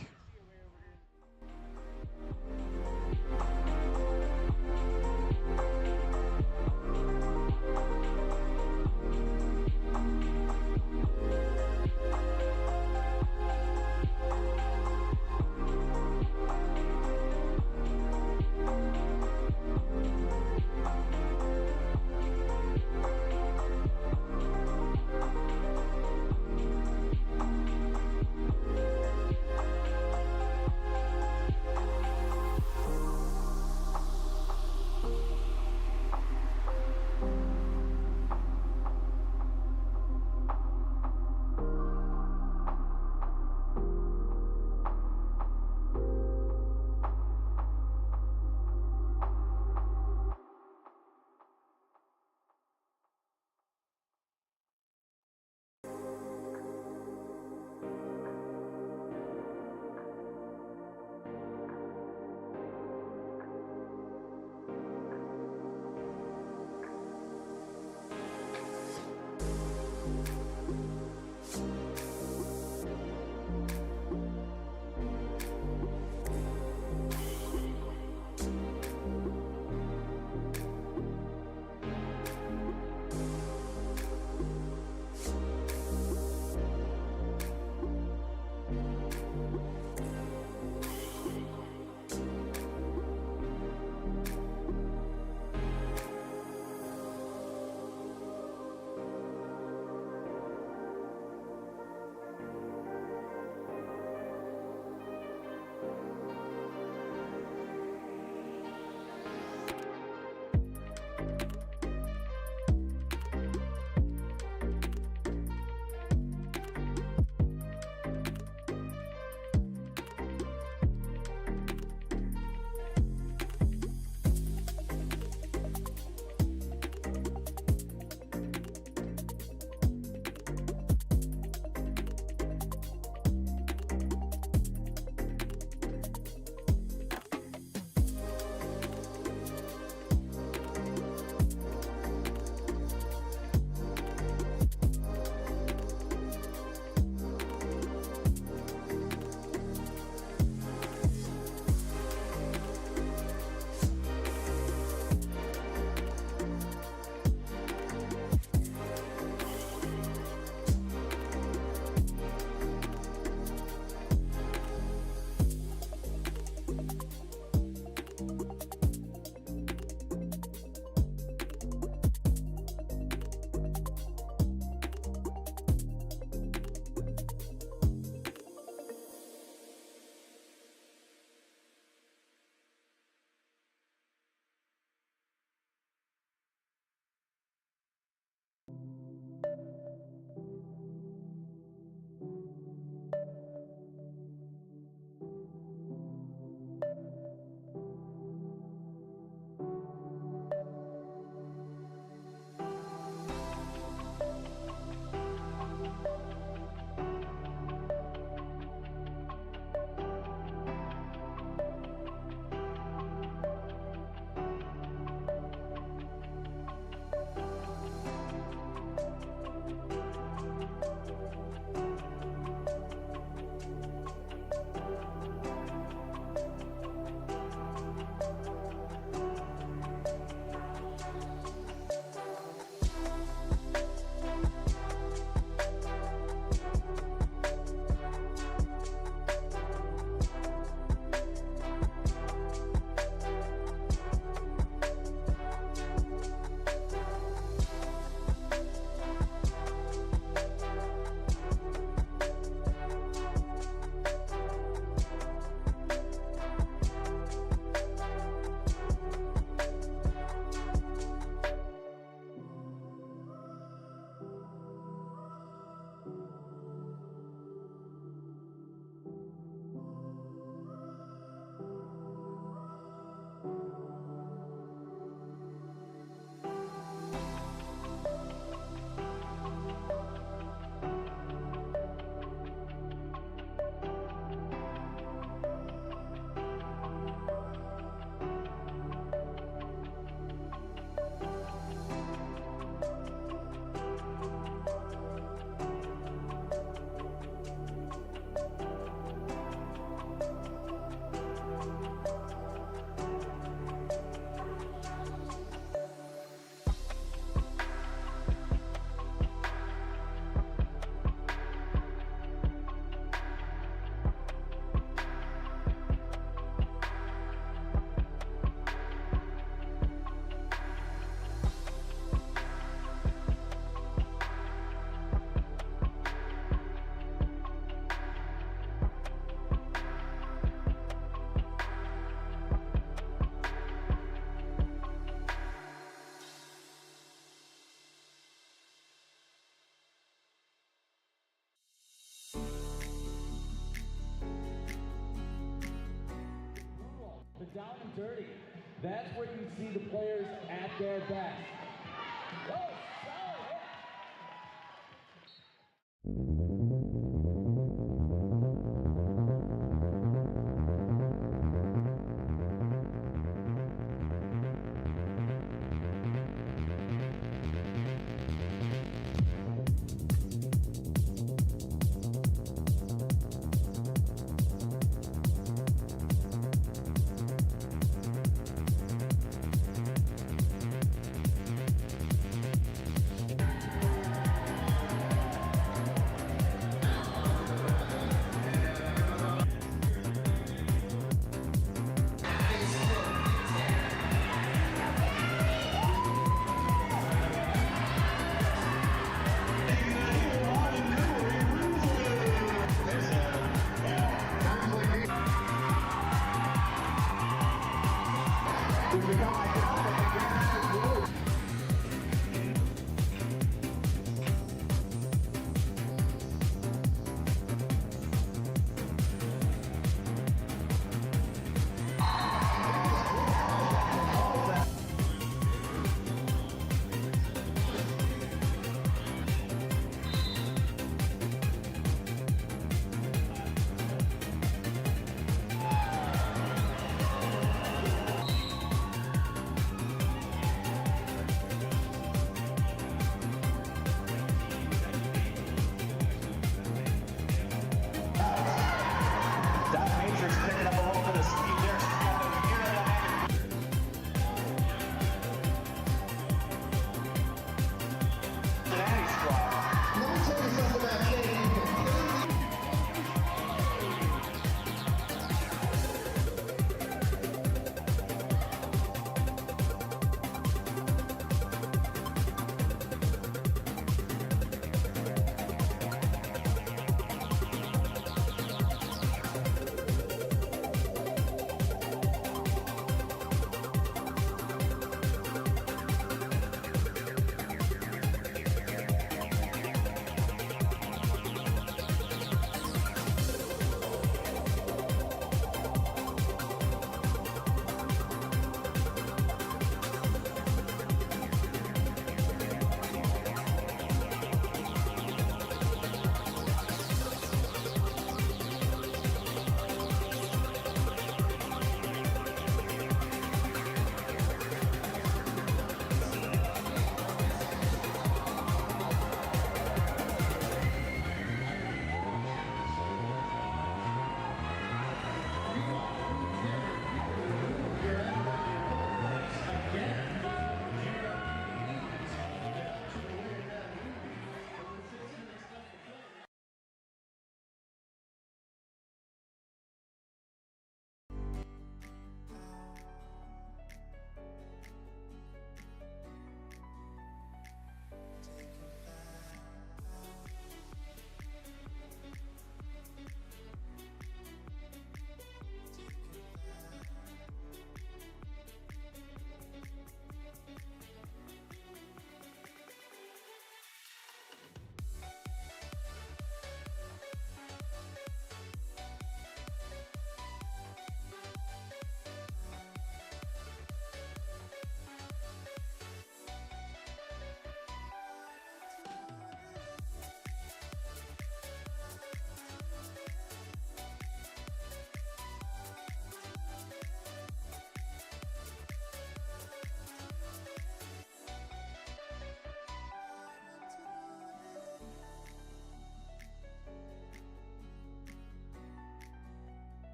[SPEAKER 1] That's where you see the players at their best. Oh, solid hit.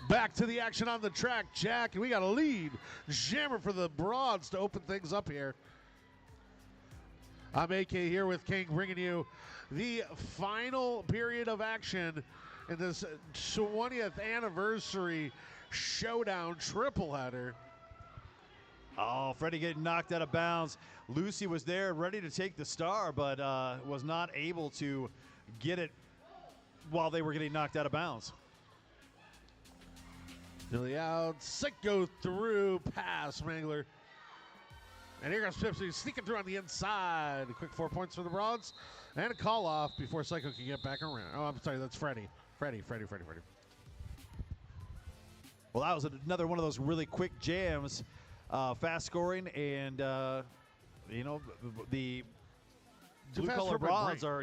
[SPEAKER 8] Back to the action on the track, Jack. And we got a lead jammer for the Broads to open things up here. I'm AK here with King, bringing you the final period of action in this 20th anniversary showdown triple header.
[SPEAKER 10] Oh, Freddie getting knocked out of bounds. Lucy was there ready to take the star, but was not able to get it while they were getting knocked out of bounds.
[SPEAKER 8] Nearly out, Psycho through, pass, Mangler. And here comes Pipsy sneaking through on the inside. A quick 4 points for the Broads. And a call off before Psycho can get back around. Oh, I'm sorry, that's Freddie. Freddie.
[SPEAKER 10] Well, that was another one of those really quick jams. Fast scoring, and the blue-collar Broads are,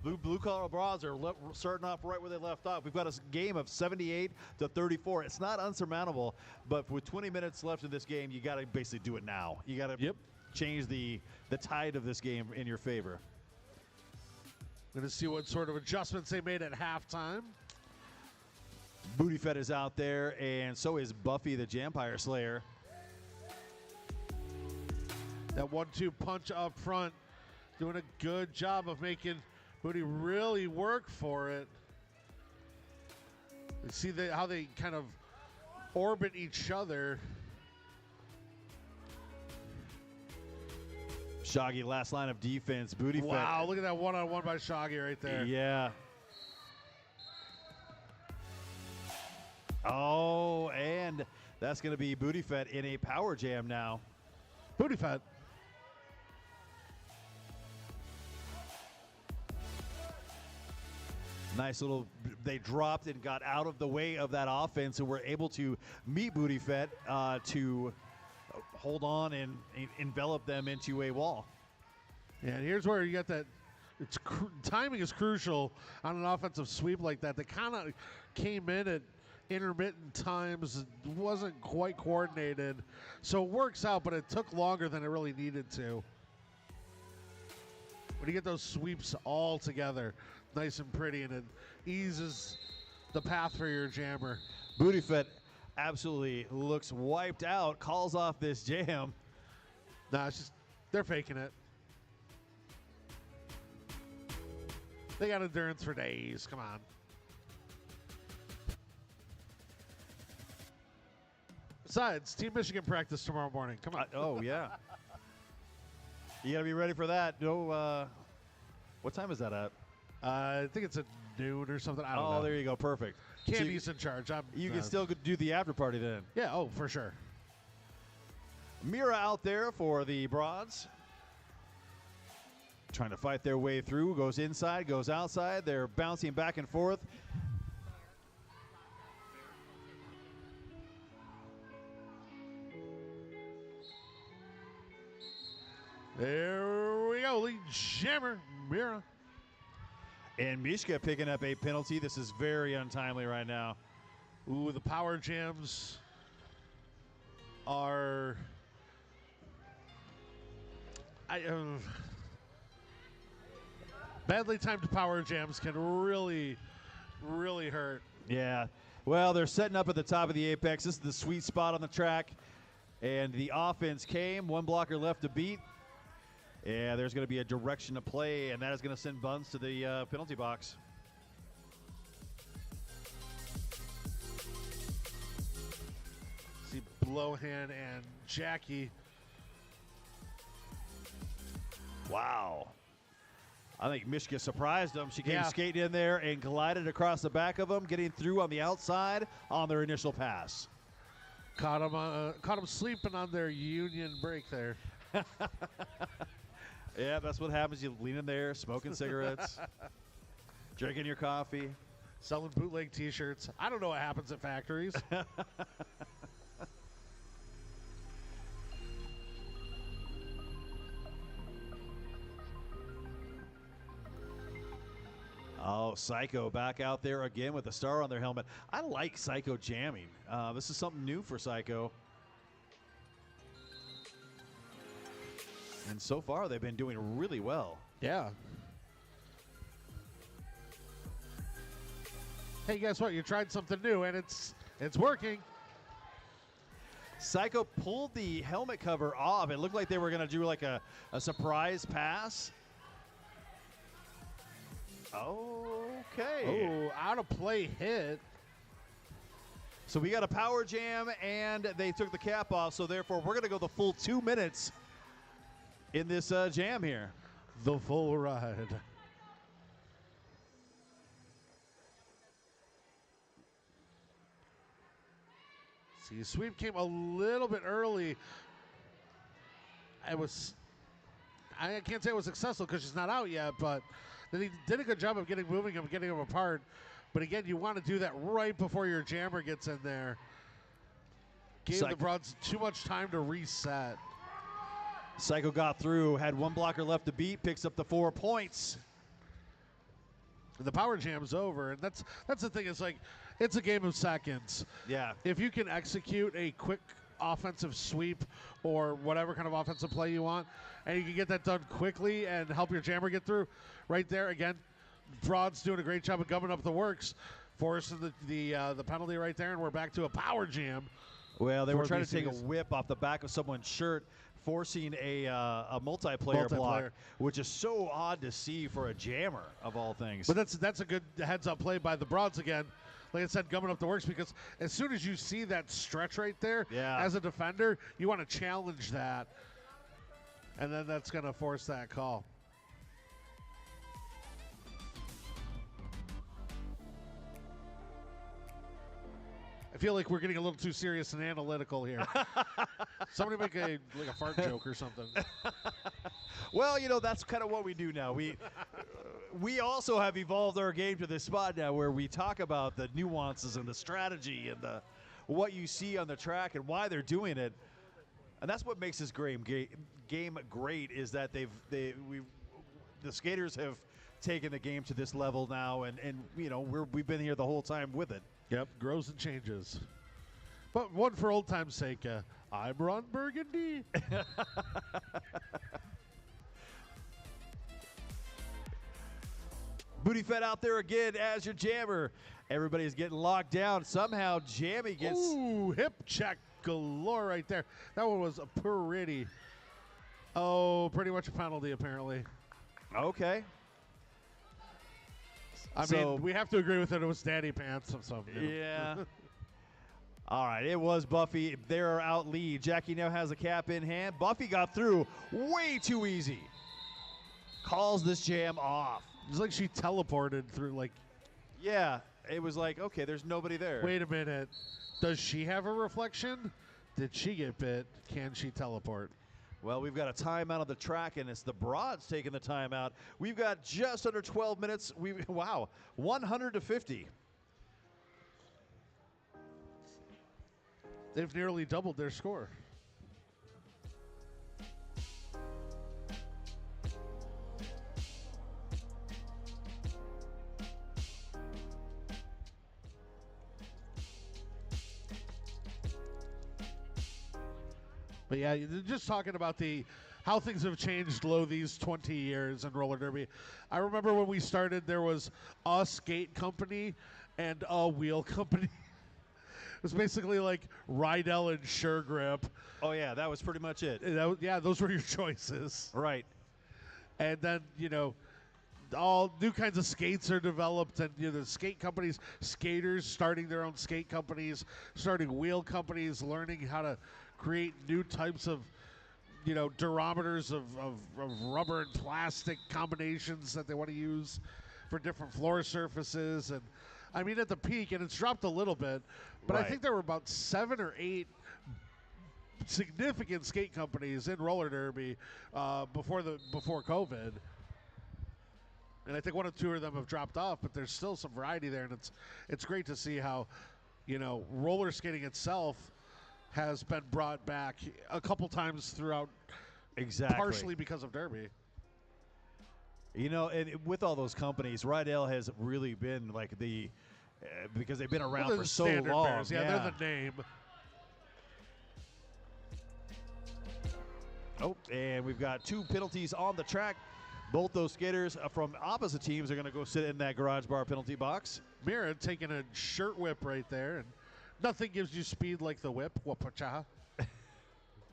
[SPEAKER 10] blue-collar Broads are starting off right where they left off. We've got a game of 78-34. It's not unsurmountable, but with 20 minutes left in this game, you got to basically do it now. You got to change the tide of this game in your favor.
[SPEAKER 8] Going to see what sort of adjustments they made at halftime.
[SPEAKER 10] Booty Fed is out there, and so is Buffy the Jampire Slayer.
[SPEAKER 8] That 1-2 punch up front, doing a good job of making Booty really work for it. You see how they kind of orbit each other.
[SPEAKER 10] Shaggy, last line of defense. Booty Fed.
[SPEAKER 8] Wow, look at that one-on-one by Shaggy right there.
[SPEAKER 10] Yeah. Oh, and that's going to be Booty Fed in a power jam now.
[SPEAKER 8] Booty Fed.
[SPEAKER 10] Nice little, they dropped and got out of the way of that offense and were able to meet Booty Fed to hold on and envelop them into a wall.
[SPEAKER 8] Yeah, and here's where you got that. Timing is crucial on an offensive sweep like that. They kind of came in at intermittent times, wasn't quite coordinated. So it works out, but it took longer than it really needed to. When you get those sweeps all together, nice and pretty, and it eases the path for your jammer.
[SPEAKER 10] Booty Fed absolutely looks wiped out, calls off this jam.
[SPEAKER 8] Nah, it's just, they're faking it. They got endurance for days, come on. Besides, Team Michigan practice tomorrow morning, come on.
[SPEAKER 10] Oh, yeah. You got to be ready for that. No, what time is that at?
[SPEAKER 8] I think it's at noon or something. I don't know.
[SPEAKER 10] Oh, there you go. Perfect.
[SPEAKER 8] Candy's so in charge.
[SPEAKER 10] You can still do the after party then.
[SPEAKER 8] Yeah, oh, for sure.
[SPEAKER 10] Mira out there for the Broads. Trying to fight their way through. Goes inside, goes outside. They're bouncing back and forth.
[SPEAKER 8] There we go. Lead jammer, Mira.
[SPEAKER 10] And Mishka picking up a penalty. This is very untimely right now.
[SPEAKER 8] Ooh, the power jams are... badly timed power jams can really, really hurt.
[SPEAKER 10] Yeah. Well, they're setting up at the top of the apex. This is the sweet spot on the track. And the offense came. One blocker left to beat. Yeah, there's going to be a direction of play, and that is going to send Buns to the penalty box.
[SPEAKER 8] See Blowhand and Jackie.
[SPEAKER 10] Wow. I think Mishka surprised them. She came skating in there and glided across the back of them, getting through on the outside on their initial pass.
[SPEAKER 8] Caught them sleeping on their union break there.
[SPEAKER 10] Yeah, that's what happens. You lean in there, smoking cigarettes, drinking your coffee.
[SPEAKER 8] Selling bootleg T-shirts. I don't know what happens at factories.
[SPEAKER 10] Oh, Psycho back out there again with a star on their helmet. I like Psycho jamming. This is something new for Psycho. And so far, they've been doing really well.
[SPEAKER 8] Yeah. Hey, guess what? You tried something new, and it's It's working.
[SPEAKER 10] Psycho pulled the helmet cover off. It looked like they were going to do like a surprise pass. Okay.
[SPEAKER 8] Oh, out of play hit.
[SPEAKER 10] So we got a power jam, and they took the cap off, so therefore we're going to go the full 2 minutes in this jam here.
[SPEAKER 8] The full ride. See, sweep came a little bit early. I can't say it was successful because she's not out yet, but then he did a good job of moving them, getting them apart. But again, you want to do that right before your jammer gets in there. Gave the broads too much time to reset.
[SPEAKER 10] Psycho got through, had one blocker left to beat, picks up the 4 points.
[SPEAKER 8] The power jam's over, and that's the thing. It's like it's a game of seconds.
[SPEAKER 10] Yeah.
[SPEAKER 8] If you can execute a quick offensive sweep or whatever kind of offensive play you want, and you can get that done quickly and help your jammer get through, right there again. Broad's doing a great job of gumming up the works, forcing the penalty right there, and we're back to a power jam.
[SPEAKER 10] Well, they were trying to take a whip off the back of someone's shirt, forcing a multiplayer block, which is so odd to see for a jammer of all things.
[SPEAKER 8] But that's a good heads-up play by the Broads again. Like I said, gumming up the works, because as soon as you see that stretch right there, as a defender, you want to challenge that, and then that's going to force that call. I feel like we're getting a little too serious and analytical here. Somebody make a fart joke or something.
[SPEAKER 10] Well, that's kind of what we do now. We also have evolved our game to this spot now where we talk about the nuances and the strategy and what you see on the track and why they're doing it. And that's what makes this game great, is that the skaters have taken the game to this level now, and we've been here the whole time with it.
[SPEAKER 8] Yep, grows and changes. But one for old time's sake, I'm Ron Burgundy.
[SPEAKER 10] Booty Fed out there again as your jammer. Everybody's getting locked down. Somehow Jammy gets...
[SPEAKER 8] Ooh, hip check galore right there. That one was pretty. Oh, pretty much a penalty apparently.
[SPEAKER 10] Okay.
[SPEAKER 8] I mean, we have to agree with it. It was Daddy Pants.
[SPEAKER 10] Yeah. All right, it was Buffy. They're out lead. Jackie now has a cap in hand. Buffy got through way too easy. Calls this jam off.
[SPEAKER 8] It's like she teleported through,
[SPEAKER 10] Yeah, it was like, okay, there's nobody there.
[SPEAKER 8] Wait a minute. Does she have a reflection? Did she get bit? Can she teleport?
[SPEAKER 10] Well, we've got a timeout on the track, and it's the Broads taking the timeout. We've got just under 12 minutes. Wow, 100-50.
[SPEAKER 8] They've nearly doubled their score. But yeah, just talking about how things have changed these 20 years in roller derby. I remember when we started, there was a skate company and a wheel company. It was basically like Rydell and Sure Grip.
[SPEAKER 10] Oh yeah, that was pretty much it.
[SPEAKER 8] Yeah, those were your choices.
[SPEAKER 10] Right.
[SPEAKER 8] And then, all new kinds of skates are developed, and the skate companies, skaters starting their own skate companies, starting wheel companies, learning how to create new types of, durometers of rubber and plastic combinations that they want to use for different floor surfaces. And I mean, at the peak, and it's dropped a little bit, but I think there were about 7 or 8 significant skate companies in roller derby before COVID. And I think 1 or 2 of them have dropped off, but there's still some variety there, and it's great to see how, roller skating itself has been brought back a couple times throughout.
[SPEAKER 10] Exactly.
[SPEAKER 8] Partially because of derby.
[SPEAKER 10] And with all those companies, Rydell has really been like because they've been around for so long.
[SPEAKER 8] Bears. Yeah, they're the name.
[SPEAKER 10] Oh, and we've got 2 penalties on the track. Both those skaters from opposite teams are going to go sit in that garage bar penalty box.
[SPEAKER 8] Mira taking a shirt whip right there and Nothing gives you speed like the whip, wapacha,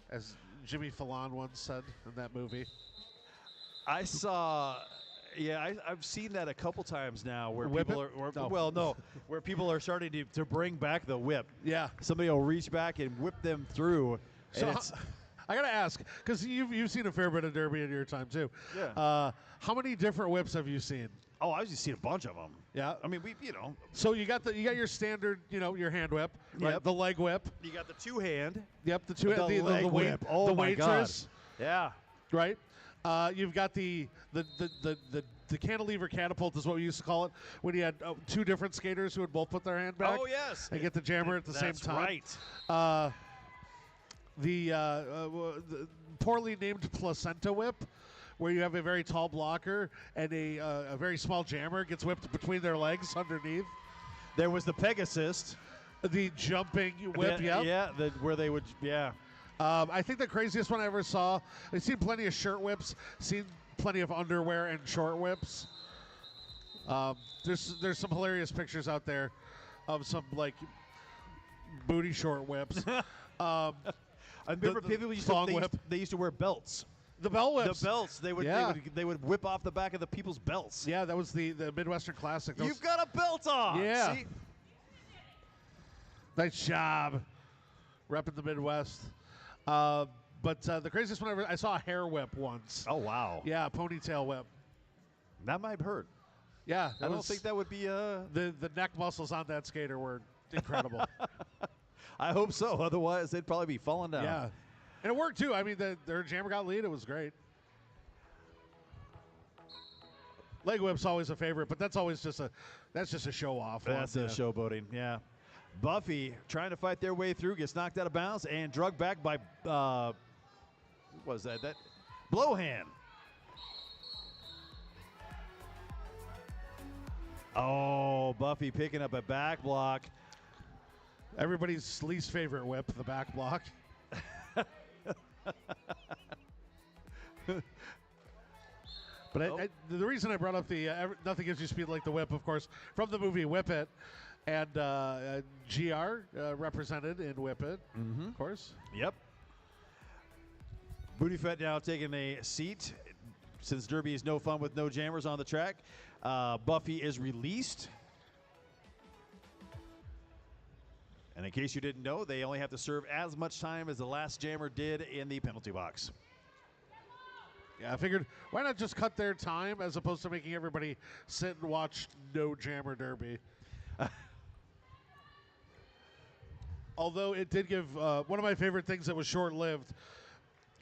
[SPEAKER 8] as Jimmy Fallon once said in that movie.
[SPEAKER 10] I saw, I've seen that a couple times now where
[SPEAKER 8] Whip
[SPEAKER 10] people
[SPEAKER 8] it?
[SPEAKER 10] are, where people are starting to bring back the whip.
[SPEAKER 8] Yeah.
[SPEAKER 10] Somebody will reach back and whip them through.
[SPEAKER 8] So I got to ask, because you've seen a fair bit of Derby in your time too.
[SPEAKER 10] Yeah.
[SPEAKER 8] How many different whips have you seen?
[SPEAKER 10] Oh, I've just seen a bunch of them.
[SPEAKER 8] Yeah.
[SPEAKER 10] I mean,
[SPEAKER 8] So you got your standard, your hand whip, right?
[SPEAKER 10] Yep.
[SPEAKER 8] The leg whip.
[SPEAKER 10] You got the two-hand.
[SPEAKER 8] Yep, the two-hand.
[SPEAKER 10] The leg whip. Oh,
[SPEAKER 8] the
[SPEAKER 10] my
[SPEAKER 8] waitress.
[SPEAKER 10] God. Yeah.
[SPEAKER 8] Right. You've got the cantilever catapult is what we used to call it, when you had two different skaters who would both put their hand back.
[SPEAKER 10] Oh, yes.
[SPEAKER 8] And get the jammer at the same time.
[SPEAKER 10] Right.
[SPEAKER 8] The poorly named placenta whip, where you have a very tall blocker and a very small jammer gets whipped between their legs underneath.
[SPEAKER 10] There was the Pegasus.
[SPEAKER 8] The jumping whip,
[SPEAKER 10] where they would,
[SPEAKER 8] I think the craziest one I ever saw, I've seen plenty of shirt whips, seen plenty of underwear and short whips. There's some hilarious pictures out there of some, like, booty short whips.
[SPEAKER 10] I remember people used to wear belts.
[SPEAKER 8] The belt whips.
[SPEAKER 10] The belts. They would whip off the back of the people's belts.
[SPEAKER 8] Yeah, that was the Midwestern Classic.
[SPEAKER 10] You've got a belt on.
[SPEAKER 8] Yeah.
[SPEAKER 10] See?
[SPEAKER 8] Nice job. Repping the Midwest. But the craziest one I saw a hair whip once.
[SPEAKER 10] Oh, wow.
[SPEAKER 8] Yeah, a ponytail whip.
[SPEAKER 10] That might hurt.
[SPEAKER 8] Yeah.
[SPEAKER 10] I don't think that would be
[SPEAKER 8] the neck muscles on that skater were incredible.
[SPEAKER 10] I hope so. Otherwise, they'd probably be falling down.
[SPEAKER 8] Yeah. And it worked, too. I mean, their jammer got lead. It was great. Leg whip's always a favorite, but that's always just a show off.
[SPEAKER 10] That's a showboating, yeah. Buffy trying to fight their way through, gets knocked out of bounds and drugged back by, what was that? That Blowhand. Oh, Buffy picking up a back block.
[SPEAKER 8] Everybody's least favorite whip, the back block. But the reason I brought up the Nothing Gives You Speed Like the Whip, of course, from the movie Whip It, and GR represented in Whip It, of course.
[SPEAKER 10] Yep. Booty Fett now taking a seat. Since Derby is no fun with no jammers on the track, Buffy is released. And in case you didn't know, they only have to serve as much time as the last jammer did in the penalty box.
[SPEAKER 8] Yeah, I figured, why not just cut their time as opposed to making everybody sit and watch no jammer derby? Although it did give one of my favorite things that was short-lived,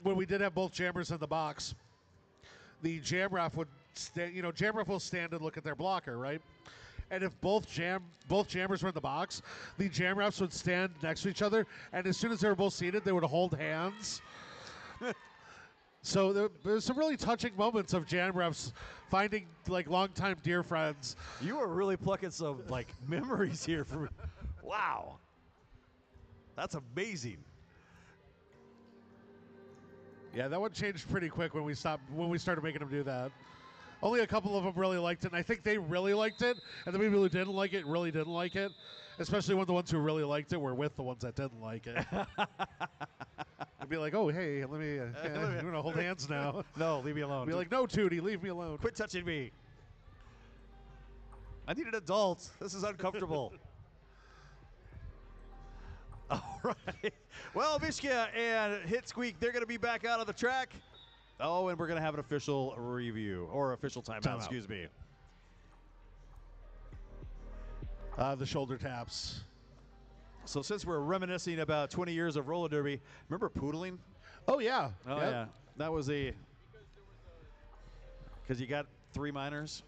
[SPEAKER 8] when we did have both jammers in the box, the jam ref would jam ref will stand and look at their blocker, right? And if both jammers were in the box, the jam refs would stand next to each other, and as soon as they were both seated, they would hold hands. So there's some really touching moments of jam refs finding like longtime dear friends.
[SPEAKER 10] You are really plucking some like memories here. Wow, that's amazing.
[SPEAKER 8] Yeah, that one changed pretty quick when we started making them do that. Only a couple of them really liked it, and I think they really liked it, and the people who didn't like it really didn't like it, especially when the ones who really liked it were with the ones that didn't like it. I'd be like, oh, hey, let me, we're going to hold hands now.
[SPEAKER 10] No, leave me alone.
[SPEAKER 8] Be like, no, Tootie, leave me alone.
[SPEAKER 10] Quit touching me. I need an adult. This is uncomfortable. All right. Well, Mishka and Hit Squeak, they're going to be back out on the track. Oh, and we're going to have an official review, or official timeout, excuse me.
[SPEAKER 8] The shoulder taps.
[SPEAKER 10] So since we're reminiscing about 20 years of roller derby, remember poodling?
[SPEAKER 8] Oh, yeah.
[SPEAKER 10] Oh,
[SPEAKER 8] yep.
[SPEAKER 10] yeah. That was because you got 3 minors?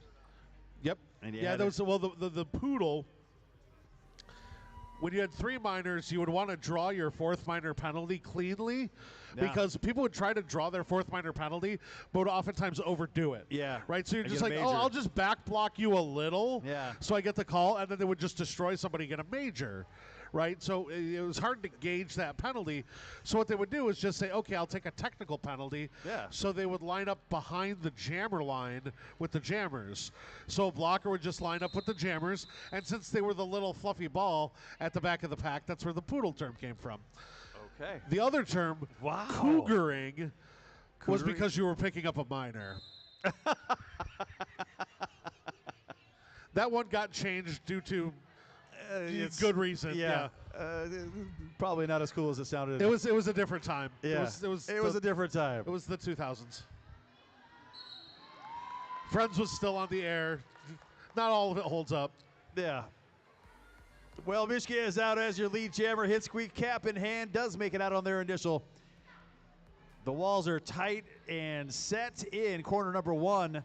[SPEAKER 8] Yep.
[SPEAKER 10] And
[SPEAKER 8] yeah, that was, well, the poodle, when you had 3 minors, you would want to draw your 4th minor penalty cleanly, because people would try to draw their 4th minor penalty, but would oftentimes overdo it.
[SPEAKER 10] Yeah.
[SPEAKER 8] Right? So you're
[SPEAKER 10] And
[SPEAKER 8] just
[SPEAKER 10] get a
[SPEAKER 8] like, oh,
[SPEAKER 10] major.
[SPEAKER 8] I'll just back block you a little,
[SPEAKER 10] Yeah.
[SPEAKER 8] so I get the call, and then they would just destroy somebody and get a major. right? So it was hard to gauge that penalty. So what they would do is just say, okay, I'll take a technical penalty.
[SPEAKER 10] Yeah.
[SPEAKER 8] So they would line up behind the jammer line with the jammers. So a blocker would just line up with the jammers, and since they were the little fluffy ball at the back of the pack, that's where the poodle term came from.
[SPEAKER 10] Okay.
[SPEAKER 8] The other term,
[SPEAKER 10] wow,
[SPEAKER 8] cougering, was because you were picking up a minor. That one got changed due to good reason. Yeah.
[SPEAKER 10] Probably not as cool as it sounded.
[SPEAKER 8] It was a different time.
[SPEAKER 10] Yeah. It was a different time.
[SPEAKER 8] It was the 2000s. Friends was still on the air. Not all of it holds up.
[SPEAKER 10] Yeah. Well, Mishka is out as your lead jammer. Hit squeak, cap in hand, does make it out on their initial. The walls are tight and set in corner number 1.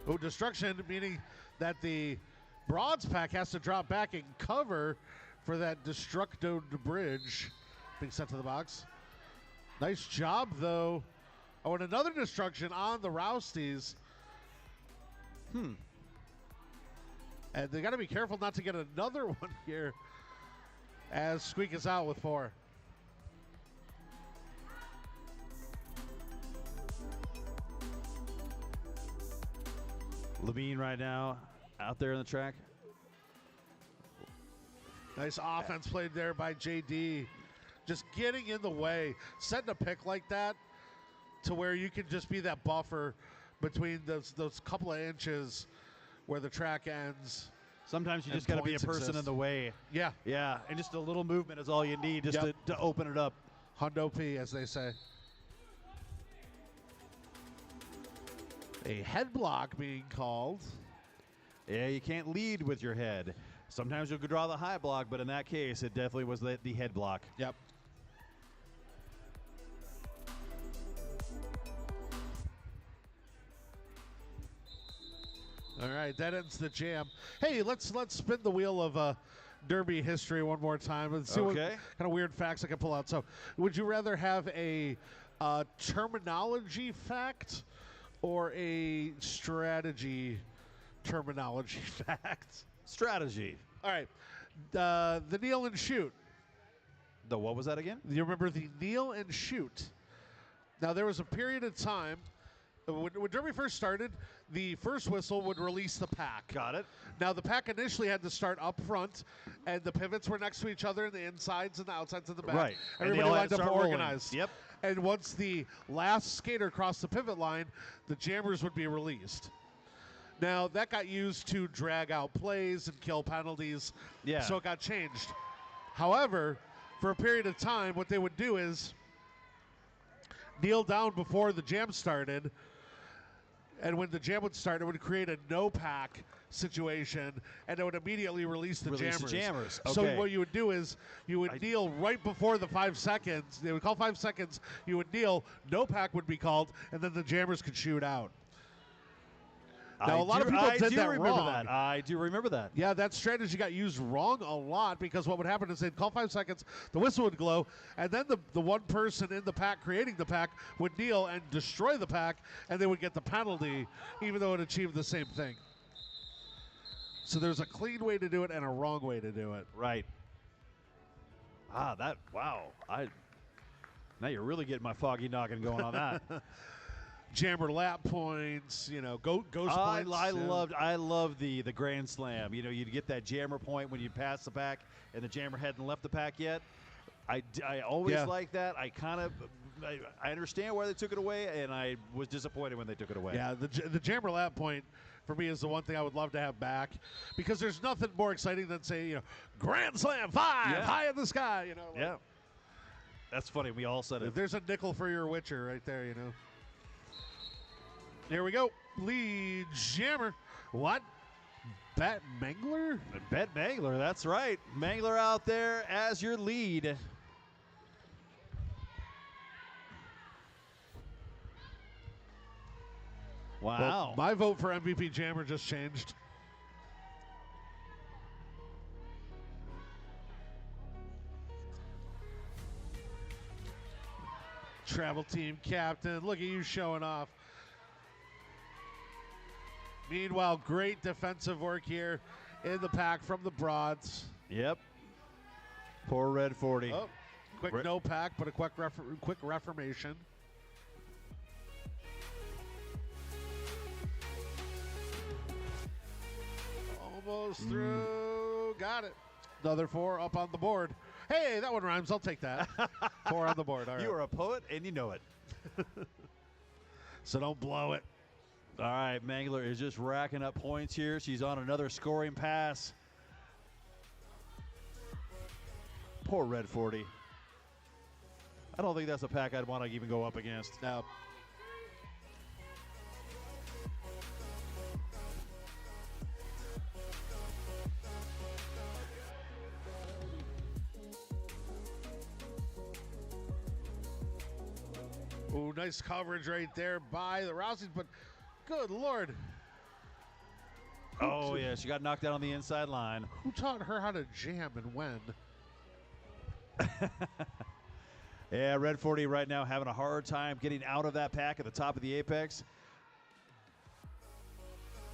[SPEAKER 8] Oh, destruction, meaning that the broads pack has to drop back and cover for that destructo bridge being sent to the box. Nice job, though. Oh, and another destruction on the Rousties. And they got to be careful not to get another one here as Squeak is out with 4.
[SPEAKER 10] Levine right now out there in the track.
[SPEAKER 8] Nice offense played there by JD. Just getting in the way, setting a pick like that to where you can just be that buffer between those couple of inches where the track ends.
[SPEAKER 10] Sometimes you just got to be a person in the way.
[SPEAKER 8] Yeah.
[SPEAKER 10] Yeah, and just a little movement is all you need just to open it up.
[SPEAKER 8] Hundo P, as they say. A head block being called.
[SPEAKER 10] Yeah, you can't lead with your head. Sometimes you could draw the high block, but in that case, it definitely was the head block.
[SPEAKER 8] Yep. All right, that ends the jam. Hey, let's spin the wheel of Derby history one more time and see what kind of weird facts I can pull out. So, would you rather have a terminology fact or a strategy terminology fact?
[SPEAKER 10] Strategy.
[SPEAKER 8] All right. The kneel and shoot.
[SPEAKER 10] The what was that again?
[SPEAKER 8] You remember the kneel and shoot. Now, there was a period of time when Derby first started, the first whistle would release the pack.
[SPEAKER 10] Got it.
[SPEAKER 8] Now, the pack initially had to start up front, and the pivots were next to each other, and the insides and the outsides of the back.
[SPEAKER 10] Right.
[SPEAKER 8] Everybody lined up organized.
[SPEAKER 10] Yep.
[SPEAKER 8] And once the last skater crossed the pivot line, the jammers would be released. Now, that got used to drag out plays and kill penalties.
[SPEAKER 10] Yeah.
[SPEAKER 8] So it got changed. However, for a period of time, what they would do is kneel down before the jam started, and when the jam would start, it would create a no-pack situation, and it would immediately release the jammers.
[SPEAKER 10] Okay.
[SPEAKER 8] So what you would do is you would kneel right before the 5 seconds. They would call 5 seconds. You would kneel. No-pack would be called, and then the jammers could shoot out. Now, a lot of people did that wrong.
[SPEAKER 10] I do remember that.
[SPEAKER 8] Yeah, that strategy got used wrong a lot because what would happen is they'd call 5 seconds, the whistle would glow, and then the one person in the pack creating the pack would kneel and destroy the pack, and they would get the penalty, even though it achieved the same thing. So there's a clean way to do it and a wrong way to do it.
[SPEAKER 10] Right. Wow. Now you're really getting my foggy noggin going on that.
[SPEAKER 8] Jammer lap points, ghost points.
[SPEAKER 10] I love the Grand Slam. You'd get that jammer point when you pass the pack and the jammer hadn't left the pack yet. I always like that. I understand why they took it away, and I was disappointed when they took it away.
[SPEAKER 8] Yeah, the jammer lap point for me is the one thing I would love to have back because there's nothing more exciting than say, Grand Slam 5 high in the sky.
[SPEAKER 10] Yeah. That's funny. We all said it.
[SPEAKER 8] There's a nickel for your Witcher right there, Here we go. Lead jammer. What? Bet Mangler?
[SPEAKER 10] Bet Mangler, that's right. Mangler out there as your lead. Wow.
[SPEAKER 8] Well, my vote for MVP jammer just changed. Travel team captain. Look at you showing off. Meanwhile, great defensive work here in the pack from the Broads.
[SPEAKER 10] Yep. Poor Red 40.
[SPEAKER 8] Oh, quick no pack, but a quick reformation. Almost through. Got it. Another 4 up on the board. Hey, that one rhymes. I'll take that. 4 on the board. All right.
[SPEAKER 10] You are a poet, and you know it.
[SPEAKER 8] So don't blow it.
[SPEAKER 10] All right, Mangler is just racking up points here. She's on another scoring pass. Poor Red 40. I don't think that's a pack I'd want to even go up against.
[SPEAKER 8] No. Ooh, nice coverage right there by the Rouseys, but good Lord.
[SPEAKER 10] Oh, yeah, she got knocked out on the inside line.
[SPEAKER 8] Who taught her how to jam and when?
[SPEAKER 10] Yeah, Red 40 right now having a hard time getting out of that pack at the top of the apex.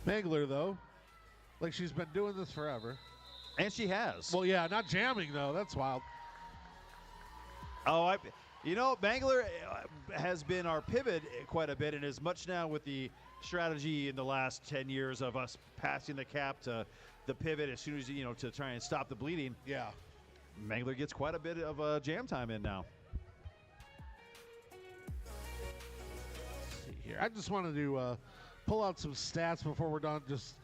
[SPEAKER 8] Mangler, though, like she's been doing this forever.
[SPEAKER 10] And she has.
[SPEAKER 8] Well, yeah, not jamming, though. That's wild.
[SPEAKER 10] Oh, you know, Mangler has been our pivot quite a bit, and as much now with the strategy in the last 10 years of us passing the cap to the pivot as soon as, you know, to try and stop the bleeding.
[SPEAKER 8] Yeah.
[SPEAKER 10] Mangler gets quite a bit of jam time in now.
[SPEAKER 8] Let's see here. I just wanted to pull out some stats before we're done, just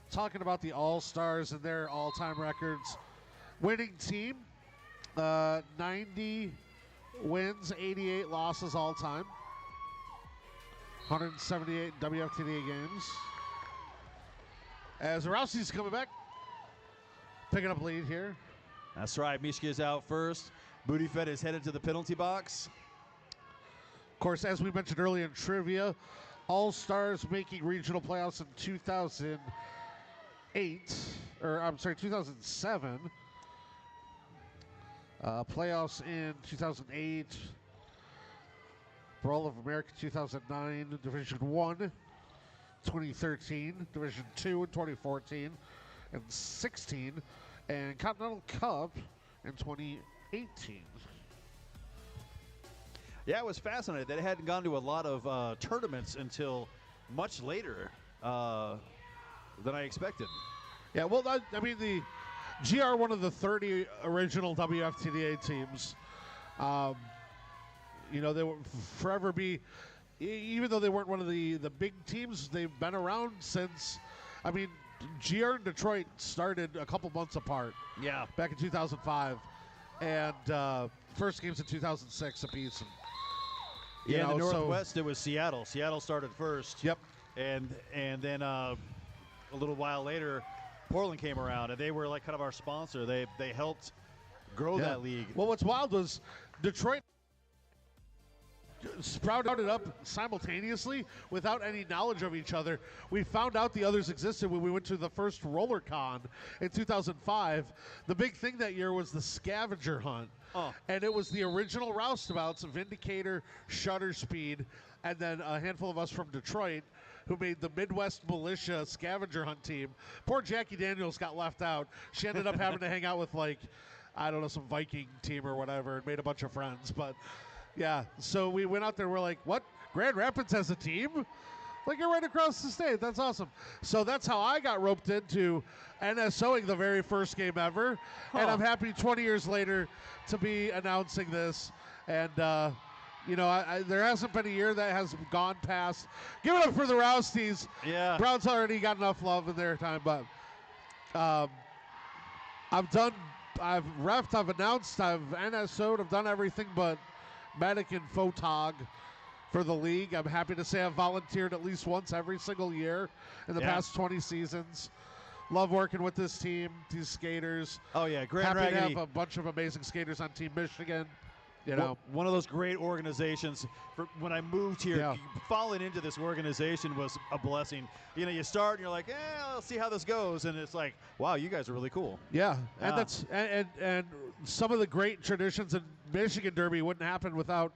[SPEAKER 8] talking about the All-Stars and their all-time records. Winning team, 90 wins, 88 losses all-time. 178 WFTDA games. As Rouseys coming back, picking up lead here.
[SPEAKER 10] That's right. Mishka is out first. Booty Fed is headed to the penalty box.
[SPEAKER 8] Of course, as we mentioned earlier in trivia, All-Stars making regional playoffs in 2008, or I'm sorry, 2007. Playoffs in 2008. Brawl of America 2009, Division 1, 2013, Division 2 in 2014, and 16, and Continental Cup in 2018.
[SPEAKER 10] Yeah, it was fascinating. They hadn't gone to a lot of tournaments until much later than I expected.
[SPEAKER 8] Yeah, well, I mean, the GR, one of the 30 original WFTDA teams. You know, they will forever be, even though they weren't one of the big teams, they've been around since, I mean, GR and Detroit started a couple months apart.
[SPEAKER 10] Yeah.
[SPEAKER 8] Back in 2005. And first games in 2006 apiece. And,
[SPEAKER 10] yeah, in the Northwest, it was Seattle. Seattle started first.
[SPEAKER 8] Yep.
[SPEAKER 10] And then a little while later, Portland came around, and they were like kind of our sponsor. They helped grow that league.
[SPEAKER 8] Well, what's wild was Detroit sprouted up simultaneously without any knowledge of each other. We found out the others existed when we went to the first RollerCon in 2005. The big thing that year was the scavenger hunt. And it was the original Roustabouts, Vindicator, Shutter Speed, and then a handful of us from Detroit who made the Midwest Militia scavenger hunt team. Poor Jackie Daniels got left out. She ended up having to hang out with, like, I don't know, some Viking team or whatever, and made a bunch of friends. But yeah, so we went out there. We're like, what? Grand Rapids has a team? Like, you're right across the state. That's awesome. So that's how I got roped into NSOing the very first game ever. And I'm happy 20 years later to be announcing this. And, you know, there hasn't been a year that has gone past. Give it up for the Rousties.
[SPEAKER 10] Yeah.
[SPEAKER 8] Browns already got enough love in their time. But I've refed, I've announced, I've NSO'd, I've done everything but medic and photog for the league. I'm happy to say I've volunteered at least once every single year in the past 20 seasons. Love working with this team, these skaters.
[SPEAKER 10] Oh, yeah, Grand
[SPEAKER 8] Happy
[SPEAKER 10] Raggidy.
[SPEAKER 8] to have a bunch of amazing skaters on Team Michigan. You know,
[SPEAKER 10] one of those great organizations. When I moved here, falling into this organization was a blessing. You know, you start and you're like, I'll see how this goes, and it's like, wow, you guys are really cool.
[SPEAKER 8] Yeah, and that's and some of the great traditions in Michigan Derby wouldn't happen without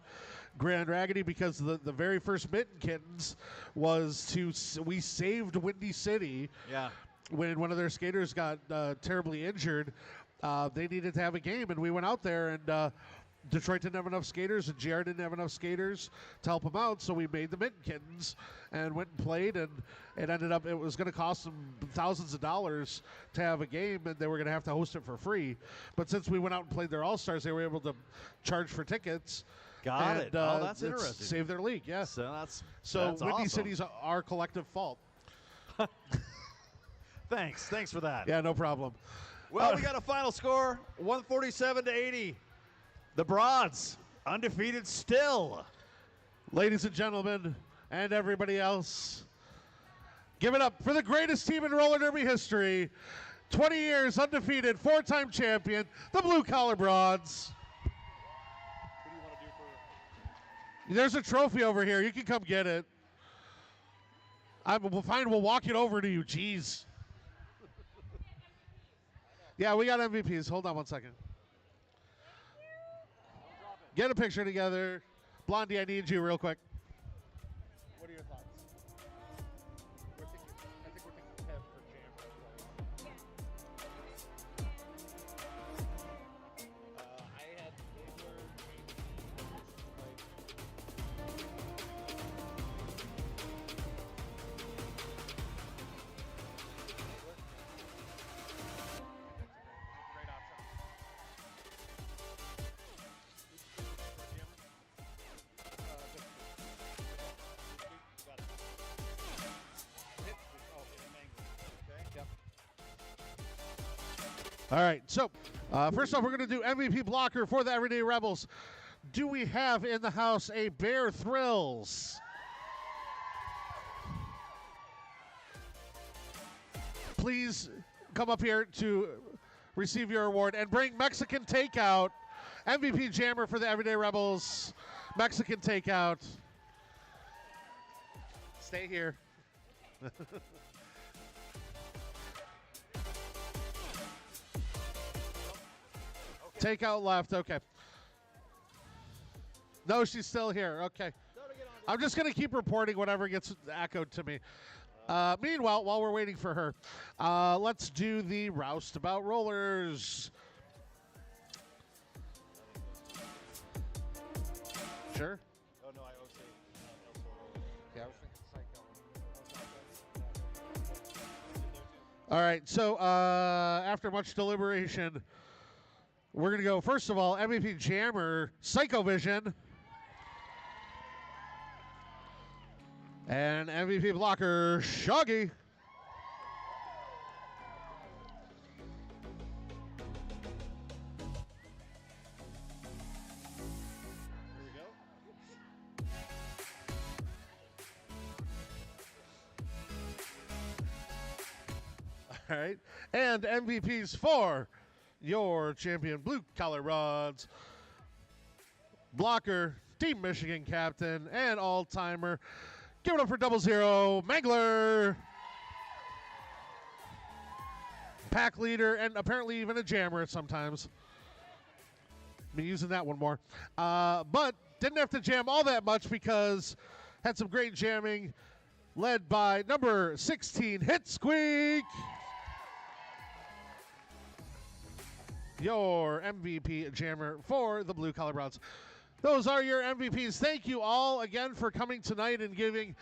[SPEAKER 8] Grand Raggidy, because the very first Mitten Kittens was we saved Windy City.
[SPEAKER 10] Yeah.
[SPEAKER 8] When one of their skaters got terribly injured, they needed to have a game, and we went out there, and Detroit didn't have enough skaters, and GR didn't have enough skaters to help them out, so we made the Mitten Kittens and went and played, and it ended up, it was going to cost them thousands of dollars to have a game, and they were going to have to host it for free. But since we went out and played their All-Stars, they were able to charge for tickets.
[SPEAKER 10] Got it. Oh, that's interesting.
[SPEAKER 8] Save their league, yeah.
[SPEAKER 10] So that's
[SPEAKER 8] Windy
[SPEAKER 10] awesome.
[SPEAKER 8] City's our collective fault.
[SPEAKER 10] Thanks for that.
[SPEAKER 8] Yeah, no problem.
[SPEAKER 10] Well, we got a final score, 147-80. The Broads, undefeated still.
[SPEAKER 8] Ladies and gentlemen, and everybody else, give it up for the greatest team in roller derby history. 20 years undefeated, 4-time champion, the Blue Collar Broads. There's a trophy over here. You can come get it. We'll walk it over to you. Jeez. Yeah, we got MVPs. Hold on one second. Get a picture together. Blondie, I need you real quick. What are your thoughts? I think we're thinking Kev for Jam. I had All right, so first off, we're going to do MVP blocker for the Everyday Rebels. Do we have in the house a Bear Thrills? Please come up here to receive your award and bring Mexican Takeout, MVP jammer for the Everyday Rebels, Mexican Takeout. Stay here. Take out left, okay. No, she's still here, okay. I'm just going to keep reporting whatever gets echoed to me. Meanwhile, while we're waiting for her, let's do the Roustabout rollers. Sure.
[SPEAKER 10] Oh, no, I OC.
[SPEAKER 8] Yeah, I was thinking Psycho. All right, so after much deliberation, we're going to go, first of all, MVP Jammer, Psycho Vision. And MVP Blocker, Shoggy. All right, and MVPs for your champion Blue Collar Rods, Blocker, Team Michigan captain, and all-timer. Give it up for 00, Mangler, pack leader, and apparently even a jammer sometimes. Been using that one more. But didn't have to jam all that much because had some great jamming led by number 16, Hit Squeak. Your MVP jammer for the Blue Collar Broads. Those are your MVPs. Thank you all again for coming tonight and giving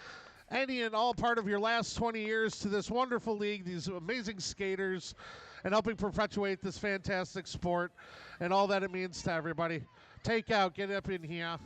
[SPEAKER 8] any and all part of your last 20 years to this wonderful league, these amazing skaters, and helping perpetuate this fantastic sport and all that it means to everybody. Take out, get up in here.